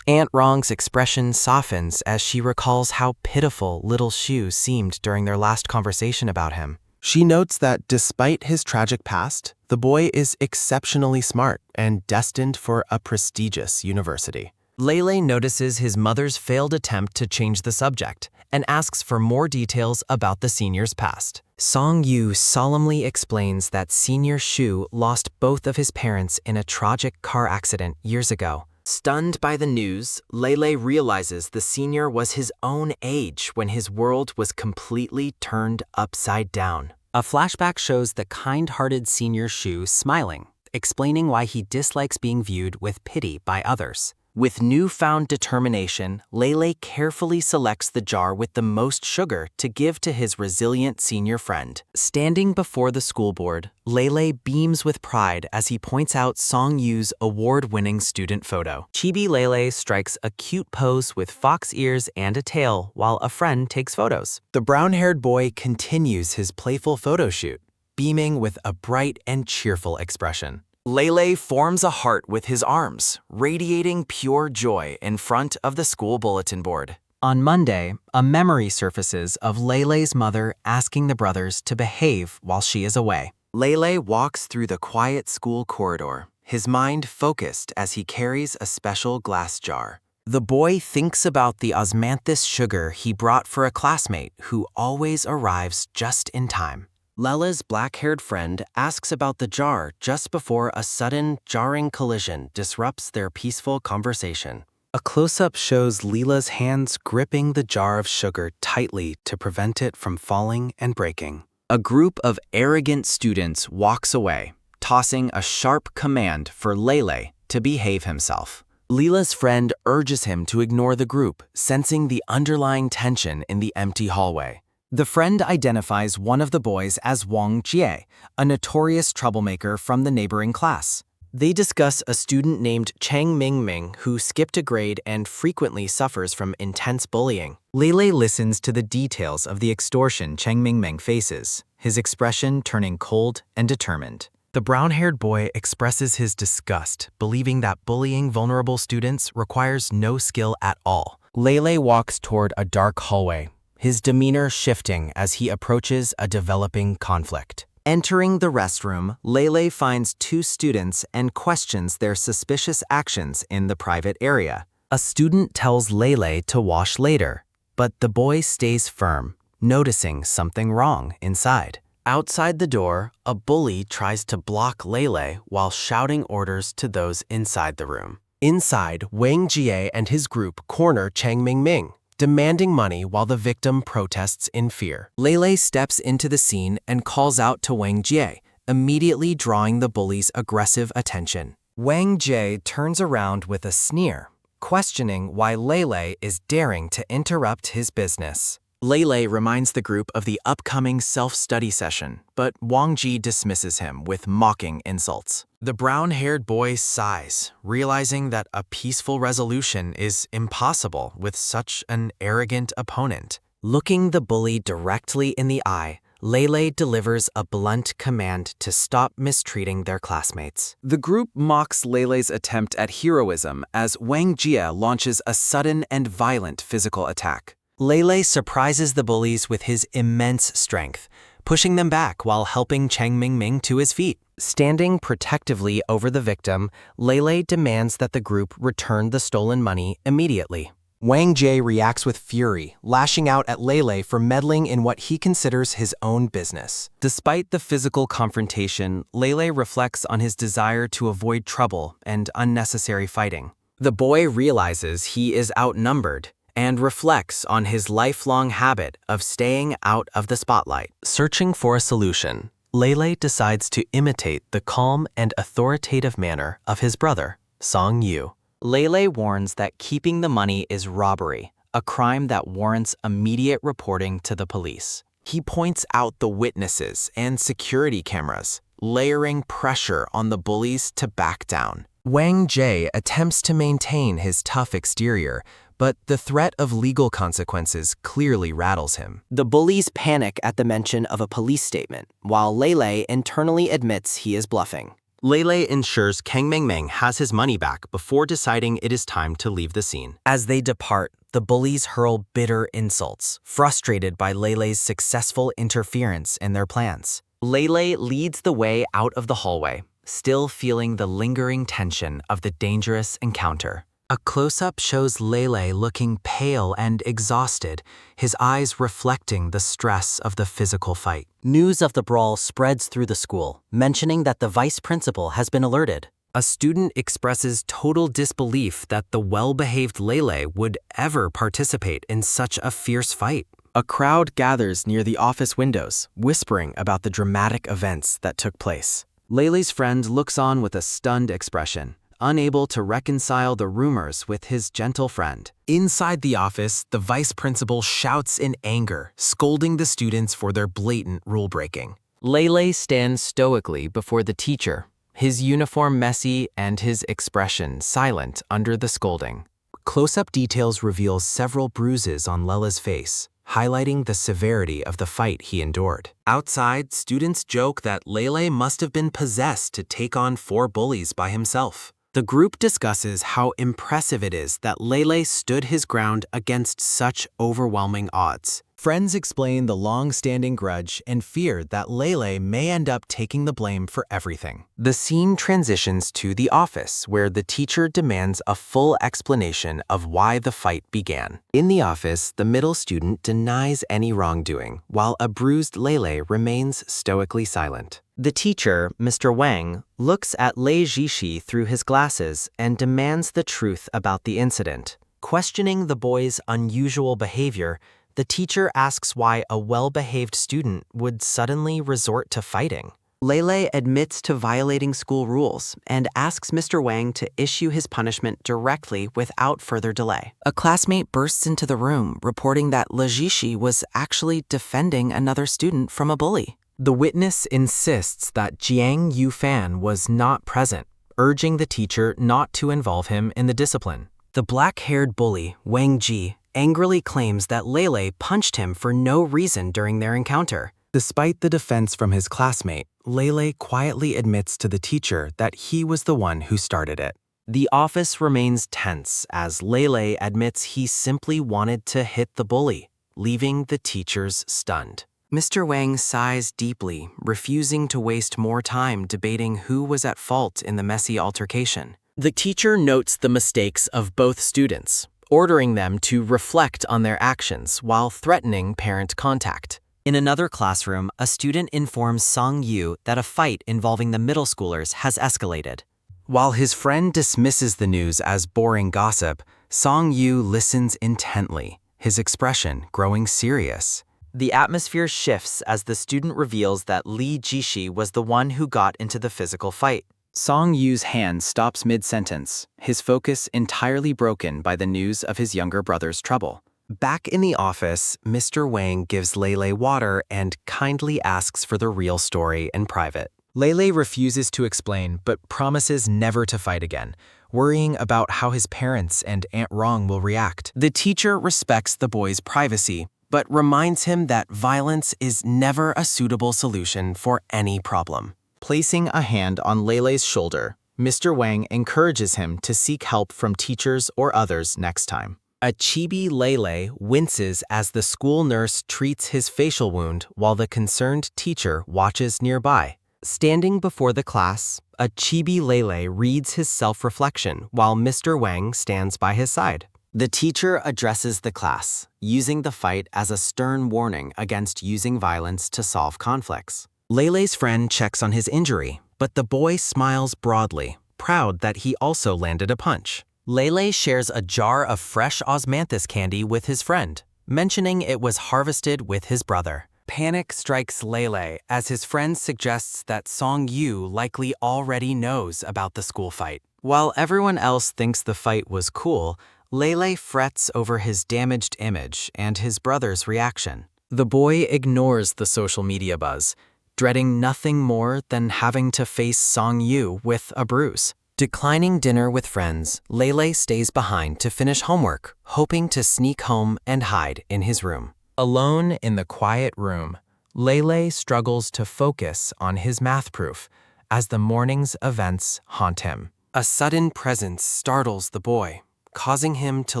Aunt Rong's expression softens as she recalls how pitiful little Shu seemed during their last conversation about him. She notes that despite his tragic past, the boy is exceptionally smart and destined for a prestigious university. Lele notices his mother's failed attempt to change the subject and asks for more details about the senior's past. Song Yu solemnly explains that Senior Shu lost both of his parents in a tragic car accident years ago, Stunned by the news, Lele realizes the senior was his own age when his world was completely turned upside down. A flashback shows the kind-hearted senior Shu smiling, explaining why he dislikes being viewed with pity by others. With newfound determination, Lele carefully selects the jar with the most sugar to give to his resilient senior friend. Standing before the school board, Lele beams with pride as he points out Song Yu's award-winning student photo. Chibi Lele strikes a cute pose with fox ears and a tail while a friend takes photos. The brown-haired boy continues his playful photo shoot, beaming with a bright and cheerful expression. Lele forms a heart with his arms, radiating pure joy in front of the school bulletin board. On Monday, a memory surfaces of Lele's mother asking the brothers to behave while she is away. Lele walks through the quiet school corridor, his mind focused as he carries a special glass jar. The boy thinks about the osmanthus sugar he brought for a classmate who always arrives just in time. Lela's black-haired friend asks about the jar just before a sudden, jarring collision disrupts their peaceful conversation. A close-up shows Leela's hands gripping the jar of sugar tightly to prevent it from falling and breaking. A group of arrogant students walks away, tossing a sharp command for Lele to behave himself. Leela's friend urges him to ignore the group, sensing the underlying tension in the empty hallway. The friend identifies one of the boys as Wang Jie, a notorious troublemaker from the neighboring class. They discuss a student named Chang Mingming who skipped a grade and frequently suffers from intense bullying. Lele listens to the details of the extortion Chang Mingming faces, his expression turning cold and determined. The brown-haired boy expresses his disgust, believing that bullying vulnerable students requires no skill at all. Lele walks toward a dark hallway, his demeanor shifting as he approaches a developing conflict. Entering the restroom, Lele finds two students and questions their suspicious actions in the private area. A student tells Lele to wash later, but the boy stays firm, noticing something wrong inside. Outside the door, a bully tries to block Lele while shouting orders to those inside the room. Inside, Wang Jie and his group corner Chang Mingming, demanding money while the victim protests in fear. Lele steps into the scene and calls out to Wang Jie, immediately drawing the bully's aggressive attention. Wang Jie turns around with a sneer, questioning why Lele is daring to interrupt his business. Lele reminds the group of the upcoming self-study session, but Wang Ji dismisses him with mocking insults. The brown-haired boy sighs, realizing that a peaceful resolution is impossible with such an arrogant opponent. Looking the bully directly in the eye, Lele delivers a blunt command to stop mistreating their classmates. The group mocks Lele's attempt at heroism as Wang Jie launches a sudden and violent physical attack. Lele surprises the bullies with his immense strength, pushing them back while helping Chang Mingming to his feet. Standing protectively over the victim, Lele demands that the group return the stolen money immediately. Wang Jie reacts with fury, lashing out at Lele for meddling in what he considers his own business. Despite the physical confrontation, Lele reflects on his desire to avoid trouble and unnecessary fighting. The boy realizes he is outnumbered and reflects on his lifelong habit of staying out of the spotlight. Searching for a solution, Lele decides to imitate the calm and authoritative manner of his brother, Song Yu. Lele warns that keeping the money is robbery, a crime that warrants immediate reporting to the police. He points out the witnesses and security cameras, layering pressure on the bullies to back down. Wang Jie attempts to maintain his tough exterior, but the threat of legal consequences clearly rattles him. The bullies panic at the mention of a police statement, while Lele internally admits he is bluffing. Lele ensures Chang Mingming has his money back before deciding it is time to leave the scene. As they depart, the bullies hurl bitter insults, frustrated by Lele's successful interference in their plans. Lele leads the way out of the hallway, still feeling the lingering tension of the dangerous encounter. A close-up shows Lele looking pale and exhausted, his eyes reflecting the stress of the physical fight. News of the brawl spreads through the school, mentioning that the vice principal has been alerted. A student expresses total disbelief that the well-behaved Lele would ever participate in such a fierce fight. A crowd gathers near the office windows, whispering about the dramatic events that took place. Lele's friend looks on with a stunned expression, unable to reconcile the rumors with his gentle friend. Inside the office, the vice principal shouts in anger, scolding the students for their blatant rule-breaking. Lele stands stoically before the teacher, his uniform messy and his expression silent under the scolding. Close-up details reveal several bruises on Lele's face, highlighting the severity of the fight he endured. Outside, students joke that Lele must have been possessed to take on 4 bullies by himself. The group discusses how impressive it is that Lele stood his ground against such overwhelming odds. Friends explain the long-standing grudge and fear that Lele may end up taking the blame for everything. The scene transitions to the office, where the teacher demands a full explanation of why the fight began. In the office, the middle student denies any wrongdoing, while a bruised Lele remains stoically silent. The teacher, Mr. Wang, looks at Lei Jishi through his glasses and demands the truth about the incident. Questioning the boy's unusual behavior, the teacher asks why a well-behaved student would suddenly resort to fighting. Lele admits to violating school rules and asks Mr. Wang to issue his punishment directly without further delay. A classmate bursts into the room, reporting that Lajishi was actually defending another student from a bully. The witness insists that Jiang Yufan was not present, urging the teacher not to involve him in the discipline. The black-haired bully, Wang Ji, angrily claims that Lele punched him for no reason during their encounter. Despite the defense from his classmate, Lele quietly admits to the teacher that he was the one who started it. The office remains tense as Lele admits he simply wanted to hit the bully, leaving the teachers stunned. Mr. Wang sighs deeply, refusing to waste more time debating who was at fault in the messy altercation. The teacher notes the mistakes of both students, ordering them to reflect on their actions while threatening parent contact. In another classroom, a student informs Song Yu that a fight involving the middle schoolers has escalated. While his friend dismisses the news as boring gossip, Song Yu listens intently, his expression growing serious. The atmosphere shifts as the student reveals that Li Jishi was the one who got into the physical fight. Song Yu's hand stops mid-sentence, his focus entirely broken by the news of his younger brother's trouble. Back in the office, Mr. Wang gives Lele water and kindly asks for the real story in private. Lele refuses to explain but promises never to fight again, worrying about how his parents and Aunt Rong will react. The teacher respects the boy's privacy, but reminds him that violence is never a suitable solution for any problem. Placing a hand on Lele's shoulder, Mr. Wang encourages him to seek help from teachers or others next time. A chibi Lele winces as the school nurse treats his facial wound while the concerned teacher watches nearby. Standing before the class, a chibi Lele reads his self-reflection while Mr. Wang stands by his side. The teacher addresses the class, using the fight as a stern warning against using violence to solve conflicts. Lele's friend checks on his injury, but the boy smiles broadly, proud that he also landed a punch. Lele shares a jar of fresh osmanthus candy with his friend, mentioning it was harvested with his brother. Panic strikes Lele as his friend suggests that Song Yu likely already knows about the school fight. While everyone else thinks the fight was cool, Lele frets over his damaged image and his brother's reaction. The boy ignores the social media buzz, dreading nothing more than having to face Song Yu with a bruise. Declining dinner with friends, Lele stays behind to finish homework, hoping to sneak home and hide in his room. Alone in the quiet room, Lele struggles to focus on his math proof as the morning's events haunt him. A sudden presence startles the boy, causing him to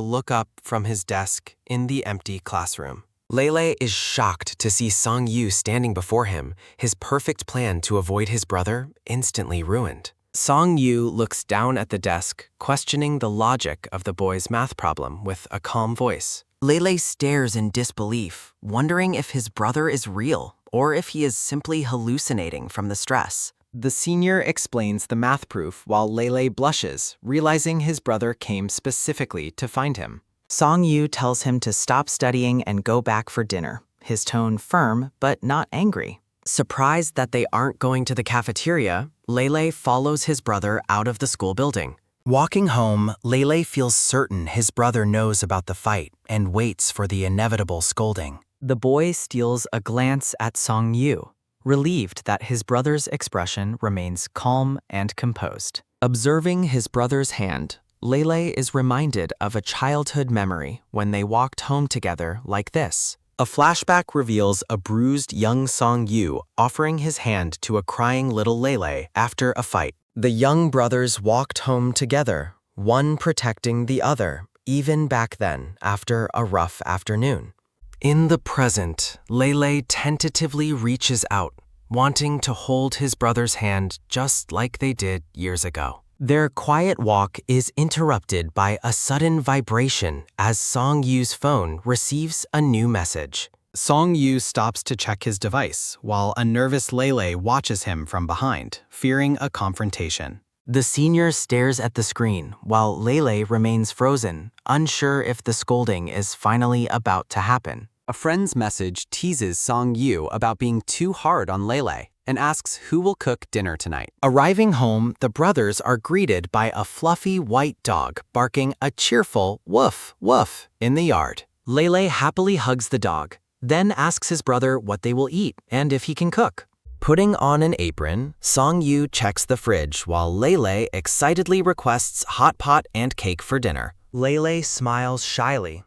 look up from his desk in the empty classroom. Lele is shocked to see Song Yu standing before him, his perfect plan to avoid his brother instantly ruined. Song Yu looks down at the desk, questioning the logic of the boy's math problem with a calm voice. Lele stares in disbelief, wondering if his brother is real or if he is simply hallucinating from the stress. The senior explains the math proof while Lele blushes, realizing his brother came specifically to find him. Song-yu tells him to stop studying and go back for dinner, his tone firm but not angry. Surprised that they aren't going to the cafeteria, Lele follows his brother out of the school building. Walking home, Lele feels certain his brother knows about the fight and waits for the inevitable scolding. The boy steals a glance at Song-yu, relieved that his brother's expression remains calm and composed. Observing his brother's hand, Lele is reminded of a childhood memory when they walked home together like this. A flashback reveals a bruised young Song-yu offering his hand to a crying little Lele after a fight. The young brothers walked home together, one protecting the other, even back then after a rough afternoon. In the present, Lele tentatively reaches out, wanting to hold his brother's hand just like they did years ago. Their quiet walk is interrupted by a sudden vibration as Song-yu's phone receives a new message. Song-yu stops to check his device, while a nervous Lele watches him from behind, fearing a confrontation. The senior stares at the screen, while Lele remains frozen, unsure if the scolding is finally about to happen. A friend's message teases Song-yu about being too hard on Lele and asks who will cook dinner tonight. Arriving home, the brothers are greeted by a fluffy white dog barking a cheerful woof woof in the yard. Lele happily hugs the dog, then asks his brother what they will eat and if he can cook. Putting on an apron, Song-yu checks the fridge while Lele excitedly requests hot pot and cake for dinner. Lele smiles shyly,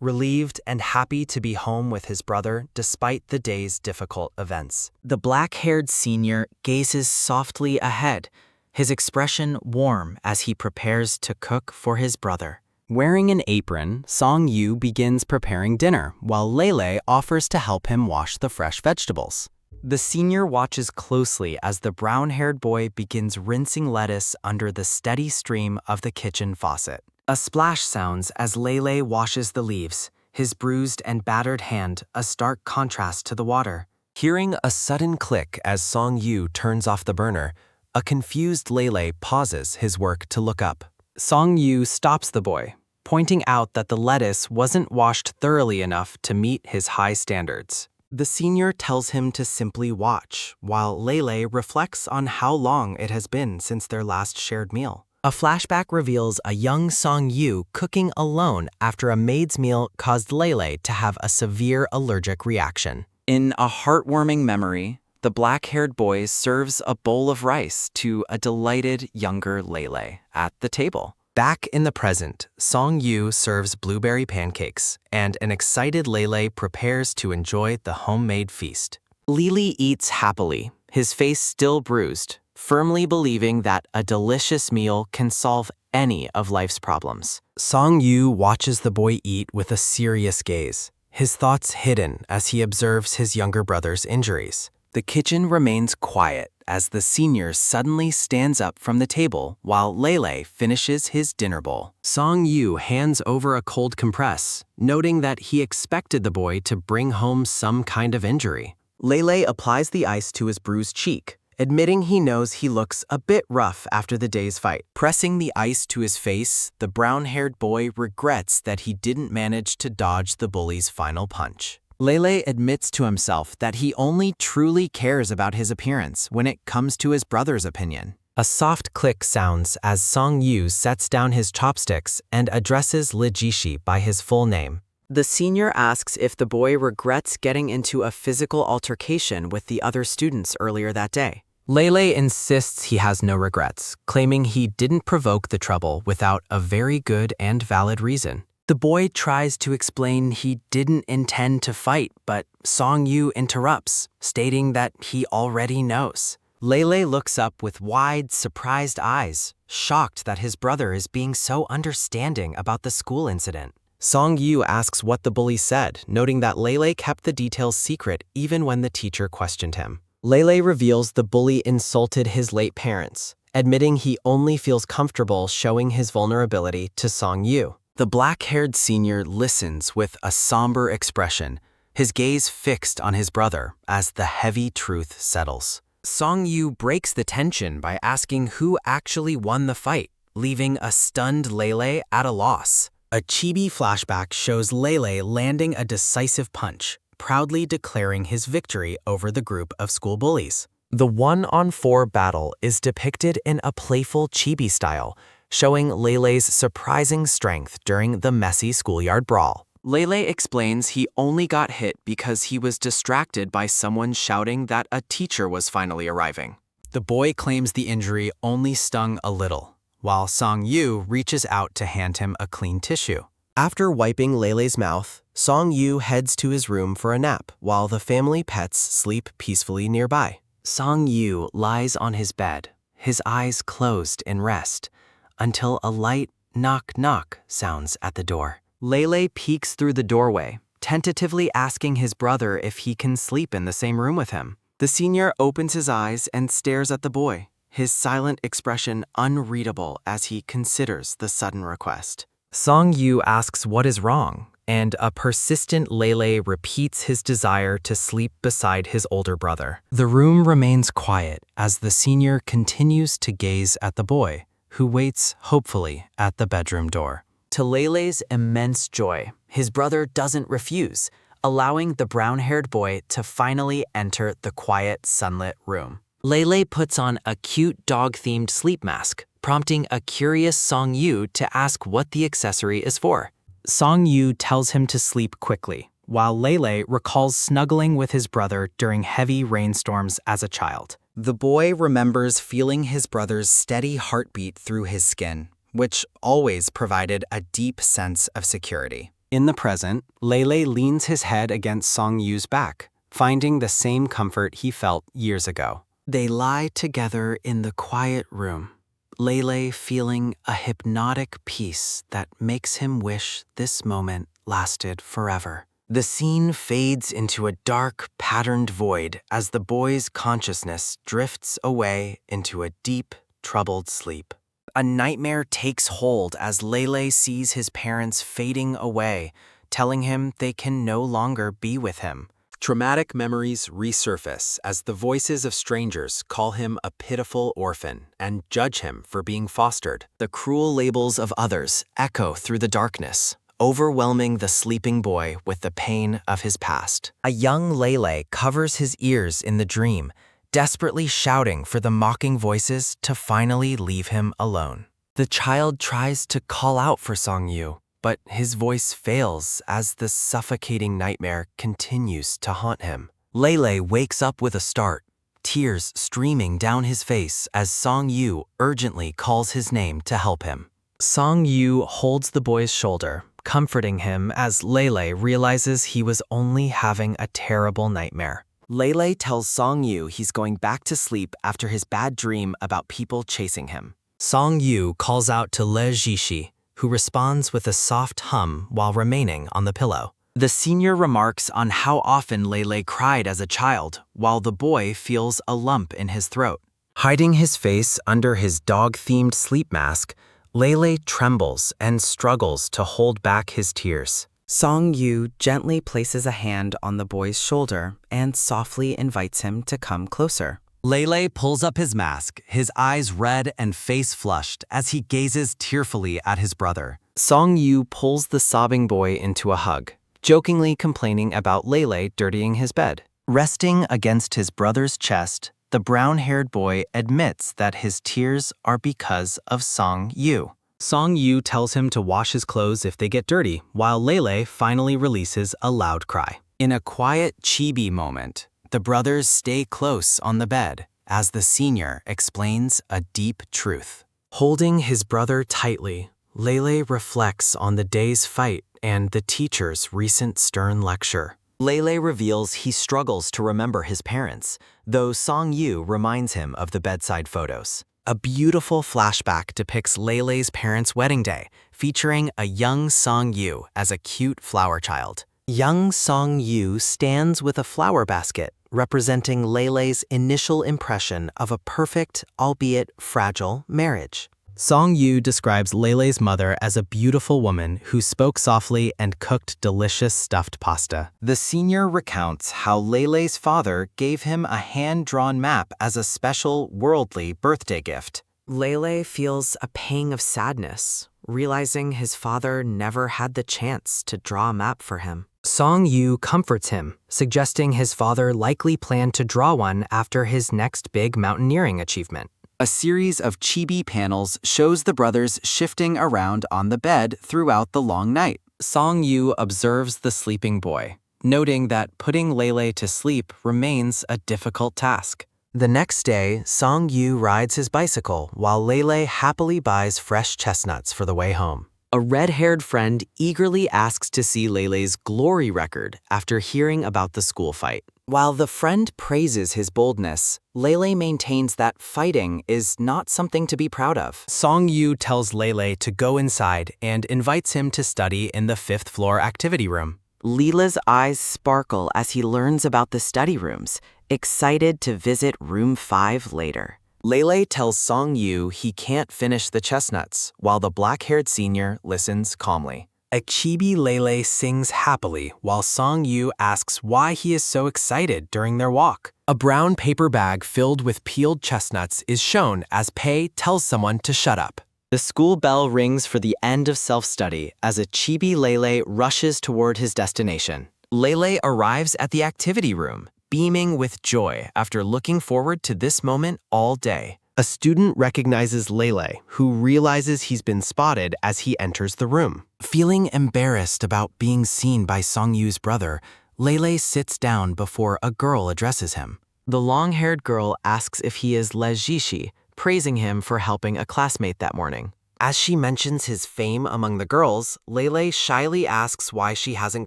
relieved and happy to be home with his brother despite the day's difficult events. The black-haired senior gazes softly ahead, his expression warm as he prepares to cook for his brother. Wearing an apron, Song-yu begins preparing dinner while Lele offers to help him wash the fresh vegetables. The senior watches closely as the brown-haired boy begins rinsing lettuce under the steady stream of the kitchen faucet. A splash sounds as Lele washes the leaves, his bruised and battered hand a stark contrast to the water. Hearing a sudden click as Song-yu turns off the burner, a confused Lele pauses his work to look up. Song-yu stops the boy, pointing out that the lettuce wasn't washed thoroughly enough to meet his high standards. The senior tells him to simply watch, while Lele reflects on how long it has been since their last shared meal. A flashback reveals a young Song-yu cooking alone after a maid's meal caused Lele to have a severe allergic reaction. In a heartwarming memory, the black-haired boy serves a bowl of rice to a delighted younger Lele at the table. Back in the present, Song-yu serves blueberry pancakes, and an excited Lele prepares to enjoy the homemade feast. Lily eats happily, his face still bruised, firmly believing that a delicious meal can solve any of life's problems. Song-yu watches the boy eat with a serious gaze, his thoughts hidden as he observes his younger brother's injuries. The kitchen remains quiet as the senior suddenly stands up from the table while Lele finishes his dinner bowl. Song-yu hands over a cold compress, noting that he expected the boy to bring home some kind of injury. Lele applies the ice to his bruised cheek, admitting he knows he looks a bit rough after the day's fight. Pressing the ice to his face, the brown-haired boy regrets that he didn't manage to dodge the bully's final punch. Lele admits to himself that he only truly cares about his appearance when it comes to his brother's opinion. A soft click sounds as Song-yu sets down his chopsticks and addresses Lejishi by his full name. The senior asks if the boy regrets getting into a physical altercation with the other students earlier that day. Lele insists he has no regrets, claiming he didn't provoke the trouble without a very good and valid reason. The boy tries to explain he didn't intend to fight, but Song-yu interrupts, stating that he already knows. Lele looks up with wide, surprised eyes, shocked that his brother is being so understanding about the school incident. Song-yu asks what the bully said, noting that Lele kept the details secret even when the teacher questioned him. Lele reveals the bully insulted his late parents, admitting he only feels comfortable showing his vulnerability to Song-yu. The black-haired senior listens with a somber expression, his gaze fixed on his brother as the heavy truth settles. Song-yu breaks the tension by asking who actually won the fight, leaving a stunned Lele at a loss. A chibi flashback shows Lele landing a decisive punch, proudly declaring his victory over the group of school bullies. The 1-on-4 battle is depicted in a playful chibi style, showing Lele's surprising strength during the messy schoolyard brawl. Lele explains he only got hit because he was distracted by someone shouting that a teacher was finally arriving. The boy claims the injury only stung a little, while Song-yu reaches out to hand him a clean tissue. After wiping Lele's mouth, Song-yu heads to his room for a nap while the family pets sleep peacefully nearby. Song-yu lies on his bed, his eyes closed in rest, until a light knock-knock sounds at the door. Lele peeks through the doorway, tentatively asking his brother if he can sleep in the same room with him. The senior opens his eyes and stares at the boy, his silent expression unreadable as he considers the sudden request. Song-yu asks what is wrong, and a persistent Lele repeats his desire to sleep beside his older brother. The room remains quiet as the senior continues to gaze at the boy, who waits hopefully at the bedroom door. To Lele's immense joy, his brother doesn't refuse, allowing the brown-haired boy to finally enter the quiet, sunlit room. Lele puts on a cute dog-themed sleep mask, prompting a curious Song-yu to ask what the accessory is for. Song-yu tells him to sleep quickly, while Lele recalls snuggling with his brother during heavy rainstorms as a child. The boy remembers feeling his brother's steady heartbeat through his skin, which always provided a deep sense of security. In the present, Lele leans his head against Song-yu's back, finding the same comfort he felt years ago. They lie together in the quiet room, Lele feeling a hypnotic peace that makes him wish this moment lasted forever. The scene fades into a dark, patterned void as the boy's consciousness drifts away into a deep, troubled sleep. A nightmare takes hold as Lele sees his parents fading away, telling him they can no longer be with him. Traumatic memories resurface as the voices of strangers call him a pitiful orphan and judge him for being fostered. The cruel labels of others echo through the darkness, overwhelming the sleeping boy with the pain of his past. A young Lele covers his ears in the dream, desperately shouting for the mocking voices to finally leave him alone. The child tries to call out for Song-yu, but his voice fails as the suffocating nightmare continues to haunt him. Lele wakes up with a start, tears streaming down his face as Song-yu urgently calls his name to help him. Song-yu holds the boy's shoulder, comforting him as Lele realizes he was only having a terrible nightmare. Lele tells Song-yu he's going back to sleep after his bad dream about people chasing him. Song-yu calls out to Le Jishi, who responds with a soft hum while remaining on the pillow. The senior remarks on how often Lele cried as a child, while the boy feels a lump in his throat. Hiding his face under his dog-themed sleep mask, Lele trembles and struggles to hold back his tears. Song-yu gently places a hand on the boy's shoulder and softly invites him to come closer. Lele pulls up his mask, his eyes red and face flushed as he gazes tearfully at his brother. Song-yu pulls the sobbing boy into a hug, jokingly complaining about Lele dirtying his bed. Resting against his brother's chest, the brown-haired boy admits that his tears are because of Song-yu. Song-yu tells him to wash his clothes if they get dirty, while Lele finally releases a loud cry. In a quiet chibi moment, the brothers stay close on the bed as the senior explains a deep truth. Holding his brother tightly, Lele reflects on the day's fight and the teacher's recent stern lecture. Lele reveals he struggles to remember his parents, though Song-yu reminds him of the bedside photos. A beautiful flashback depicts Lele's parents' wedding day, featuring a young Song-yu as a cute flower child. Young Song-yu stands with a flower basket, representing Lele's initial impression of a perfect, albeit fragile, marriage. Song Yu describes Lele's mother as a beautiful woman who spoke softly and cooked delicious stuffed pasta. The senior recounts how Lele's father gave him a hand-drawn map as a special worldly birthday gift. Lele feels a pang of sadness, realizing his father never had the chance to draw a map for him. Song Yu comforts him, suggesting his father likely planned to draw one after his next big mountaineering achievement. A series of chibi panels shows the brothers shifting around on the bed throughout the long night. Song Yu observes the sleeping boy, noting that putting Lele to sleep remains a difficult task. The next day, Song Yu rides his bicycle while Lele happily buys fresh chestnuts for the way home. A red-haired friend eagerly asks to see Lele's glory record after hearing about the school fight. While the friend praises his boldness, Lele maintains that fighting is not something to be proud of. Song Yu tells Lele to go inside and invites him to study in the 5th floor activity room. Leela's eyes sparkle as he learns about the study rooms, excited to visit room 5 later. Lele tells Song Yu he can't finish the chestnuts, while the black-haired senior listens calmly. A chibi Lele sings happily while Song Yu asks why he is so excited during their walk. A brown paper bag filled with peeled chestnuts is shown as Pei tells someone to shut up. The school bell rings for the end of self-study as a chibi Lele rushes toward his destination. Lele arrives at the activity room, beaming with joy after looking forward to this moment all day. A student recognizes Lele, who realizes he's been spotted as he enters the room. Feeling embarrassed about being seen by Song Yu's brother, Lele sits down before a girl addresses him. The long-haired girl asks if he is Lejishi, praising him for helping a classmate that morning. As she mentions his fame among the girls, Lele shyly asks why she hasn't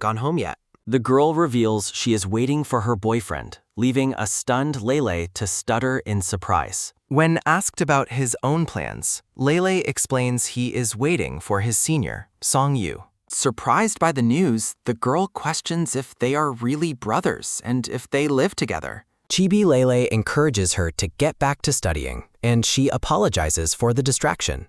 gone home yet. The girl reveals she is waiting for her boyfriend, leaving a stunned Lele to stutter in surprise. When asked about his own plans, Lele explains he is waiting for his senior, Song Yu. Surprised by the news, the girl questions if they are really brothers and if they live together. Chibi Lele encourages her to get back to studying, and she apologizes for the distraction.